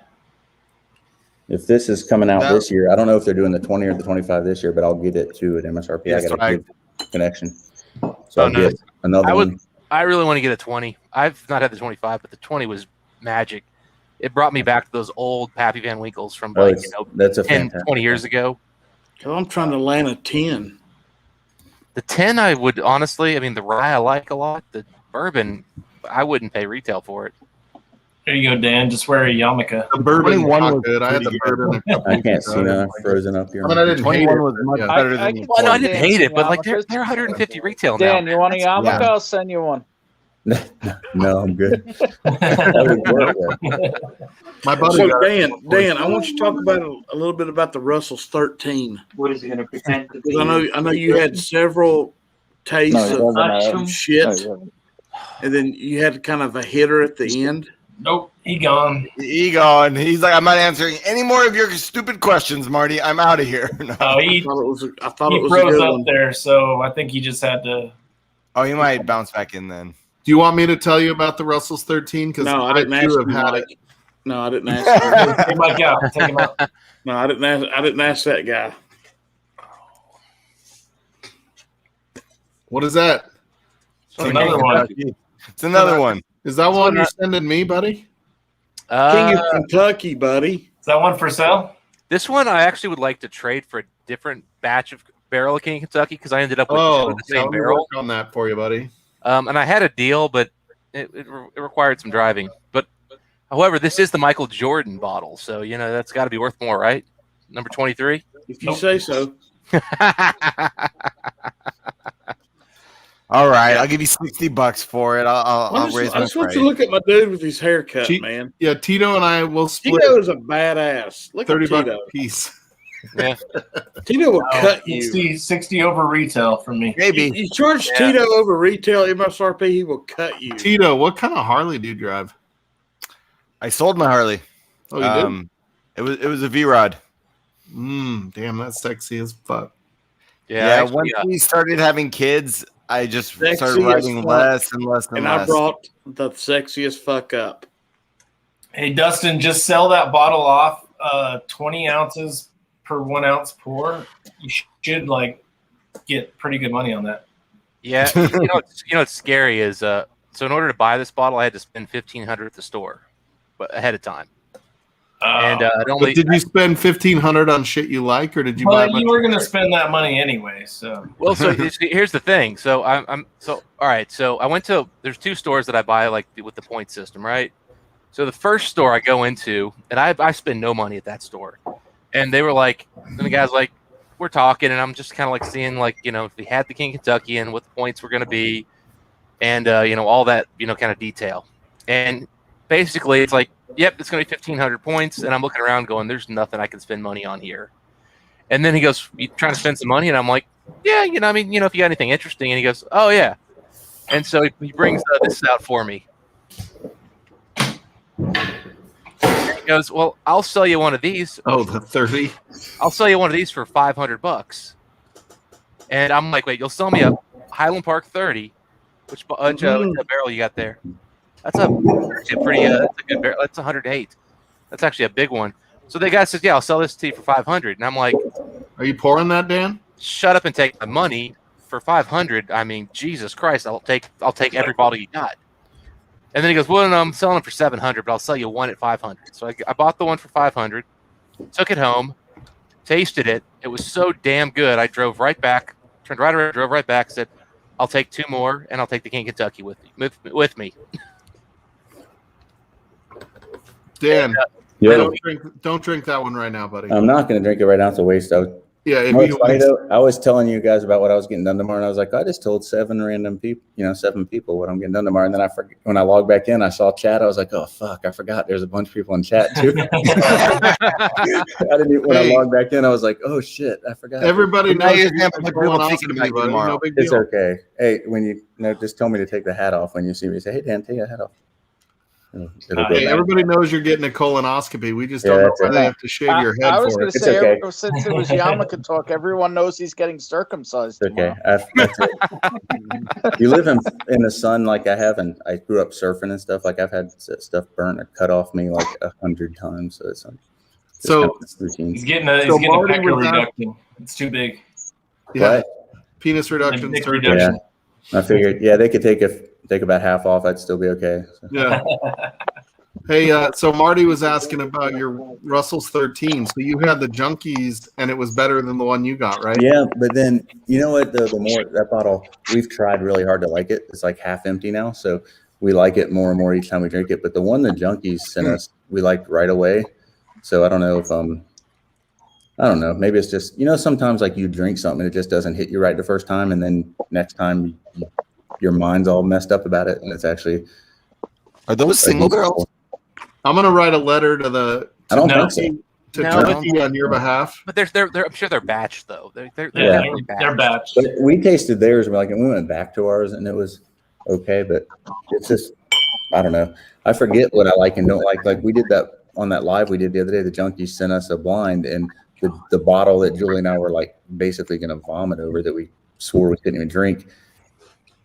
If this is coming out No. this year, I don't know if they're doing the 20 or the 25 this year, but I'll get it to an MSRP. Yes, I got a right. good connection. So Oh, I'll no. get another one. I really want to get a 20. I've not had the 25, but the 20 was magic. It brought me back to those old Pappy Van Winkles from Oh, like, that's a 10, fantastic 20 years ago. Cause I'm trying to land a 10. The 10, I would honestly, I mean, the rye I like a lot. The bourbon, I wouldn't pay retail for it. There you go, Dan. Just wear a yarmulke. The bourbon 21 not was good. I had the pretty good. bourbon a couple I weeks can't ago. see I didn't now. like it. Frozen up here. I mean, I didn't hate 21 it. was but much yeah. better I than can the Well, no, I 20. didn't Dan, hate it, but like yarmulkes. they're 150 retail now. Dan, you want a yarmulke? Yeah. I'll send you one. No, I'm good. That would work well. My buddy So got it. Dan, I want you to talk about a little bit about the Russell's 13. What is he going to pretend to be? Because I know you had several tastes No, he of doesn't some shit, and then you had kind of a hitter at the end. Nope, he gone. He gone. He's like, I'm not answering any more of your stupid questions, Marty. I'm out of here. No. Oh, I he thought it was a froze good up one. there, so I think he just had to. Oh, he might bounce back in then. Do you want me to tell you about the Russell's 13? Because No, I didn't ask too you, have had Mike. it. No, I didn't ask you. Hey, Mike out. Take him out. No, I didn't ask that guy. What is that? So another one. It's another one. Is that one you're sending me, buddy? King of Kentucky, buddy. Is that one for sale? This one I actually would like to trade for a different batch of barrel of King of Kentucky because I ended up with two Oh, of the yeah, same let me barrel. work on that for you, buddy. And I had a deal, but it required some driving. But however, this is the Michael Jordan bottle, so that's got to be worth more, right? Number 23. If you say so. All right, I'll give you $60 for it. I'll raise I my just want price. you to look at my dude with his haircut, Cheap. man. Yeah, Tito and I will split Tito is a badass. Look at $30 Tito. a piece. Yeah. Tito will cut you. 60 over retail from me. Maybe. You charge Tito over retail MSRP, he will cut you. Tito, what kind of Harley do you drive? I sold my Harley. Oh, you did? It was a V-Rod. Damn, that's sexy as fuck. Yeah, once we started having kids, I just Sexy started as riding fuck. less and less and And less. I brought the sexiest fuck up. Hey, Dustin, just sell that bottle off 20 ounces per 1 ounce pour. You should get pretty good money on that. Yeah, what's scary is so in order to buy this bottle, I had to spend $1,500 at the store, but ahead of time. And But did you spend $1,500 on shit you like, or did you buy? Well, you were going to spend that money anyway, so. Well, so here's the thing. So all right. So I went to there's two stores that I buy with the point system, right? So the first store I go into, and I spend no money at that store, and they were like, and the guy's like, we're talking, and I'm just kind of like seeing if we had the King Kentucky and what the points were going to be, and all that kind of detail, and basically it's like, yep, it's going to be 1,500 points, and I'm looking around going, there's nothing I can spend money on here. And then he goes, you trying to spend some money? And I'm like, yeah, if you got anything interesting. And he goes, oh, yeah. And so he brings this out for me. And he goes, well, I'll sell you one of these. Oh, the 30. I'll sell you one of these for $500. And I'm like, wait, you'll sell me a Highland Park 30? Which barrel you got there? That's a pretty that's a good barrel. That's 108. That's actually a big one. So the guy says, yeah, I'll sell this to you for 500. And I'm like, are you pouring that, Dan? Shut up and take my money for 500. I mean, Jesus Christ, I'll take every bottle you got. And then he goes, well, no, I'm selling it for 700, but I'll sell you one at 500. So I bought the one for 500, took it home, tasted it. It was so damn good. I drove right back, turned right around, drove right back, said, I'll take two more, and I'll take the King Kentucky with me. Dan, Yo. don't drink that one right now, buddy. I'm not going to drink it right now. It's a waste. Yeah, I was telling you guys about what I was getting done tomorrow, and I was like, I just told 7 people what I'm getting done tomorrow. And then I forget, when I logged back in, I saw chat. I was like, oh fuck, I forgot. There's a bunch of people in chat too. I logged back in, I was like, oh shit, I forgot. Everybody knows you're tomorrow. It's okay. Hey, when you just tell me to take the hat off when you see me. Say, hey Dan, take the hat off. Hey, everybody knows you're getting a colonoscopy. We just don't know why they have to shave your head I was for going it. to say, since it was yarmulke talk, everyone knows he's getting circumcised. It's okay. You live in the sun like I have, and I grew up surfing and stuff. Like I've had stuff burnt or cut off me like 100 times. So it's So routine. He's getting a So pecker Marty was at- reduction. It's too big. yeah, What? penis reduction. Dick surgery. reduction. I figured, yeah, they could take about half off. I'd still be okay. So. Yeah. Hey, so Marty was asking about your Russell's 13. So you had the Junkies, and it was better than the one you got, right? Yeah, but then you know what? The more that bottle, we've tried really hard to like it. It's like half empty now, so we like it more and more each time we drink it. But the one the Junkies sent us, we liked right away. So I don't know if I don't know. Maybe it's just sometimes like you drink something and it just doesn't hit you right the first time, and then next time your mind's all messed up about it, and it's actually. Are those single girls? I'm gonna write a letter to the. I don't think so. To No. Junkie on your behalf. But they're I'm sure they're batched though. They're Yeah. definitely They're batched. batched. But we tasted theirs, and we went back to ours, and it was okay. But it's just, I don't know. I forget what I like and don't like. Like we did that on that live we did the other day. The Junkies sent us a blind, and the bottle that Julie and I were like basically going to vomit over that we swore we couldn't even drink.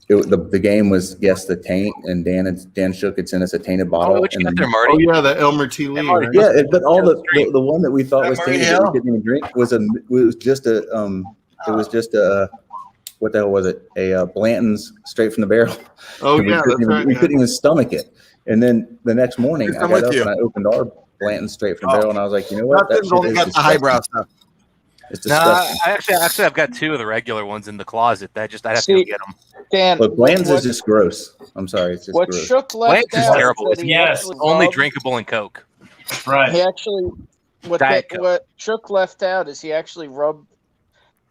The game was guess the taint, and Dan Shook had sent us a tainted bottle. What you and got then, there, Marty? Oh yeah, the Elmer T. Lee. Right? yeah, but all the one that we thought was Memory tainted that we Hill? couldn't even drink was just a what the hell was it? A Blanton's straight from the barrel. Oh And yeah, that's right. we yeah. couldn't even stomach it. And then the next morning, Yes, I I'm got with up you. and I opened our Blanton's straight from the barrel, and I was like, you know what? That Nothing's shit only is got the disgusting. highbrow stuff. It's No, disgusting. actually, I've got two of the regular ones in the closet. I'd have to See, go get them. Dan, But Bland's what, is just gross. I'm sorry, it's just what gross. Shook left Blanton's is out terrible. that he Yes, actually Only rubbed- drinkable in Coke. Right. He actually Diet Coke. what Shook left out is he actually rubbed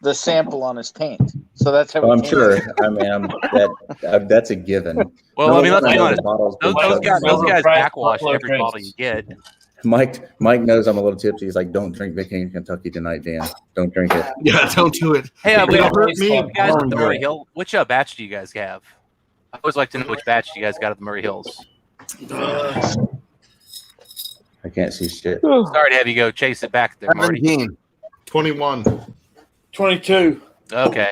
the sample on his taint. So that's how. Oh, I'm it came sure. out. I mean, that's a given. Well, No I mean, let's wonder be the honest. bottle's been Those shut guys, down. those guys Right. backwash Buffalo every bottle Trace. you get. Mike knows I'm a little tipsy. He's like, don't drink Big King Kentucky tonight, Dan. Don't drink it. Yeah, don't do it. Hey, It'll we hurt me. you guys at the Don't Murray do it. Hill. Which batch do you guys have? I always like to know which batch you guys got at the Murray Hills. I can't see shit. Sorry to have you go chase it back there, Marty. 17. 21. 22. Okay.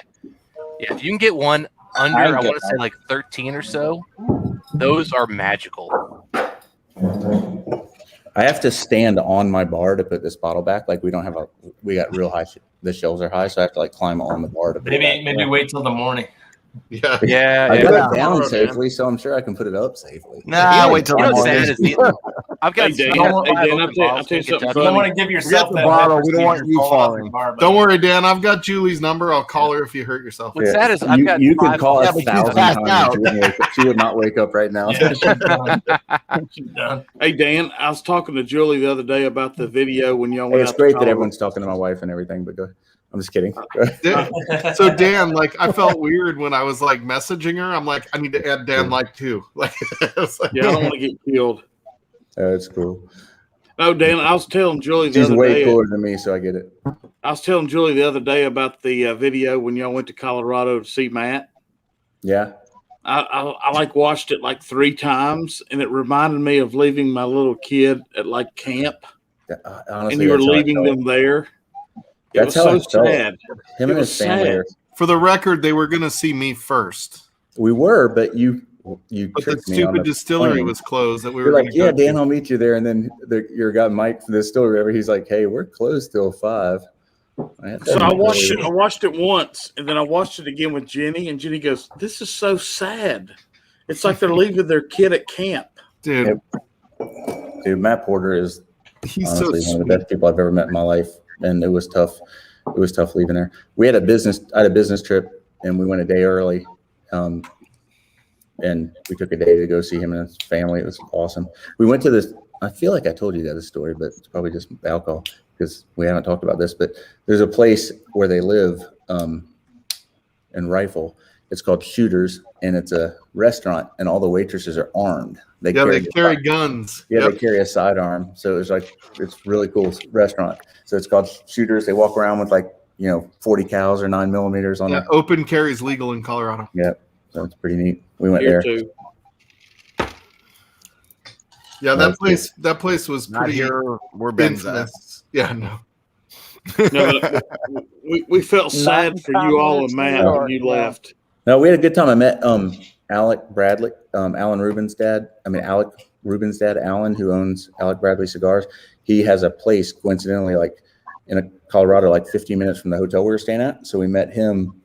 Yeah, if you can get one under, I want to say like 13 or so, those are magical. I have to stand on my bar to put this bottle back. Like we got real high. The shelves are high, so I have to like climb on the bar to put it Maybe back. wait till the morning. Yeah. Yeah, I yeah. got it down Tomorrow, safely, so I'm sure I can put it up safely. Nah, wait till You know I'm what's on sad this. is I've got Hey, Dan, almost hey, five Dan, open I'll bottles tell you in something Kentucky. You don't funny. want to give yourself the that bottle, pepper we don't steamer want you fall off falling. your bar, Don't buddy. worry, Dan. I've got Julie's number. I'll call her if you hurt yourself. What's sad is I've got you could five call Yeah, us but she's 1,000 passed times. out. She would not wake up right now. Yeah, she's done. She's done. Hey, Dan, I was talking to Julie the other day about the video when y'all Hey, went it's out great to that Colorado. everyone's talking to my wife and everything, but go. I'm just kidding. So Dan, like, I felt weird when I was like messaging her. I'm like, I need to add Dan like too. Like, it's like Yeah, I don't want to get killed. It's cool. No, Dan, I was telling Julie the She's other way day. cooler than me, so I get it. I was telling Julie the other day about the video when y'all went to Colorado to see Matt. Yeah. I like watched it like 3 times, and it reminded me of leaving my little kid at like camp, Honestly, and you were that's how I leaving felt. them there. It That's was how I so felt. sad. Him It and was his family. sad. for the record, they were gonna see me first, We were, but you but the tricked me on stupid the distillery plane. was closed. That we You're were like, gonna yeah, go Dan, to. I'll meet you there. And then your guy Mike from the distillery, he's like, hey, we're closed till 5. So I watched it. I watched it once, and then I watched it again with Jenny, and Jenny goes, "This is so sad. It's like they're leaving their kid at camp." Dude, Dude, Matt Porter is he's honestly so one of the sweet. best people I've ever met in my life, and it was tough. It was tough leaving there. I had a business trip, and we went a day early, and we took a day to go see him and his family. It was awesome. We went to this. I feel like I told you this story, but it's probably just alcohol because we haven't talked about this. But there's a place where they live in Rifle. It's called Shooters, and it's a restaurant, and all the waitresses are armed. They carry guns. Yeah, Yep. they carry a sidearm. So it's like, it's really cool restaurant. So it's called Shooters. They walk around with 40 cals or 9mm on Yeah, it. open carry is legal in Colorado. Yeah. So it's pretty neat. We went Here there. too. Yeah, That's that place was Not pretty here. We're Ben's at. infamous. Yeah, no. No, we felt sad for you all and Matt when you left. No, we had a good time. I met Alec Rubin's dad, Alan, who owns Alec Bradley Cigars. he has a place coincidentally like in Colorado, like 15 minutes from the hotel we were staying at. So we met him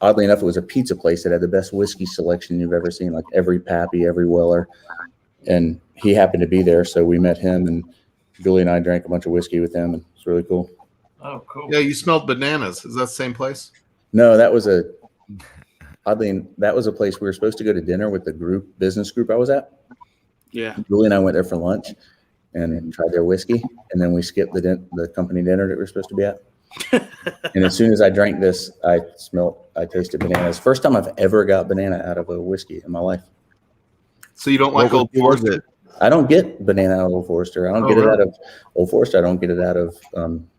oddly enough, it was a pizza place that had the best whiskey selection you've ever seen, like every Pappy, every Weller. And he happened to be there. So we met him, and Julie and I drank a bunch of whiskey with him, and it's really cool. Oh, cool. Yeah, you smelled bananas. Is that the same place? No, that was a place we were supposed to go to dinner with the business group I was at. Yeah. Julie and I went there for lunch and tried their whiskey, and then we skipped the company dinner that we were supposed to be at. And as soon as I drank this, I tasted bananas. First time I've ever got banana out of a whiskey in my life. So you don't like Old Forester? I don't get banana out of Old Forester. I don't get it out of Old Forester. I don't get it out of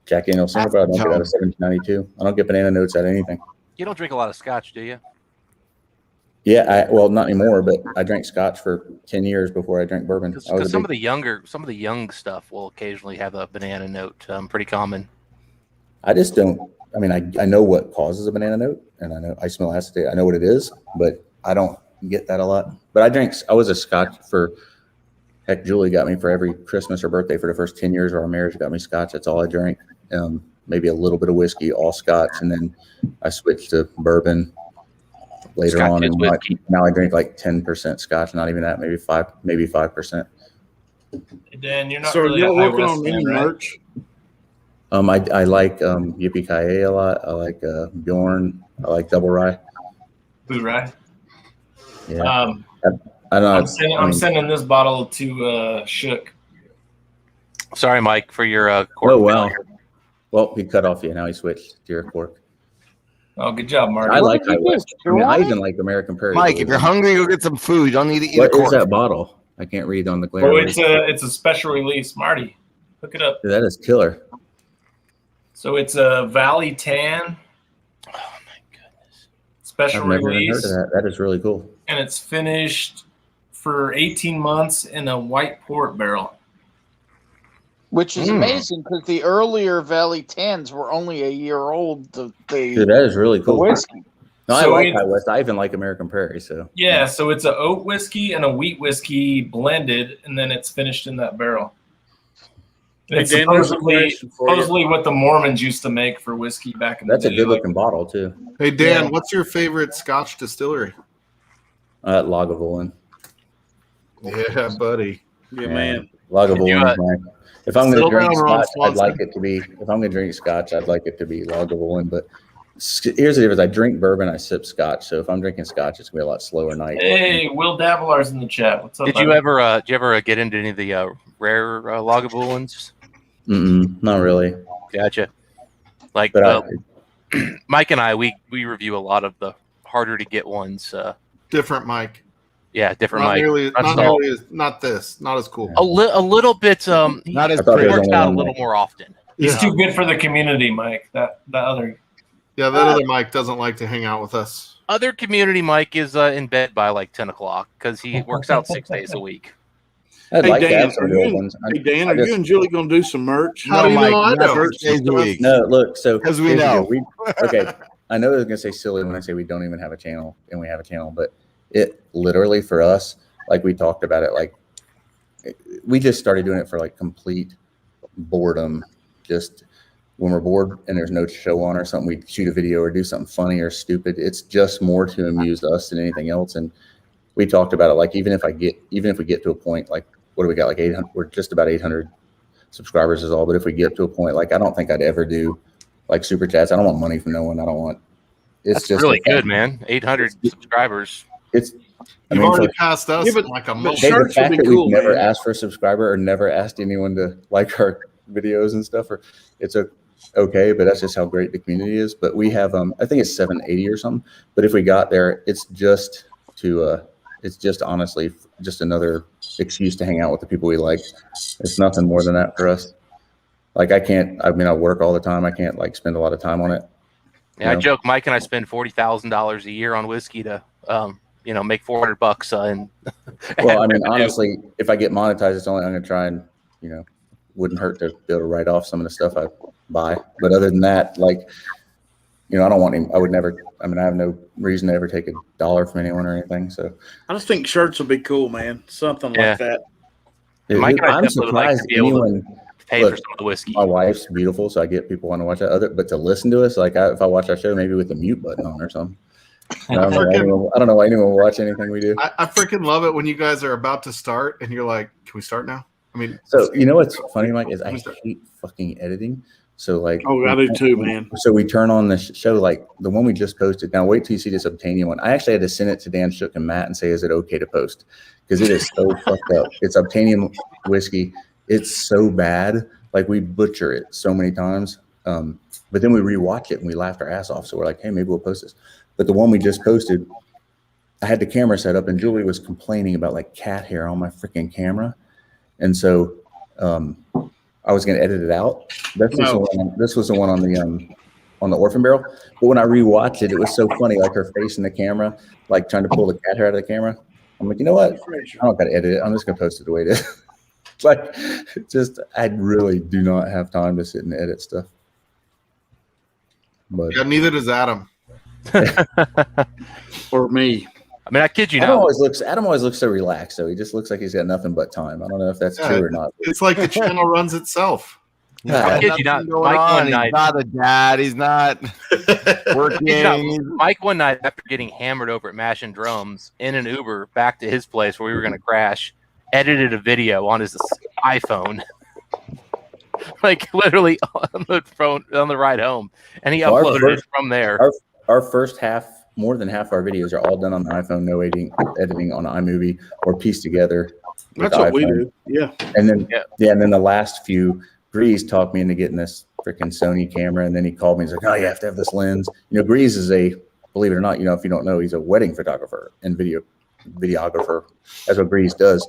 Jack Daniel's Single. I don't get it out of 1792. I don't get banana notes out of anything. You don't drink a lot of scotch, do you? Yeah, well, not anymore, but I drank scotch for 10 years before I drank bourbon. Because some of the young stuff will occasionally have a banana note. Pretty common. I just don't. I mean, I know what causes a banana note, and I smell acetate. I know what it is, but I don't get that a lot. But I was a scotch for. Heck, Julie got me for every Christmas or birthday for the first 10 years of our marriage. Got me scotch. That's all I drank. Maybe a little bit of whiskey, all scotch, and then I switched to bourbon later on. And now I drink like 10% scotch. Not even that. Maybe 5%. Hey, Dan, you're not So really you're a high working West on fan, any right? I merch? like Yippee Ki-Yay a lot. I like Bjorn. I like Double Rye. Blue Rye. Yeah. I don't know. I'm sending this bottle to Shook. Sorry, Mike, for your cork. Oh, wow. Well, he cut off you. Now he switched to your cork. Oh, good job, Marty. I like High West. I even like American Prairie. Mike, if you're hungry, go get some food. You don't need to eat a What cork. is that bottle? I can't read on the glare. Oh, it's a special release, Marty. Hook it up. Dude, that is killer. So it's a Valley Tan. Oh my goodness! Special I've never release. heard of that. That is really cool. And it's finished for 18 months in a white port barrel. Which is amazing because the earlier Valley Tans were only a year old. Dude, that is really cool. Whiskey. No, I So like it's- High West. I even like American Prairie. So Yeah, so it's a oat whiskey and a wheat whiskey blended, and then it's finished in that barrel. Hey, It's Dan, there's a supposedly, question for you. supposedly what the Mormons used to make for whiskey back in that's the a day. good looking bottle too. Hey, Dan, Yeah. what's your favorite Scotch distillery? Lagavulin. Yeah, buddy. Yeah, man. Lagavulin. If I'm going to Settle drink down, Ron Scotch, I'd Swanson. like it to be. If I'm going to drink Scotch, I'd like it to be Lagavulin. But here's the difference: I drink bourbon, I sip Scotch. So if I'm drinking Scotch, it's going to be a lot slower night. Hey, Will Davilar's in the chat. What's up? Did you ever get into any of the rare Lagavulins? Not really. Gotcha. Like But Mike and I, we review a lot of the harder to get ones. Different Mike. Yeah, different Not Mike. nearly, That's not all. nearly as, not this. Not as cool. A little bit. Not as I thought He there was works only out a one little Mike. more often. He's Yeah. too good for the community, Mike. That other. Yeah, that other Mike doesn't like to hang out with us. Other community Mike is in bed by like 10 o'clock because he works out 6 days a week. I'd Hey, like to Dan, have some are of the you old and- ones. Hey, Dan, I are just- you and Julie going to do some merch? How do you know I not know? 6 days a week. No, look. So 'Cause we here's the know. deal. Okay, I know I was going to say silly when I say we don't even have a channel, and we have a channel, but it literally for us, like we talked about it, like we just started doing it for like complete boredom. Just when we're bored and there's no show on or something, we shoot a video or do something funny or stupid. It's just more to amuse us than anything else. And we talked about it. Like even if we get to a point, like what do we got? Like 800. We're just about 800 subscribers is all. But if we get to a point, like I don't think I'd ever do like super chats. I don't want money from no one. I don't want. It's That's just really a fun- good, man. 800 subscribers. It's. I You've mean, already for- passed us Yeah, but- like a but month. Hey, the shirts would fact be that cool, we've never man. asked for a subscriber or never asked anyone to like our videos and stuff, or it's okay, but that's just how great the community is. But we have, I think it's 780 or something. But if we got there, it's just honestly just another excuse to hang out with the people we like. It's nothing more than that for us. Like I work all the time. I can't like spend a lot of time on it. Yeah, I No. joke. Mike and I spend $40,000 a year on whiskey to, make $400 and. Well, I mean, honestly, if I get monetized, it's only I'm gonna try and wouldn't hurt to be able to write off some of the stuff I buy. But other than that, like, I don't want him. I would never. I mean, I have no reason to ever take $1 from anyone or anything. So I just think shirts would be cool, man. Something Yeah. like that. Mike and I I'm definitely would like to surprised be able to anyone. pay Look, for some of the whiskey. My wife's beautiful, so I get people want to watch that. But to listen to us, like if I watch our show, maybe with the mute button on or something. I don't know why anyone will watch anything we do. I freaking love it when you guys are about to start and you're like, "Can we start now?" I mean, so you know what's funny, Mike, is I hate fucking editing. So like, I do too, man. So we turn on the show, like the one we just posted. Now wait till you see this Obtanian one. I actually had to send it to Dan Shook and Matt and say, "Is it okay to post?" Because it is so fucked up. It's Obtanian whiskey. It's so bad. Like we butcher it so many times. But then we rewatch it and we laughed our ass off. So we're like, hey, maybe we'll post this. But the one we just posted, I had the camera set up and Julie was complaining about like cat hair on my freaking camera. And so I was going to edit it out. This was the one on the Orphan Barrel. But when I rewatched it, it was so funny, like her face in the camera, like trying to pull the cat hair out of the camera. I'm like, you know what? I don't got to edit it. I'm just going to post it the way it is. Like, I really do not have time to sit and edit stuff. But yeah, neither does Adam. Or me. I mean, I kid you Adam not. Adam always looks so relaxed, though. He just looks like he's got nothing but time. I don't know if that's true or not. It's like the channel runs itself. I kid you not. Mike one night. He's not a dad. He's not working. Mike one night, after getting hammered over at Mash and Drums in an Uber back to his place where we were going to crash, edited a video on his iPhone. Like literally on the phone on the ride home, and he uploaded it from there. Our first half, more than half our videos are all done on the iPhone, no editing on iMovie or pieced together. That's what we do. Yeah. And then and then the last few, Grease talked me into getting this freaking Sony camera, and then he called me. He's like, "Oh, you have to have this lens." You know, Grease is believe it or not, if you don't know, he's a wedding photographer and videographer. That's what Grease does.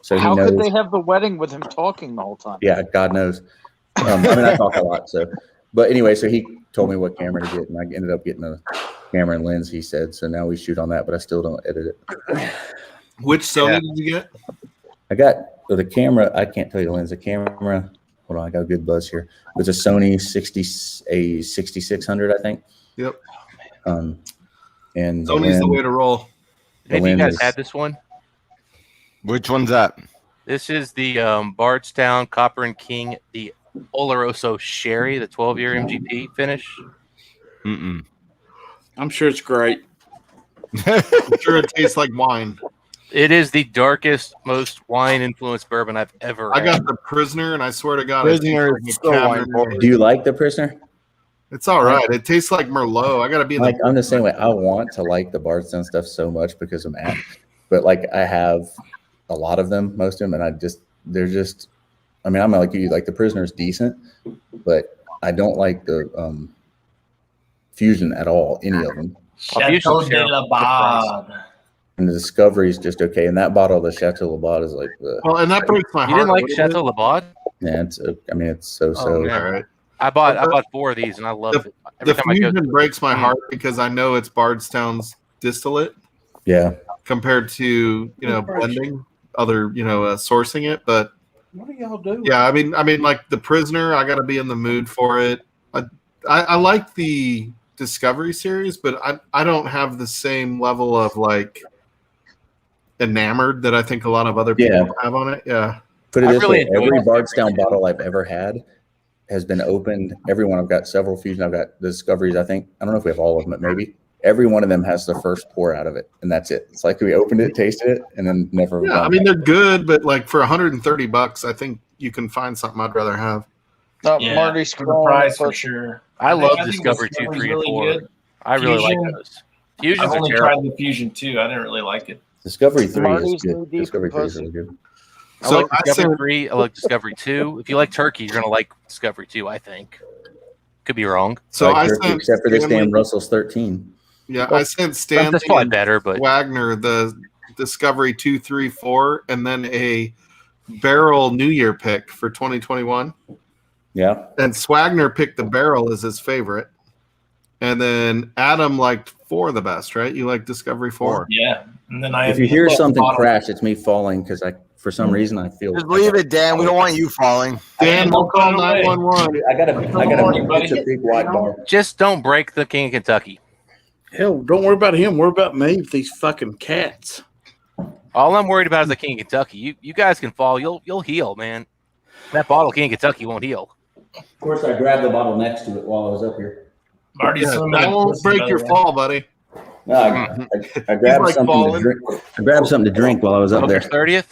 So how could they have the wedding with him talking the whole time? Yeah, God knows. I mean, I talk a lot. So, but anyway, so he told me what camera to get, and I ended up getting a camera and lens. He said, so now we shoot on that, but I still don't edit it. Which Sony did you get? I got the camera. I can't tell you the lens. The camera. Hold on, I got a good buzz here. It was a Sony 6600, I think. Yep. And Sony's the way to roll. Have you guys had this one? Which one's that? This is the Bardstown Copper and King, the Oloroso Sherry, the 12-year MGP finish. Mm-mm. I'm sure it's great. I'm sure it tastes like wine. It is the darkest, most wine-influenced bourbon I've ever had. I got the Prisoner, and I swear to God, Prisoner is so wine. Do you like the Prisoner? It's all right. It tastes like Merlot. I got to be like, I'm the same way. I want to like the Bardstown stuff so much because of Matt, but like I have a lot of them, most of them, and they're just. I mean, I'm like you. Like the Prisoner is decent, but I don't like the Fusion at all. Any of them. Chateau de la Bade. And the Discovery is just okay. And that bottle of the Chateau La Bade is like the. Well, and that breaks my heart. You didn't like Chateau La Bade? Yeah, it's so. All right. I bought 4 of these and I love it. Every the time I go Fusion breaks my heart because I know it's Bardstown's distillate. Yeah. Compared to blending other sourcing it, but what do y'all do? Yeah, I mean, like the Prisoner, I got to be in the mood for it. I like the Discovery series, but I don't have the same level of like enamored that I think a lot of other people have on it. Yeah. Put it this way: every Bardstown bottle I've ever had has been opened. Every one. I've got several Fusion. I've got the Discoveries. I think I don't know if we have all of them, but maybe every one of them has the first pour out of it, and that's it. It's like we opened it, tasted it, and then never. Yeah, I mean they're good, but like for $130, I think you can find something I'd rather have. Marty's for the price for sure. I love Discovery 2, 3, and 4. Good. I really like those. Fusions I've only are terrible. tried the Fusion 2. I didn't really like it. Discovery 3 is good. Discovery 3 is really good. I like Discovery 3. I like Discovery 2. If you like turkey, you're gonna like Discovery 2. I think. Could be wrong. So I turkey, sent except for this damn Russell's 13. Yeah, I sent Stanley that's probably better, but Wagner the Discovery 2, 3, 4, and then a barrel New Year pick for 2021. Yeah. And Swagner picked the barrel as his favorite. And then Adam liked 4 the best, right? You like Discovery 4? Yeah. And then if you hear something crash, it's me falling because for some reason I feel. Just leave it, Dan. We don't want you falling. Dan, we'll call 911. I got a big wide bar. Just don't break the King of Kentucky. Hell, don't worry about him. Worry about me with these fucking cats. All I'm worried about is the King of Kentucky. You guys can fall. You'll heal, man. That bottle of King of Kentucky won't heal. Of course, I grabbed the bottle next to it while I was up here. Marty's swimming in Don't pussy, break by your the way. fall, buddy. No, I grabbed like something falling. to drink. I grabbed something to drink while I was up there. Booker's 30th.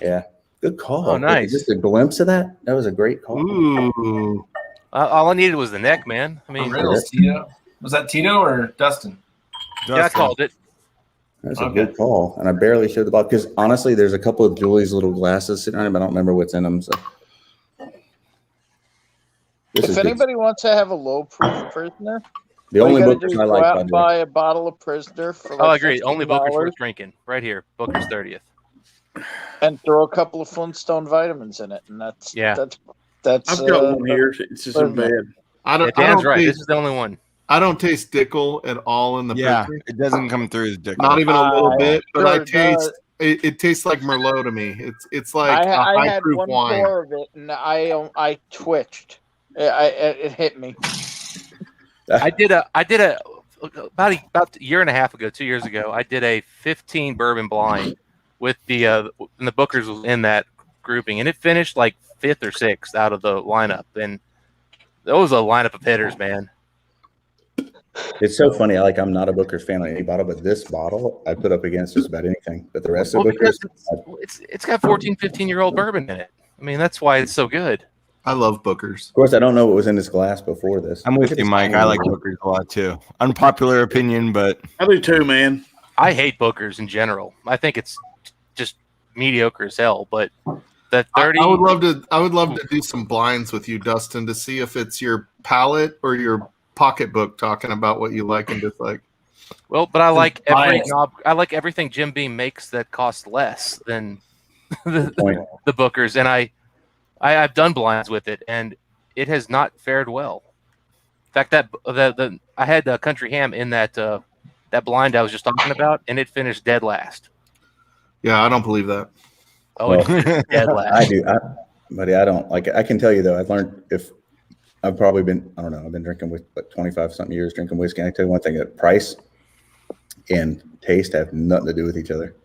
Yeah, good call. Oh, nice. Just a glimpse of that. That was a great call. Ooh. All I needed was the neck, man. I mean, For real, Tito. Was that Tito or Dustin? yeah, I called it. That's a good call, and I barely showed the bottle because honestly, there's a couple of Julie's little glasses sitting on it, but I don't remember what's in them. So, If anybody wants to have a low proof prisoner, the all you only gotta book do is I go like, out by and the way. buy a bottle of prisoner for like I'll agree. Only Booker's $15 worth drinking. Right here, Booker's 30th. and throw a couple of Flintstone vitamins in it, and that's I've got one here. It's just in bed. I don't. Yeah, I Dan's don't right. taste, This is the only one. I don't taste Dickel at all in the Yeah, prisoner. it doesn't come through the dick. Not even a little bit, but I sure it taste. does. It tastes like Merlot to me. It's like a I high had proof one wine. pour of it, and I twitched. It hit me. I did a about a year and a half ago, 2 years ago. I did a 15 bourbon blind with and the Bookers was in that grouping, and it finished like 5th or 6th out of the lineup, and that was a lineup of hitters, man. It's so funny. I'm not a Booker's fan of any bottle, but this bottle I put up against just about anything. But the rest of Booker's, It's got 14, 15-year-old bourbon in it. I mean, that's why it's so good. I love Booker's. Of course, I don't know what was in this glass before this. I'm with you, Mike. I like Booker's a lot too. Unpopular opinion, but I do too, man. I hate Bookers in general. I think it's just mediocre as hell. But the 30, I would love to do some blinds with you, Dustin, to see if it's your palate or your pocketbook talking about what you like and dislike. Well, but I like biased. I like everything Jim Beam makes that costs less than the Bookers, and I've done blinds with it, and it has not fared well. In fact, I had Country Ham in that blind I was just talking about, and it finished dead last. Yeah, I don't believe that. Oh, it finished dead last. I do, buddy. I don't like it. I can tell you though. I've learned I've probably been, I don't know, I've been drinking with 25 something years drinking whiskey. I tell you one thing: that price and taste have nothing to do with each other.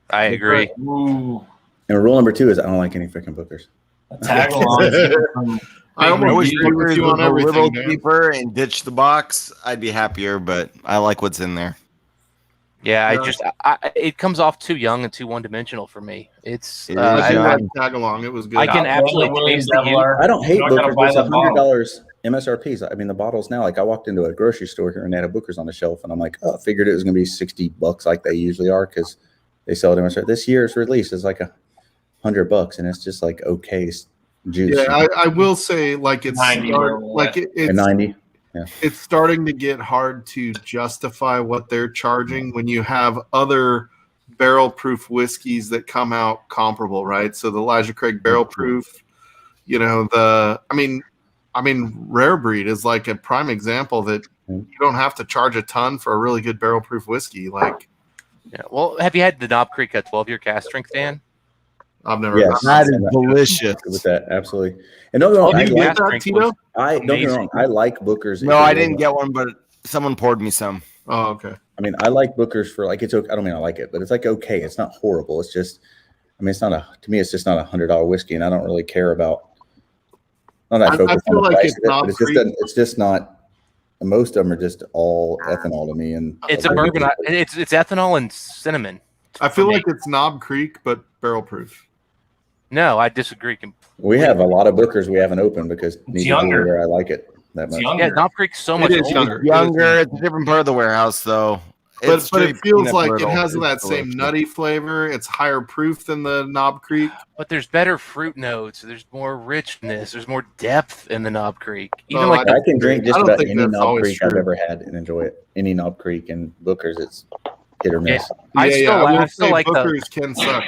I agree. Ooh. And rule number 2 is I don't like any freaking Bookers. A tag along. I I almost wish agree with Booker's you was on a little everything, man. cheaper and ditch the box. I'd be happier, but I like what's in there. Yeah, it comes off too young and too one-dimensional for me. It's It I is do young. have tag along. It was good. I can absolutely taste the youth. I don't hate You're not gonna Bookers. buy It's that bottle. $100 MSRPs. I mean, the bottles now. Like I walked into a grocery store here and they had a Booker's on the shelf, and I'm like, oh, I figured it was going to be $60 like they usually are because they sell it MSRP. This year's release is like $100, and it's just like okay juice. Yeah, I will say like it's 90 it's 90. Yeah. it's starting to get hard to justify what they're charging when you have other barrel proof whiskeys that come out comparable, right? So the Elijah Craig barrel proof, I mean Rare Breed is like a prime example that you don't have to charge a ton for a really good barrel proof whiskey. Like, Yeah. Well, have you had the Knob Creek 12-year cask strength, Dan? I've never. Yes, That is delicious. with that absolutely. And don't get me wrong, Oh, I you like, get that, Tito? don't get me amazing. wrong, I like Bookers. No, I didn't get one, but someone poured me some. Oh, okay. I mean, I like Bookers for like it's okay. I don't mean I like it, but it's like okay. It's not horrible. It's just, I mean, it's not to me, it's just not $100 whiskey, and I don't really care about. Not that I focus feel on the like price it's of it, not but it's just not. Most of them are just all ethanol to me, and It's a bourbon. It's ethanol and cinnamon. I feel like it's Knob Creek, but barrel proof. No, I disagree completely. We have a lot of Bookers we haven't opened because neither younger. do where I like it that much. younger. Yeah, Knob Creek's so much It is older. younger. Younger, it's a different part of the warehouse, though. But It's it straight feels peanut like it brittle. has It's that same delicious. nutty flavor. It's higher proof than the Knob Creek. But there's better fruit notes. There's more richness. There's more depth in the Knob Creek. Even Oh, like I can drink just I don't about think any that's Knob always Creek I've true. ever had and enjoy it. Any Knob Creek and Bookers, it's hit or miss. I still will still say like the. Booker's can suck.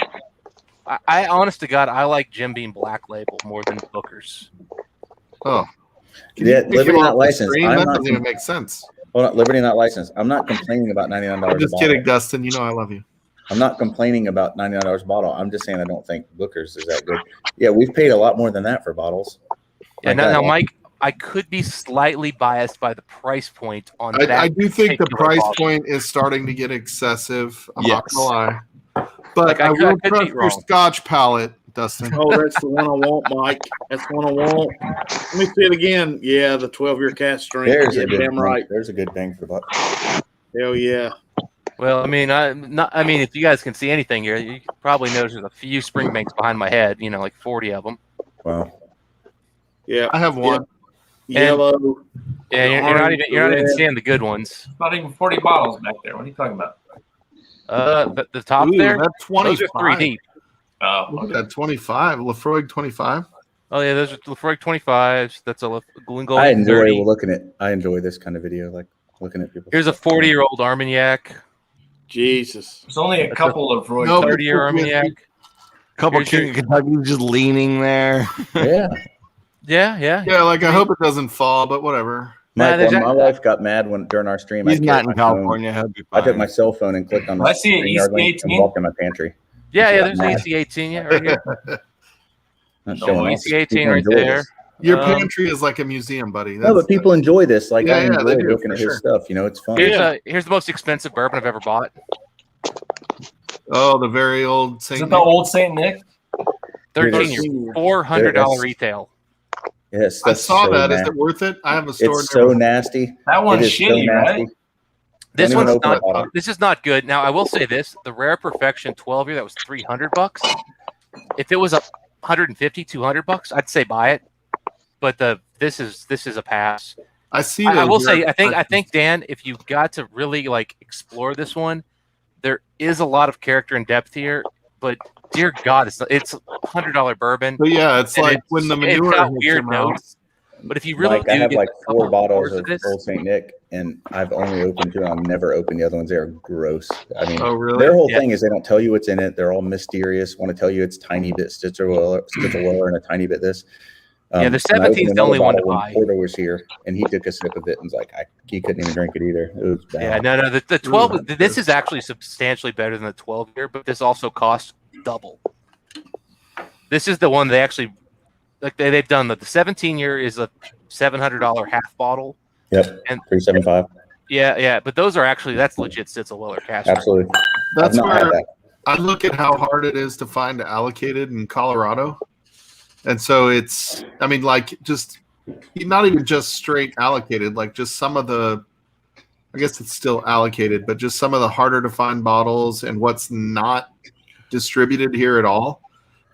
I honest to God, I like Jim Beam Black Label more than Booker's. Oh, Yeah, Take Liberty it off not the licensed. screen? I'm That not. doesn't even make sense. Hold on, Liberty not licensed. I'm not complaining about $99 I'm just a bottle. kidding, Dustin. You know I love you. I'm not complaining about $99 a bottle. I'm just saying I don't think Booker's is that good. Yeah, we've paid a lot more than that for bottles. Yeah, Like now, that. Mike, I could be slightly biased by the price point on that. I do think the particular price bottle. point is starting to get excessive. I'm not Yes. gonna lie. But Like, I will could be trust your wrong. Scotch palate, Dustin. Oh, that's the one I want, Mike. That's the one I want. Let me see it again. Yeah, the 12-year cast strength. There's Yeah, a good damn right. There's a good bang for the buck. Hell yeah. Well, I mean, if you guys can see anything here, you probably notice there's a few spring banks behind my head. You know, like 40 of them. Wow. Yeah. I have one. Yellow. Yeah, you're not even seeing the good ones. Not even 40 bottles back there. What are you talking about? The top Ooh, there, that's those are 3 25. deep. Oh, Look at okay. that 25. Lefroy 25. Oh yeah, those are Lefroy 25s. That's a Glengoyne I enjoy 30. I enjoy this kind of video, like looking at people. Here's a 40-year-old Armagnac. Jesus. There's only a couple of Roy. No, 30-year Armagnac. Couple Here's your- King of Kentucky just leaning there. Yeah. Yeah. Yeah, like I hope it doesn't fall, but whatever. Nah, Mike, when my wife got mad during our stream, He's I not carried in my phone. California. He'll be I took fine. my cell phone and clicked on the I see an StreamYard link and EC18. walked in my pantry. Yeah, She's there's mad. an EC18 right here. Not showing off. EC18 People right enjoy there. this. Your Um, pantry is like a museum, buddy. No, but people enjoy this. Like, Yeah, I yeah, they enjoy do, looking for at his sure. stuff. You know, it's fun. Here's the most expensive bourbon I've ever bought. Oh, the very old Is Saint it the old Saint Nick? 13 years, $400 That's- retail. Yes, I that's saw so that. Is nasty. it worth it? I have a store. It's so nasty. That one's It is so shitty, nasty. right? This Don't even one's open not. the bottle. This is not good. Now I will say this: the Rare Perfection 12-year that was $300. If it was $150, $200, I'd say buy it. But this is a pass. I see. I will those say, Rare I think Dan, if you've got to really like explore this one, there is a lot of character and depth here. But dear God, it's $100 bourbon. But yeah, it's and like when the it's manure got hits your weird mouth. notes. But if you really Mike, do I have get like a couple 4 bottles pours of this, Old Saint Nick, and I've only opened 2. I've never opened the other ones. They are gross. I mean, Oh, really? their whole Yeah. thing is they don't tell you what's in it. They're all mysterious. Want to tell you it's tiny bit Stitzelweller and a tiny bit this. Yeah, the and I 17 opened is the another only one to bottle when buy. Porter was here, and he took a sip of it and was like, he couldn't even drink it either. It was bad. yeah, no, the 12. This is actually substantially better than the 12-year, but this also costs double. This is the one they actually like. They've done the 17-year is a $700 half bottle. Yep, And 375. yeah, but those are actually that's legit Stitzelweller cash. Absolutely. That's I've not had where that. I look at how hard it is to find allocated in Colorado. And so it's, I mean, like just not even just straight allocated, like just some of the, I guess it's still allocated, but just some of the harder to find bottles and what's not distributed here at all.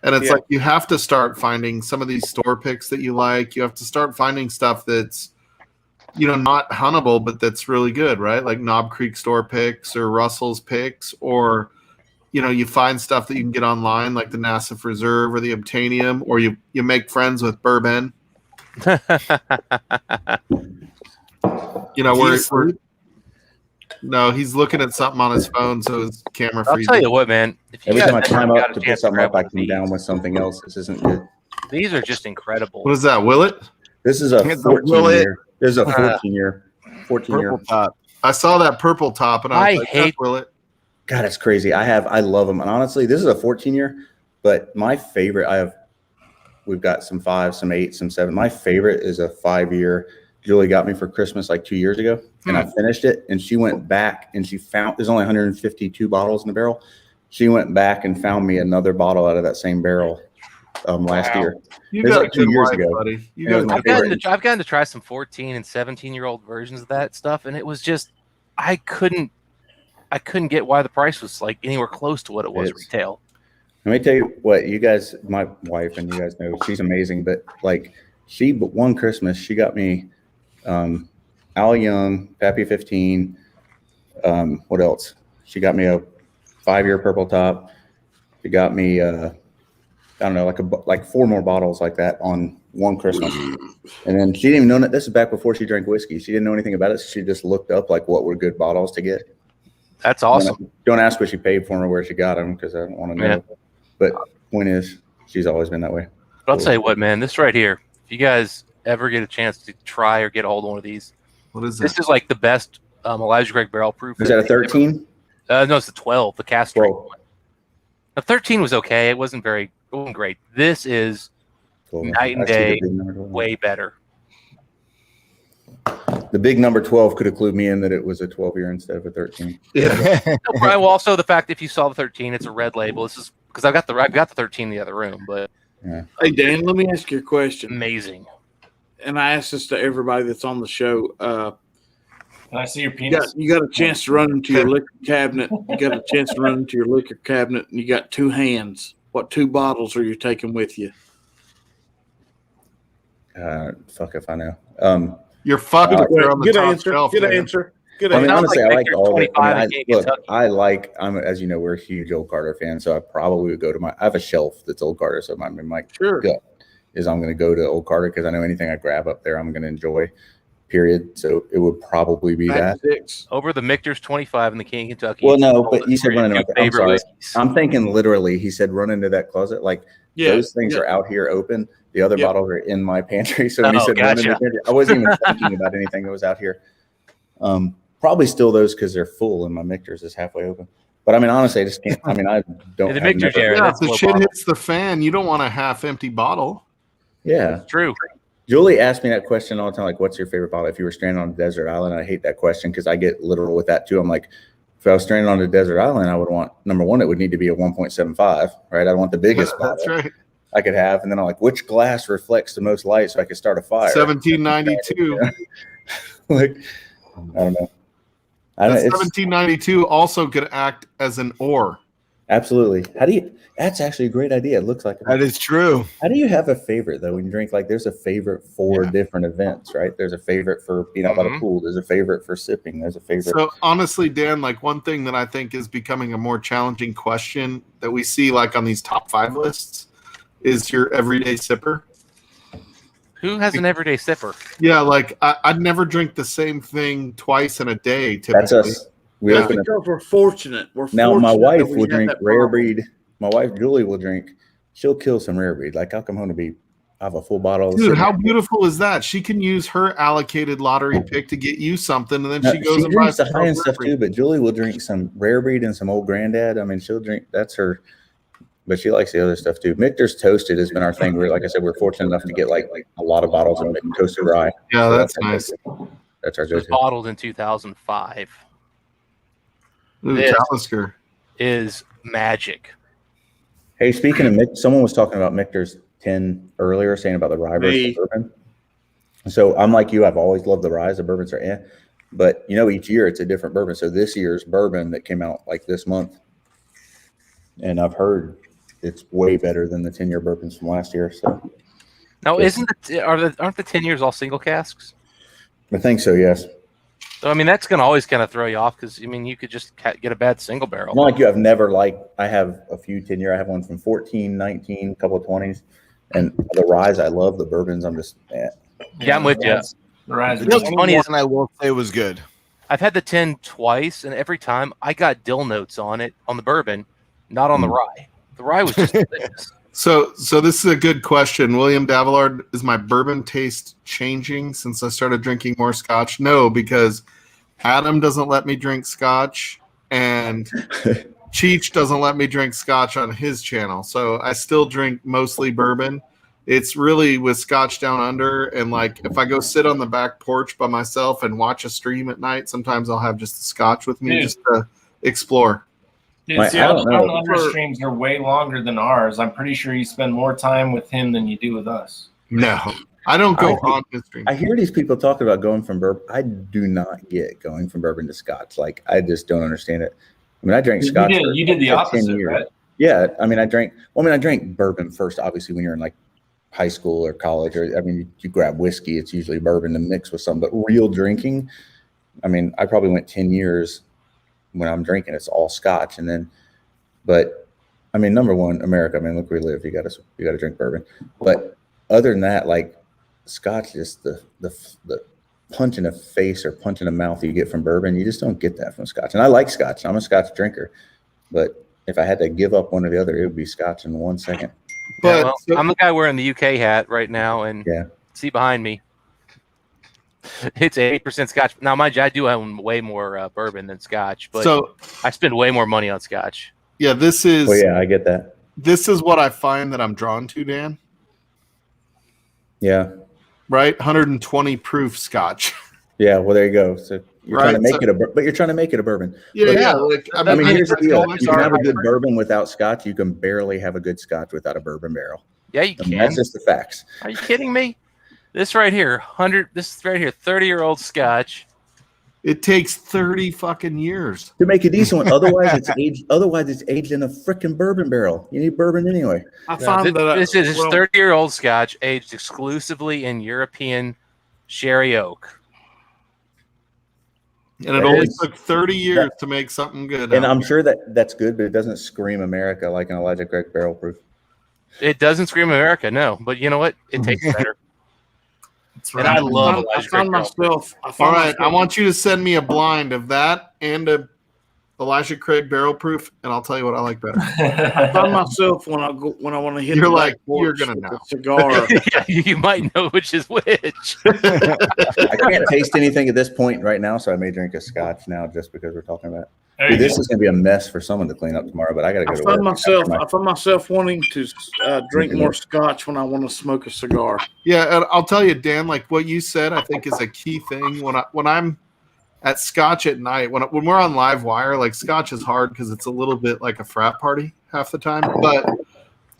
And it's like you have to start finding some of these store picks that you like. You have to start finding stuff that's, you know, not huntable, but that's really good, right? Like Knob Creek store picks or Russell's picks, or you know, you find stuff that you can get online, like the Nassif Reserve or the Obtainium, or you make friends with Bourbon. You know, we're no, he's looking at something on his phone, so his camera I'll freezes. tell you what, man. If you Every guys time I ever climb got up a to pick chance something grab up, I one of come down these, with something else. This isn't good. These are just incredible. What is that, Willet? This is a It's a 14 Willet. year. This is a 14 year. 14 year. Purple top. I saw that purple top, and I was I like, hate- that's Willet. God, it's crazy. I love them. And honestly, this is a 14 year, but my favorite, we've got some 5, some 8, some 7. My favorite is a 5-year. Julie got me for Christmas like 2 years ago, and I finished it. And she went back and she found there's only 152 bottles in the barrel. She went back and found me another bottle out of that same barrel last year. You It was got like a 2 good years wife, ago. buddy. You It got was a my good favorite. I've gotten to try some 14 and 17-year-old versions of that stuff, and it was just I couldn't get why the price was like anywhere close to what it was retail. Let me tell you what you guys, my wife, and you guys know she's amazing. But like, one Christmas, she got me Al Young, Pappy 15. What else? She got me a 5-year purple top. She got me, I don't know, like 4 more bottles like that on one Christmas. And then she didn't even know that. This is back before she drank whiskey. She didn't know anything about it. So she just looked up like what were good bottles to get. That's awesome. Don't ask what she paid for them or where she got them because I don't want to know. Yeah. But point is, she's always been that way. But I'll tell you what, man, this right here, if you guys ever get a chance to try or get a hold of one of these, What is this that? is like the best Elijah Craig barrel proof. Is that a 13? No, it's the 12, the cast strength 12. one. The 13 was okay. It wasn't great. This is 12. night and I see the day, big number. way better. The big number 12 could have clued me in that it was a 12-year instead of a 13. Yeah. No, Brian, well, also the fact if you saw the 13, it's a red label. This is because I've got the 13 in the other room, but Hey, Dan, let me ask you a question. amazing. And I ask this to everybody that's on the show. Can I see your penis? You got a chance to run into your liquor cabinet. You got a chance to run into your liquor cabinet, and you got 2 hands. What 2 bottles are you taking with you? Fuck if I know. You're fucked if you're on the Good top answer. shelf. Good man. answer. Good I mean, answer. honestly, I like Victor's all of it. 25 I in mean, look, Kentucky. as you know, we're huge Old Carter fans, so I probably would go to I have a shelf that's Old Carter, so my Sure. gut is I'm going to go to Old Carter because I know anything I grab up there, I'm going to enjoy. Period. So it would probably be that. 6. Over the Michter's 25 in the King of Kentucky. Well, no, but you said running into. I'm sorry. whiskeys. I'm thinking literally. He said run into that closet. Like those things are out here open. The other bottles are in my pantry. So when he said run into the pantry, I wasn't even thinking about anything that was out here. Probably still those because they're full and my Michter's is halfway open. But I mean, honestly, I just can't. I mean, I don't. The Michter's, Yeah, if the shit hits the fan, you don't want a half-empty bottle. Yeah, true. Julie asked me that question all the time, like, what's your favorite bottle if you were stranded on a desert island? I hate that question because I get literal with that too. I'm like, if I was stranded on a desert island, I would want, number one, it would need to be a 1.75, right? I want the biggest bottle I could have. And then I'm like, which glass reflects the most light so I could start a fire? 1792. Like, I don't know. 1792 also could act as an ore. Absolutely. That's actually a great idea. It looks like that is true. How do you have a favorite though when you drink? Like there's a favorite for different events, right? There's a favorite for being out by the pool. There's a favorite for sipping. There's a favorite. So honestly, Dan, like one thing that I think is becoming a more challenging question that we see like on these top 5 lists is your everyday sipper. Who has an everyday sipper? Yeah, like I'd never drink the same thing twice in a day. Typically. That's us. Because we're fortunate. Now my wife will drink rare breed. My wife Julie will drink. She'll kill some rare breed. Like I'll come home to I have a full bottle. Dude, how beautiful is that? She can use her allocated lottery pick to get you something, and then she goes and buys the high end stuff too. But Julie will drink some rare breed and some old granddad. I mean, she'll drink. That's her. But she likes the other stuff too. Michter's toasted has been our thing. Like I said, we're fortunate enough to get like a lot of bottles of toasted rye. Yeah, so that's nice. That's our It was go-to. bottled in 2005. This Talisker is magic. Hey, speaking of Mick, someone was talking about Michter's 10 earlier, saying about the rye versus bourbon. So I'm like you. I've always loved the rye. The bourbons are but you know, each year it's a different bourbon. So this year's bourbon that came out like this month, and I've heard it's way better than the 10-year bourbons from last year. So now, aren't the 10 years all single casks? I think so. Yes. So I mean, that's going to always kind of throw you off because I mean, you could just get a bad single barrel. Not like you. I've never I have a few 10-year. I have one from 14, 19, a couple of 20s, and the ryes I love. The bourbons I'm just. Yeah, I'm with you. The ryes. You know what's funny is I will say was good. I've had the 10 twice, and every time I got dill notes on it on the bourbon, not on the rye. The rye was just delicious. So this is a good question. William Davillard, is my bourbon taste changing since I started drinking more scotch? No, because Adam doesn't let me drink scotch and Cheech doesn't let me drink scotch on his channel. So I still drink mostly bourbon. It's really with Scotch Down Under, and like if I go sit on the back porch by myself and watch a stream at night, sometimes I'll have just the scotch with me just to explore. Dude, see, our under streams are way longer than ours. I'm pretty sure you spend more time with him than you do with us. No, I don't go on his stream. I hear these people talking about going from bourbon. I do not get going from bourbon to scotch. Like I just don't understand it. I mean, I drank scotch. You did the opposite, right? Yeah, I mean, I drank bourbon first. Obviously, when you're in like high school or college, or I mean, you grab whiskey. It's usually bourbon to mix with some. But real drinking, I mean, I probably went 10 years. When I'm drinking, it's all scotch, and then, but I mean, number one, America. I mean, look where we live. You got to drink bourbon. But other than that, like scotch, is the punch in the face or punch in the mouth you get from bourbon. You just don't get that from scotch. And I like scotch. I'm a scotch drinker, but if I had to give up one or the other, it would be scotch in 1 second. But I'm the guy wearing the UK hat right now, and see behind me. It's 8% scotch. Now, mind you, I do own way more bourbon than scotch, but I spend way more money on scotch. Yeah, this is. Well, yeah, I get that. This is what I find that I'm drawn to, Dan. Yeah. Right? 120 proof scotch. Yeah, well, there you go. So you're trying to Right, make it a, but you're trying to make it a bourbon. Yeah, Look, yeah. Like I mean, here's the deal: That's you can have a our- good bourbon without Scotch. You can barely have a good Scotch without a bourbon barrel. Yeah, you I mean, can. that's just the facts. Are you kidding me? This right here, 30-year-old Scotch. it takes 30 fucking years. To make a decent one, otherwise it's aged. Otherwise, it's aged in a freaking bourbon barrel. You need bourbon anyway. I find that This is well, 30-year-old Scotch aged exclusively in European sherry oak. And it That only is- took 30 years to make something good. And out I'm of it. sure that's good, but it doesn't scream America like an Elijah Craig barrel proof. It doesn't scream America, no. But you know what? It tastes better. And I love I Elijah Craig found barrel proof. myself. I All found right, I myself- want you to send me a blind of that and a Elijah Craig barrel proof, and I'll tell you what I like better. I find myself when I want to hit. You're the like, back porch you're gonna with know. a cigar. Yeah, you might know which is which. I can't taste anything at this point right now, so I may drink a Scotch now just because we're talking about it. There Dude, you this go. is going to be a mess for someone to clean up tomorrow, but I got to go I to find work. myself. I find myself wanting to drink more Scotch when I want to smoke a cigar. Yeah, and I'll tell you, Dan, like what you said, I think is a key thing when I'm at Scotch at night. When we're on live wire, like Scotch is hard because it's a little bit like a frat party half the time. But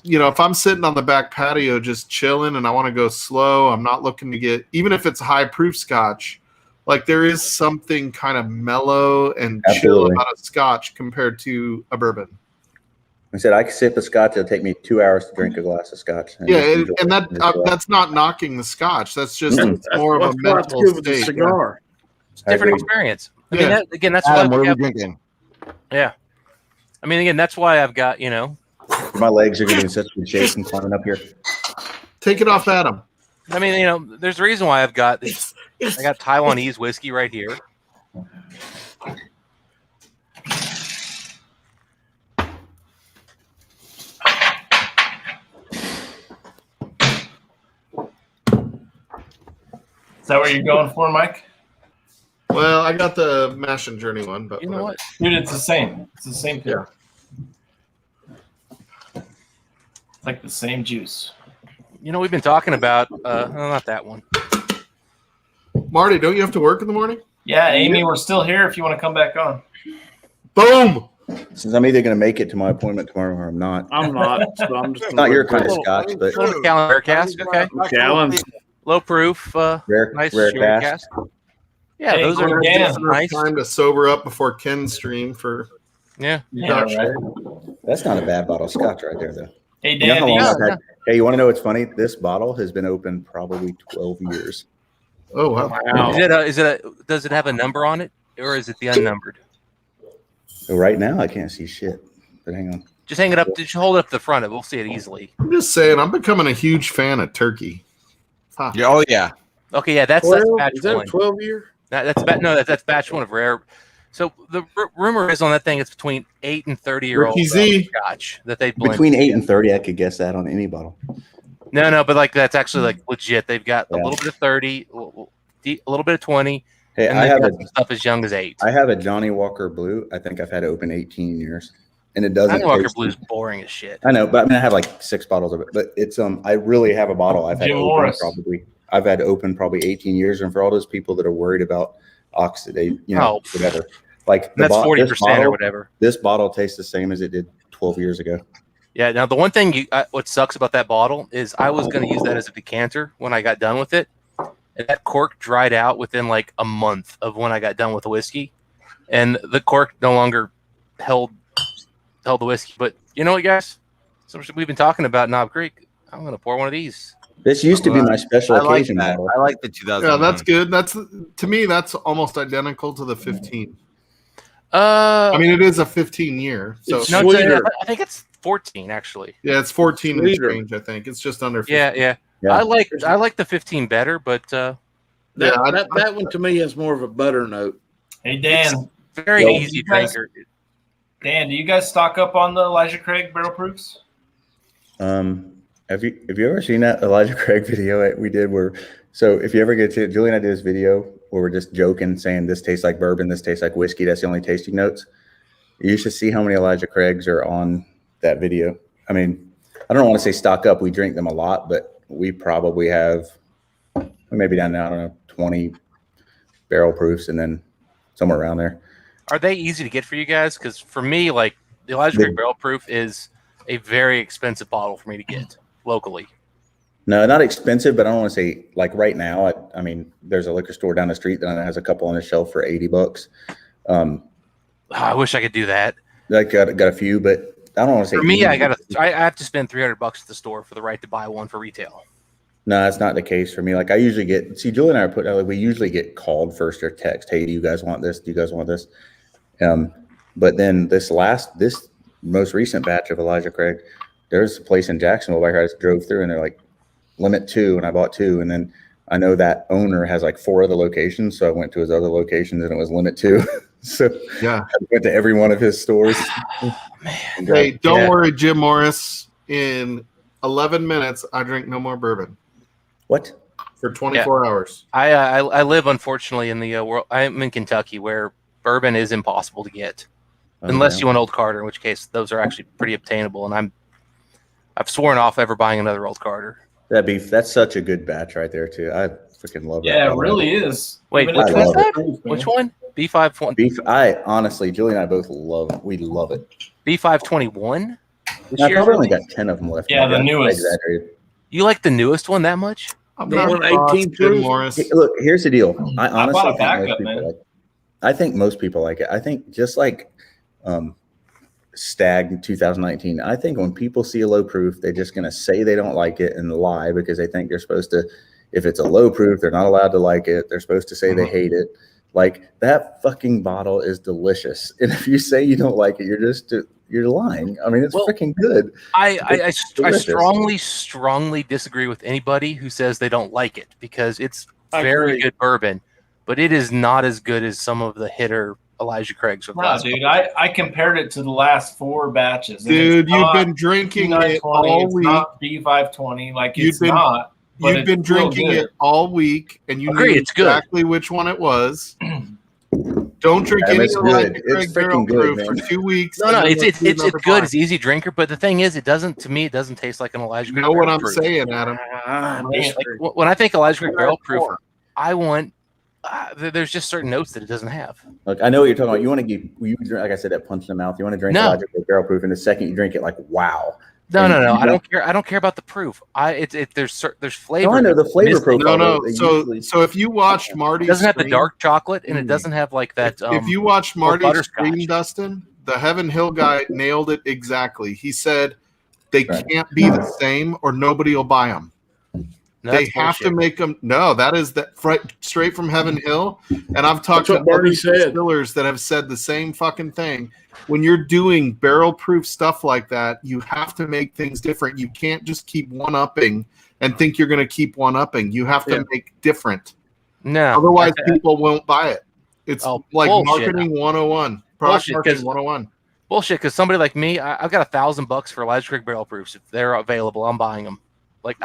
you know, if I'm sitting on the back patio just chilling and I want to go slow, I'm not looking to get, even if it's high proof Scotch, like there is something kind of mellow and chill Absolutely. about a Scotch compared to a bourbon. I said I could sip a Scotch. It'll take me 2 hours to drink a glass of Scotch. Yeah, just enjoy and it. that Just go out. that's not knocking the Scotch. That's just Mm. it's more of a That's why it's mental good with the state. cigar. It's a different agree. experience. I Yeah. mean, again, that's Adam, why what we are we have, drinking? yeah. I mean, again, that's why I've got, My legs are getting in such good shape and climbing up here. Take it off, Adam. I mean, there's a reason why I've got this. I got Taiwanese whiskey right here. Is that what you're going for, Mike? Well, I got the Mash and Journey one, but You know what? Dude, it's the same. It's the same thing. Yeah. It's like the same juice. We've been talking about not that one. Marty, don't you have to work in the morning? Yeah, Amy, we're still here if you want to come back on. Boom. Since I'm either going to make it to my appointment tomorrow or I'm not. I'm not. So I'm just It's not your kind of Scotch, but Little Macallan cask, okay. Gallon. Low proof, rare, nice rare sherry cask. cask. Yeah, Hey, those are Dan. Just enough nice. time to sober up before Ken's stream for Yeah. Yeah, Scotch. right. That's not a bad bottle of Scotch right there, though. Hey, You know Dan, how long these- I've had- Hey, you want to know what's funny? This bottle has been open probably 12 years. Oh wow. Wow. Does it have a number on it, or is it the unnumbered? So right now, I can't see shit. But hang on. Just hang it up. Just hold it up to the front. We'll see it easily. I'm just saying, I'm becoming a huge fan of turkey. Huh. Yeah, oh yeah. Okay, yeah, that's 12? batch Is that a one. 12 year? That's batch one of rare. So the rumor is on that thing it's between 8 and 30-year-old Ricky Z. Scotch that they blend. Between 8 and 30, I could guess that on any bottle. No, but like that's actually like legit. They've got a Yeah. little bit of 30, a little bit of 20, Hey, and I they've have got a some stuff as young as 8. I have a Johnny Walker Blue. I think I've had it open 18 years, and it doesn't. Johnny Walker taste- Blue's boring as shit. I know, but I mean, I have like 6 bottles of it. But it's I really have a bottle I've had Jim open Morris. I've had open probably 18 years, and for all those people that are worried about oxidate, whatever, like That's this 40% or bottle- whatever. This bottle tastes the same as it did 12 years ago. Yeah. Now the one thing what sucks about that bottle is I was going to use that as a decanter when I got done with it, and that cork dried out within like a month of when I got done with the whiskey, and the cork no longer held the whiskey. But you know what, guys? So we've been talking about Knob Creek. I'm going to pour one of these. This used to be my special I like occasion that. bottle. I like the 2000. Yeah, that's good. That's to me, that's almost identical to the 15. I mean, it is a 15 year. So It's no, sweeter. I think it's 14 actually. yeah, it's 14 and Sweeter. change. I think it's just under 15. Yeah. Yeah. I like the 15 better, but Yeah, That one to me has more of a butter note. Hey, Dan. very Yo, easy you guys- drinker. Dan, do you guys stock up on the Elijah Craig barrel proofs? Have you ever seen that Elijah Craig video we did so if you ever get to Julie and I did this video where we're just joking saying this tastes like bourbon, this tastes like whiskey, that's the only tasting notes. You should see how many Elijah Craigs are on that video. I mean, I don't want to say stock up, we drink them a lot, but we probably have maybe down now, I don't know, 20 barrel proofs, and then somewhere around there. Are they easy to get for you guys? Because for me, like the Elijah Craig Barrel Proof is a very expensive bottle for me to get locally. No, not expensive, but I don't want to say like right now. I mean, there's a liquor store down the street that has a couple on the shelf for $80. I wish I could do that. I got a few, but I don't want to say. For me, easy. I have to spend $300 at the store for the right to buy one for retail. No, that's not the case for me. Like I usually Julie and I we usually get called first or text. Hey, do you guys want this? Do you guys want this? But then this most recent batch of Elijah Craig, there's a place in Jacksonville where I just drove through and they're like limit 2, and I bought 2, and then I know that owner has like 4 other locations, so I went to his other locations and it was limit 2. So yeah, I went to every one of his stores. Hey, don't worry, Jim Morris. In 11 minutes, I drink no more bourbon. What? For 24 hours. I live unfortunately in the world. I'm in Kentucky where bourbon is impossible to get, unless you want Old Carter, in which case those are actually pretty obtainable. And I've sworn off ever buying another Old Carter. That's such a good batch right there too. I freaking love that. Yeah, it really is. Wait, which one's that? Which one? B520. I honestly, Julie and I both love it. B521. I've probably only got 10 of them left. Yeah, the newest. You like the newest one that much? I'm The not one crossed, 18 Jim proof. Morris. Hey, look, here's the deal. I honestly bought a think backup, most people man. like it. I think most people like it. I think just like Stag 2019, I think when people see a low proof, they're just going to say they don't like it and lie because they think they're supposed to. If it's a low proof, they're not allowed to like it. They're supposed to say they hate it. Like that fucking bottle is delicious. And if you say you don't like it, you're lying. I mean, it's freaking good. I strongly disagree with anybody who says they don't like it because it's very good bourbon, but it is not as good as some of the hitter Elijah Craig's. No, dude, I compared it to the last 4 batches. Dude, you've been drinking it all week. It's not B520. Like You've it's been- not. But You've been it's still drinking good. it all week, and you Agree, knew it's good. exactly which one it was. Don't drink Damn, any it's Elijah good. Craig It's Barrel freaking good, Proof for man. 2 weeks. No, and then it's let's do number good. 5. It's easy drinker, but the thing is, it doesn't taste like an Elijah You Craig know what Barrel I'm Proof. saying, Adam? Like, when I think Elijah Craig Barrel Proof, I want. There's just certain notes that it doesn't have. Look, I know what you're talking about. You want to give, like I said, that punch in the mouth. You want to drink No. Elijah Craig Barrel Proof, and the second you drink it, like wow. No. And I don't care. I don't care about the proof. There's flavor. No, I know the flavor profile. No. they So, usually- so if you watched Marty's It doesn't have the stream- dark chocolate, and it doesn't have like that. if you watched Marty's butterscotch. stream, Dustin, the Heaven Hill guy nailed it exactly. He said they Right. can't be the same, or nobody will buy them. No, They that's have to bullshit. make them. No, that is straight from Heaven Hill. And I've talked That's to what Barney other said. distillers that have said the same fucking thing. When you're doing barrel proof stuff like that, you have to make things different. You can't just keep one upping and think you're going to keep one upping. You have to make different. No. Otherwise, people won't buy it. It's like bullshit. marketing 101, product Bullshit, marketing 'cause- 101. Bullshit, because somebody like me, I've got $1,000 for Elijah Craig Barrel Proofs. If they're available, I'm buying them. Like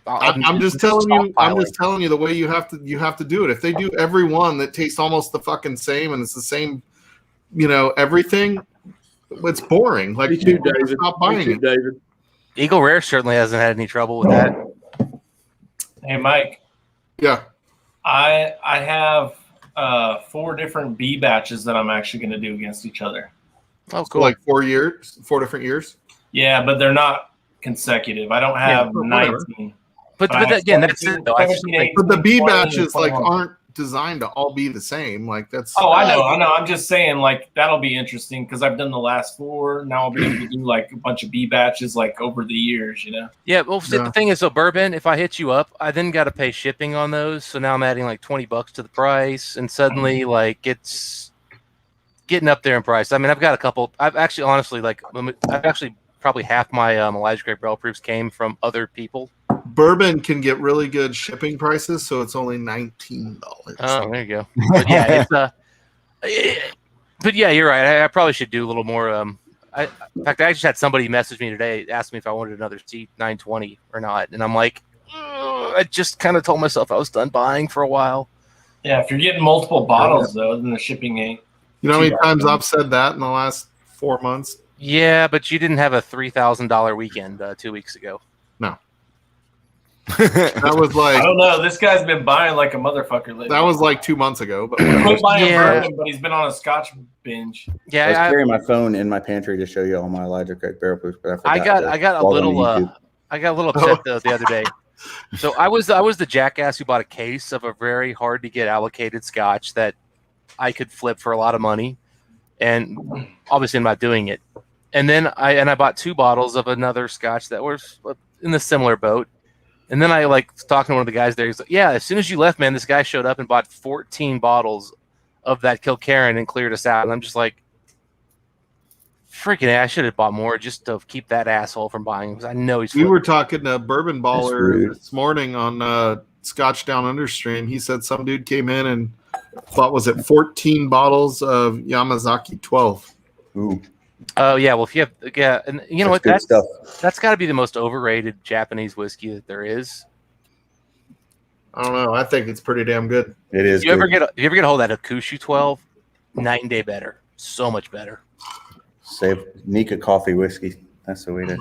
I'm just telling you. I'm just telling you the way you have to do it. If they do every one that tastes almost the fucking same and it's the same, everything, it's boring. Like Me too, people David. stop Me buying too, it. David. Eagle Rare certainly hasn't had any trouble with that. Hey, Mike. Yeah. I have 4 different B batches that I'm actually going to do against each other. Oh, So cool. like 4 years, 4 different years. Yeah, but they're not consecutive. I don't have whatever. 19. But I have again, that's 17, it, though. I just 17, But the B 20, batches like 21. aren't designed to all be the same. Like that's. Oh, I know. I'm just saying, like, that'll be interesting because I've done the last 4. Now I'll be able to do, like, a bunch of B batches, like, over the years, Yeah, well, see, Yeah. the thing is, so bourbon, if I hit you up, I then got to pay shipping on those. So now I'm adding like $20 to the price, and suddenly, like, it's getting up there in price. I mean, I've got a couple. I've actually, honestly, probably half my Elijah Craig Barrel Proofs came from other people. Bourbon can get really good shipping prices, so it's only $19. Oh, there you go. But yeah, but yeah, you're right. I probably should do a little more. In fact, I just had somebody message me today, ask me if I wanted another C920 or not, and I'm like, I just kind of told myself I was done buying for a while. Yeah, if you're getting multiple bottles, though, then the shipping ain't. You know how many times I've said that in the last 4 months? Yeah, but you didn't have a $3,000 weekend 2 weeks ago. No. That was I like don't know. This guy's been buying like a motherfucker lately. that was like 2 months ago. But He quit buying Yeah. bourbon, but he's been on a Scotch binge. I was Yeah, carrying my phone in my pantry to show you all my Elijah Craig barrel proofs, but I forgot got to I got a log on to little YouTube. I got a little upset the other day. So I was the jackass who bought a case of a very hard to get allocated Scotch that I could flip for a lot of money, and obviously I'm not doing it. And then I bought 2 bottles of another Scotch that was in the similar boat. And then I like talking to one of the guys there. He's like, "Yeah, as soon as you left, man, this guy showed up and bought 14 bottles of that Kilkerran and cleared us out." And I'm just like, freaking, I should have bought more just to keep that asshole from buying because I know he's. we were talking to Bourbon Baller rude. this morning on Scotch Down Under stream. He said some dude came in and bought 14 bottles of Yamazaki 12. Ooh, Oh yeah, well if you have and you know what good stuff. that's got to be the most overrated Japanese whiskey that there is. I don't know. I think it's pretty damn good. It is. If you ever good. get a hold of that Akushu 12, night and day better, so much better Save Nika coffee whiskey. That's the way to.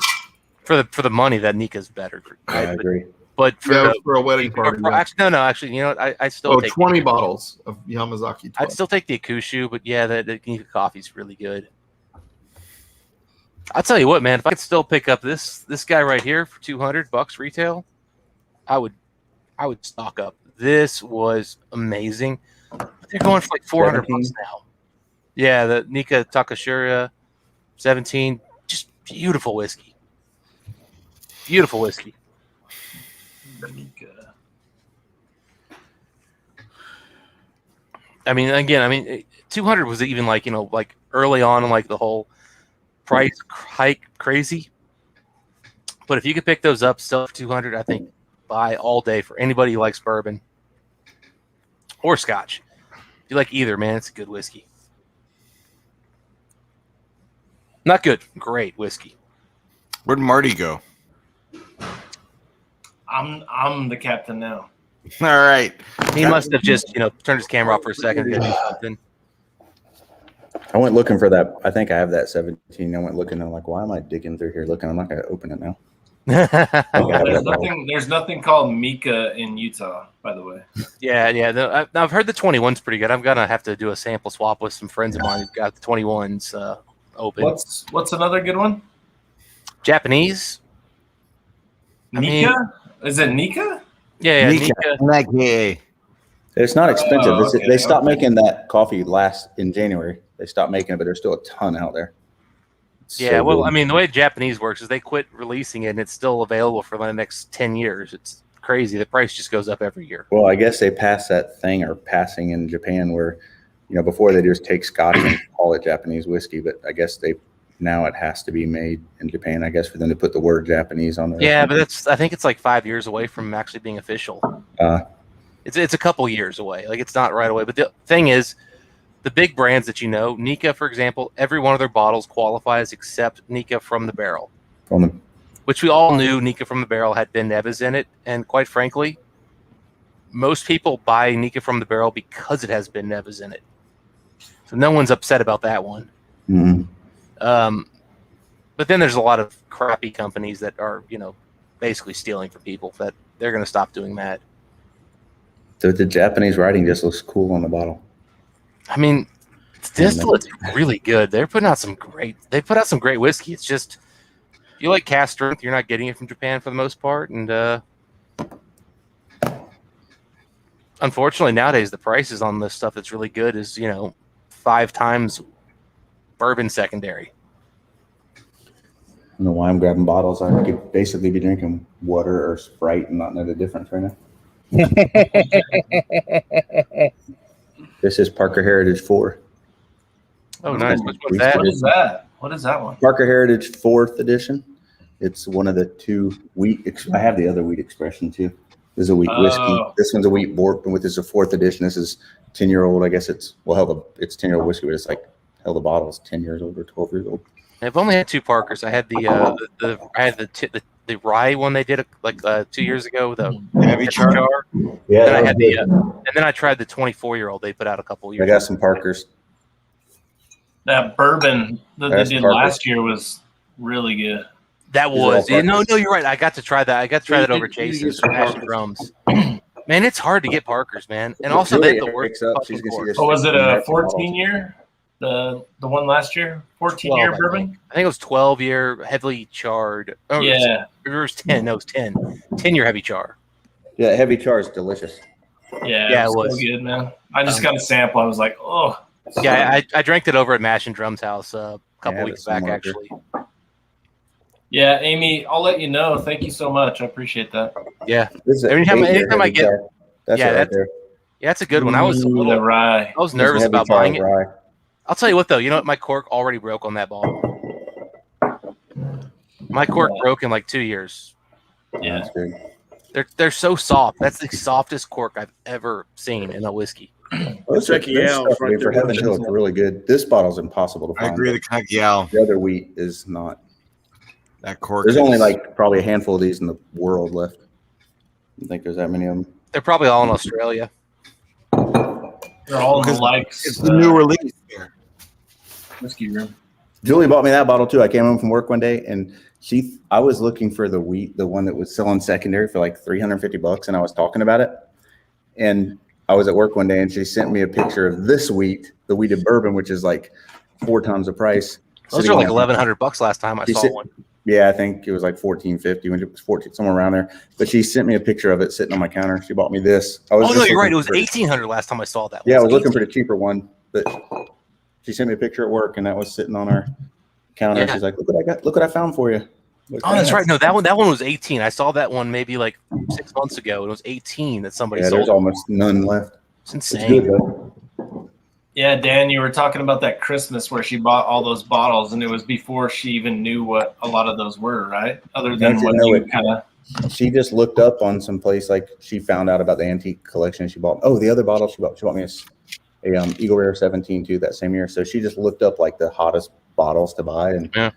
for the money. That Nika's better. I agree. But for, Yeah, for a wedding party. yeah. actually, you know what? I still take 20 bottles of Yamazaki 12. I'd still take the Akushu, but yeah, the Nika coffee's really good. I'll tell you what, man. If I could still pick up this guy right here for $200 retail, I would stock up. This was amazing. But they're going for like $400 now. Yeah, the Nika Takashura 17, just beautiful whiskey. Beautiful whiskey. I mean, 200 was even like, you know, like early on, like the whole price hike crazy. But if you could pick those up still for 200, I think buy all day for anybody who likes bourbon or Scotch. If you like either, man, it's a good whiskey. Not good, great whiskey. Where'd Marty go? I'm the captain now. All right. He must have just, you know, turned his camera off for a second to do something. I went looking for that. I think I have that 17. I went looking and I'm like, why am I digging through here looking? I'm not going to open it now. There's nothing called Mika in Utah, by the way. Yeah. I've heard the 21's pretty good. I'm gonna have to do a sample swap with some friends of mine who've got the 21s open. What's another good one? Japanese. Nika? Is it Nika? Yeah, Nika. Nika. It's not expensive. Oh, okay, They stopped making that coffee in January. They stopped making it, but there's still a ton out there. Yeah, well, I mean, the way Japanese works is they quit releasing it, and it's still available for the next 10 years. It's crazy. The price just goes up every year. Well, I guess they passed that thing or passing in Japan where, you know, before they just take Scotch and call it Japanese whiskey, but I guess now it has to be made in Japan, I guess, for them to put the word Japanese on there. Yeah, but I think it's like 5 years away from actually being official. It's a couple years away. Like, it's not right away. But the thing is, the big brands that you know, Nika, for example, every one of their bottles qualifies except Nika from the barrel. Which we all knew Nika from the barrel had Ben Nevis in it. And quite frankly, most people buy Nika from the barrel because it has Ben Nevis in it. So no one's upset about that one. Mm-hmm. But then there's a lot of crappy companies that are, you know, basically stealing from people that they're going to stop doing that. The Japanese writing just looks cool on the bottle. I mean, distillate's really good. They put out some great whiskey. It's just, if you like cask strength, you're not getting it from Japan for the most part. And unfortunately, nowadays, the prices on the stuff that's really good is, you know, 5 times bourbon secondary. I don't know why I'm grabbing bottles. I could basically be drinking water or Sprite and not know the difference right now. This is Parker Heritage 4. Oh, nice. Which one's that? What is that? What is that one? Parker Heritage 4th edition. It's one of the 2 wheat. I have the other wheat expression too. This is a wheat whiskey. This one's a wheat bourbon with this is a 4th edition. This is 10-year-old. I guess it's 10-year-old whiskey, but it's like the bottle's 10 years old or 12 years old. I've only had 2 Parkers. I had the rye one they did 2 years ago, the heavy jar. Yeah, then I had and then I tried the 24-year-old they put out a couple years. I got some Parkers. That bourbon that they did last year was really good. That These are all was no, Parkers. you're right. I got to try that. I got to try You that over did- you Jason's used some Smash Parkers. Drums. Man, it's hard to get Parkers, man, and Look, also they have Julia the worst picks up. fucking She's gonna see cork. this. Oh, was it a American 14 bottles. year? The one last year? 14 12, year I bourbon? think. I think it was 12-year heavily charred. Oh, Yeah. it was 10. No, it was 10. 10-year heavy char. Yeah, heavy char is delicious. Yeah, Yeah, it it was was. so good, man. I just got a sample. I was like, oh. Yeah, I drank it over at Mash and Drums house a couple Yeah, weeks that's back, somewhere actually. Yeah, Amy, I'll let you know. Thank you so much. I appreciate that. Yeah. This is Anytime anytime I get, that's yeah, it right there. yeah, that's a good one. I was a Ooh, the little, rye. I was This is nervous heavy about char buying it. rye. I'll tell you what, though. You know what? My cork already broke on that bottle. My cork broke in like 2 years. Yeah. That's good. They're so soft. That's the softest cork I've ever seen in a whiskey. Those Check you those out, stuff, right dude, for there. Heaven Hill, it's really good. This bottle's impossible to I find. agree. The Cacao, The other wheat is not. that cork. There's is, only like probably a handful of these in the world left. I think there's that many of them. They're probably all in Australia. They're all in the Because likes. it's the new release here. Whiskey room. Julie bought me that bottle too. I came home from work one day and I was looking for the wheat, the one that was selling secondary for like $350, and I was talking about it. And I was at work one day and she sent me a picture of this wheat, the wheated bourbon, which is like 4 times the price. Those sitting are like on- $1,100 last time I She saw said- one. Yeah, I think it was like $14.50 when it was 14, somewhere around there. But she sent me a picture of it sitting on my counter. She bought me this. I was Oh no, just you're right. It looking was for- $1,800 last time I saw that. Yeah, I was looking 18. for the cheaper one, but she sent me a picture at work, and that was sitting on our counter. Yeah. She's like, "Look what I got! Look what I found for you." Oh, that's right. No, that one was 18. I saw that one maybe like 6 months ago. It was 18 that somebody Yeah, sold. there's almost none left. It's It's insane. good though. Yeah, Dan, you were talking about that Christmas where she bought all those bottles, and it was before she even knew what a lot of those were, right? Other than Don't you what know you it? kind of. She just looked up on some place, like she found out about the antique collection. She bought. Oh, the other bottle she bought me a Eagle Rare 17 too that same year. So she just looked up like the hottest bottles to buy, and Yeah.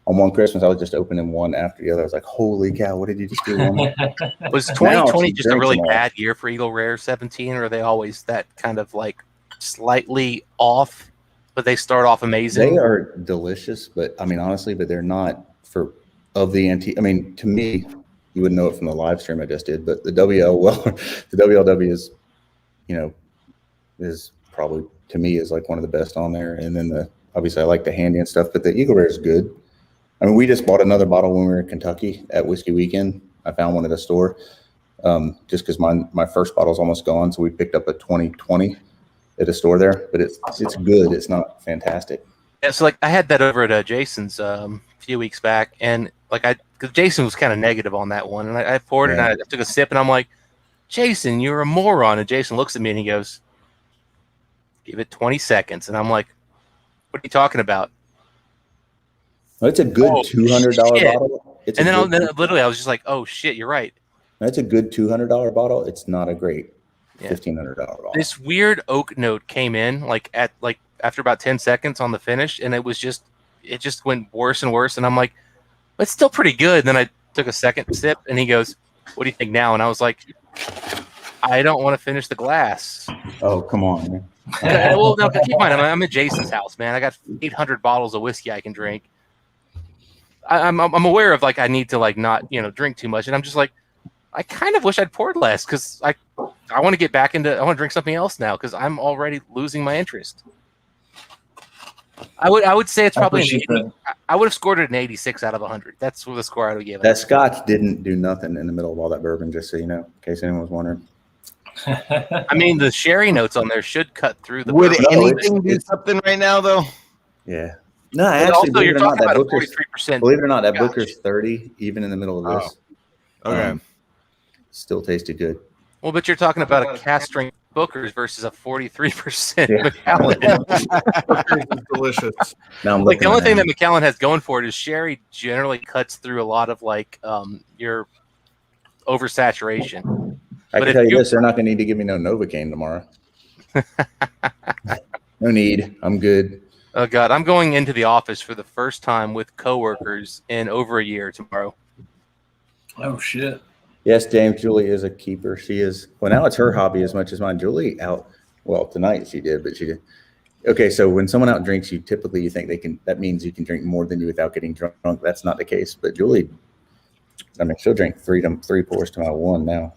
on one Christmas I was just opening one after the other. I was like, "Holy cow! What did you just do?" woman?" Was Now 2020 she just a drinks really them all. bad year for Eagle Rare 17, or are they always that kind of like slightly off, but they start off amazing? They are delicious, but I mean, honestly, but they're not for of the antique. I mean, to me, you wouldn't know it from the live stream I just did, but the the WLW is, is probably to me is like one of the best on there. And then obviously I like the handy and stuff, but the Eagle Rare is good. I mean, we just bought another bottle when we were in Kentucky at Whiskey Weekend. I found one at a store, just because my first bottle's almost gone, so we picked up a 2020 at a store there. But it's good. It's not fantastic. Yeah, so like I had that over at Jason's a few weeks back, and like because Jason was kind of negative on that one, and I poured it, and I took a sip, and I'm like, Jason, you're a moron. And Jason looks at me and he goes, give it 20 seconds. And I'm like, what are you talking about? Well, it's a good $200 bottle. And then literally I was just like, oh shit, you're right. That's a good $200 bottle. It's not a great $1,500 bottle. This weird oak note came in after about 10 seconds on the finish, and it just went worse and worse. And I'm like, it's still pretty good. And then I took a second sip, and he goes, what do you think now? And I was like, I don't want to finish the glass. Oh, come on, man. Well, no, keep in mind, I'm at Jason's house, man. I got 800 bottles of whiskey I can drink. I'm aware of like I need to like not drink too much, and I'm just like, I kind of wish I'd poured less because I want to get back into I want to drink something else now because I'm already losing my interest. I would say it's probably an 80. I would have scored it an 86 out of 100. That's what the score I would give it. That Scotch didn't do nothing in the middle of all that bourbon, just so you know, in case anyone was wondering. I mean, the sherry notes on there should cut through the. Would bourbon. anything do something right now, though? Yeah. No, And actually, also, believe you're it or not, talking that about a Booker's 43%. believe it or not, that Scotch. Booker's 30, even in the middle of this. Okay. Still tasted good. Well, but you're talking about a cast strength Booker's versus a 43% Yeah. Macallan. It's delicious. Now I'm Like the looking only at thing it. that Macallan has going for it is sherry generally cuts through a lot of like your oversaturation. I but can if tell you you- this: they're not going to need to give me no Novocaine tomorrow. No need. I'm good. Oh God, I'm going into the office for the first time with coworkers in over a year tomorrow. Oh shit. Yes, James. Julie is a keeper. She is. Well, now it's her hobby as much as mine. Julie out. Well, tonight she did, but she did. Okay, so when someone out drinks you, typically you think that means you can drink more than you without getting drunk. That's not the case. But Julie, I mean, she'll drink three pours to my one now.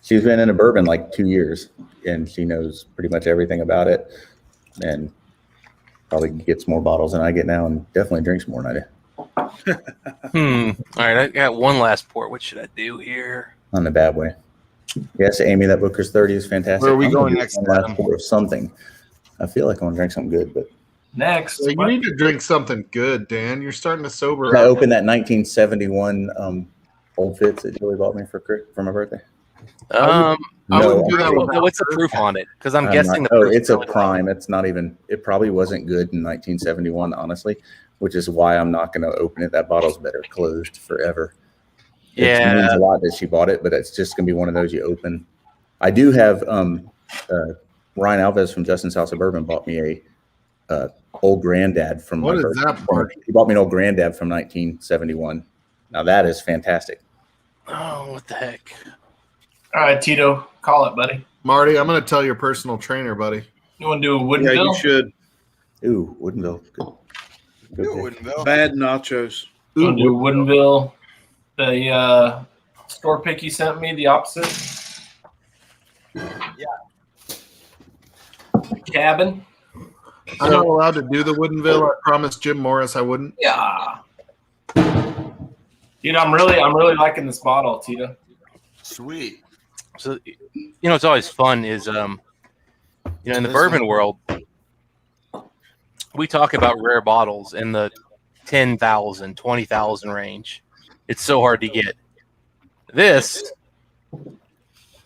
She's been in a bourbon like 2 years, and she knows pretty much everything about it, and probably gets more bottles than I get now, and definitely drinks more than I do. All right, I got one last pour. What should I do here? Not in a bad way. Yes, Amy, that Booker's 30 is fantastic. Where are we I'm gonna going do next, one last Adam? pour of something. I feel like I want to drink something good, but Next, So you need to drink something good, Dan. You're starting to sober can I up. open that 1971 Old Fitz that Julie bought me for my birthday? I wouldn't do that without What's the her. proof on it? Because I'm guessing not, the proof it's a really prime. It's not even. It probably wasn't good in 1971, honestly, which is why I'm not going to open it. That bottle's better closed forever. It means a lot that she bought it, but it's just going to be one of those you open. I do have Ryan Alves from Justin's House of Bourbon bought me a old granddad from What my is birthday. that party? He bought me an old granddad from 1971. Now that is fantastic. Oh, what the heck? all right, Tito, call it, buddy. Marty, I'm going to tell your personal trainer, buddy. You want to do a wooden Yeah, bill? you should. Ooh, Woodenville. Good. You wouldn't, Bill. Bad nachos. You want to do a wooden bill? The store pick you sent me, the opposite. Yeah. Cabin. I'm not allowed to do the Woodenville. I promised Jim Morris I wouldn't. Yeah. Dude, I'm really liking this bottle, Tito. Sweet. So, it's always fun is, in the bourbon world, we talk about rare bottles in the 10,000, 20,000 range. It's so hard to get. This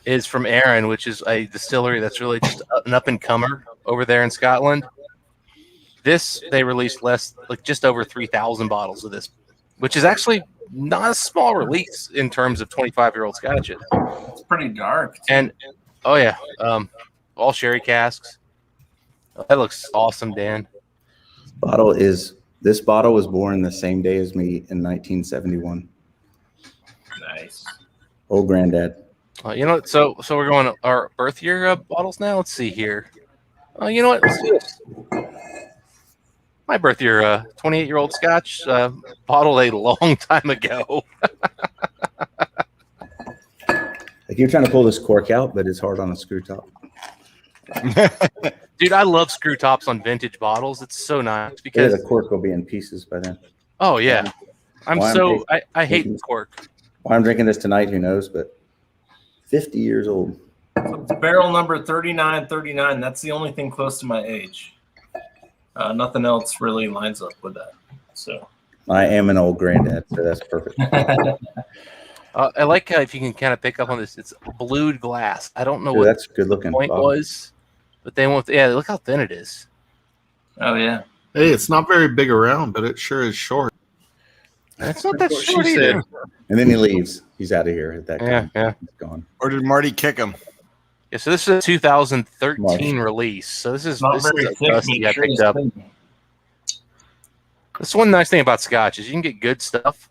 is from Aaron, which is a distillery that's really just an up-and-comer over there in Scotland. This, they released just over 3,000 bottles of this, which is actually not a small release in terms of 25-year-old scotches. It's pretty dark. And, oh, yeah, all sherry casks. That looks awesome, Dan. This bottle was born the same day as me in 1971. Nice. Old granddad. So we're going our birth year bottles now. Let's see here. You know what? Let's do this. My birth year, 28-year-old Scotch, bottled a long time ago. I keep trying to pull this cork out, but it's hard on a screw top. Dude, I love screw tops on vintage bottles. It's so nice because the cork will be in pieces by then. Oh yeah, I hate the cork. Why I'm drinking this tonight, who knows? But 50 years old. So it's barrel number 3939. That's the only thing close to my age. Nothing else really lines up with that. So I am an old granddad, so that's perfect. I like if you can kind of pick up on this. It's blued glass. I don't know Ooh, what that's good looking. the point was, but they won't. Yeah, look how thin it is. Oh yeah. Hey, it's not very big around, but it sure is short. That's not that That's what short she either. And then he leaves. He's out of here at that Yeah, time. yeah. He's gone. Or did Marty kick him? Yeah, so this is a 2013 Nice. release. So this is Not very a thick. dusty I Sure picked is up. thin. That's one nice thing about Scotch is you can get good stuff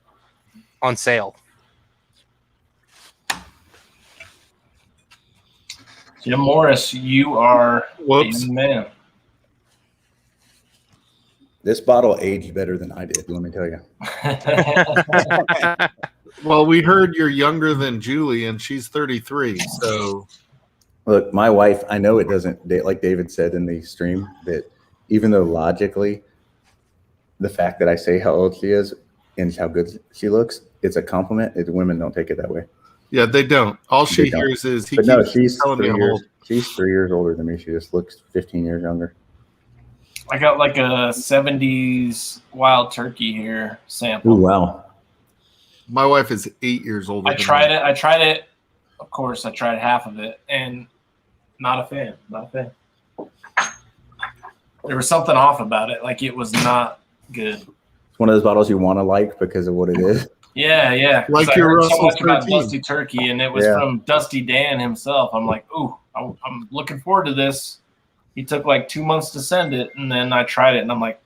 on sale. Jim Morris, you are Whoops. a man. This bottle aged better than I did, let me tell you. Well, we heard you're younger than Julie, and she's 33. So Look, my wife, I know it doesn't, like David said in the stream, that even though logically, the fact that I say how old she is and how good she looks, it's a compliment. Women don't take it that way. yeah, they don't. All she They don't. hears is he But no, keeps she's telling me 3 I'm years. old. She's 3 years older than me. She just looks 15 years younger. I got like a 70s wild turkey here sample. Ooh, wow. My wife is 8 years older. I than tried me. it. I tried it. Of course, I tried half of it, and not a fan. Not a fan. There was something off about it. Like it was not good. It's one of those bottles you want to like because of what it is. Yeah, yeah. 'Cause Like I your heard so Russell much about 13. Dusty Turkey, and it was Yeah. from Dusty Dan himself. I'm like, ooh, I'm looking forward to this. He took like 2 months to send it, and then I tried it, and I'm like,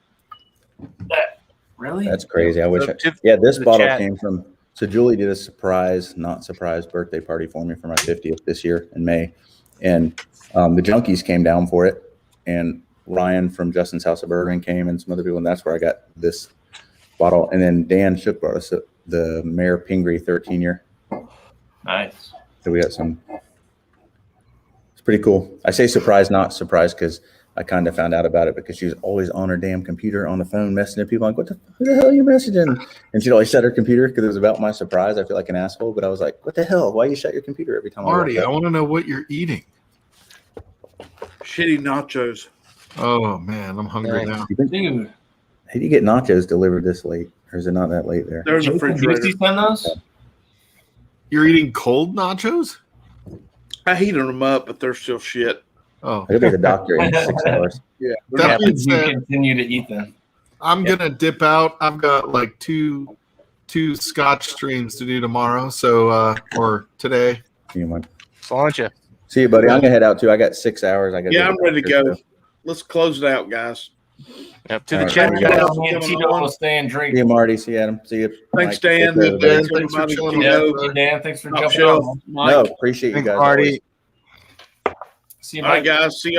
really? That's crazy. I wish. So, Yeah, this the bottle chat- came from. So Julie did a surprise, not surprise birthday party for me for my 50th this year in May, And the Junkies came down for it, and Ryan from Justin's House of Bourbon came, and some other people, and that's where I got this bottle. And then Dan Shook brought us the Mayor Pingree 13-year. Nice. So we got some. It's pretty cool. I say surprised, not surprised, because I kind of found out about it because she was always on her damn computer on the phone messaging people. I'm like, who the hell are you messaging? And she'd always shut her computer because it was about my surprise. I feel like an asshole, but I was like, what the hell? Why you shut your computer every time? Marty, I want to know what you're eating. Shitty nachos. Oh man, I'm hungry now. Dude, How do you get nachos delivered this late? Or is it not that late there? There's a did refrigerator. you send those? You're eating cold nachos? I heated them up, but they're still shit. Oh, I gotta be the doctor in 6 hours. Yeah. that being You said, continue to eat them. I'm gonna dip out. I've got like two Scotch streams to do tomorrow, so or today. See you, man. Sláinte. See you, buddy. I'm gonna head out too. I got 6 hours. I got. Yeah, I'm ready to go. Let's close it out, guys. Yep. To All the right, chat. there we go. Me and Tito will stay and drink. See you, Marty. See you, Adam. See you. Thanks, Mike. Dan. Take care, everybody. Thanks for chilling Yeah, with Dan, thanks for Top jumping shelf. on. Mike. No, appreciate you Thanks, guys. Marty. always. See you, All right, Mike. guys. See you.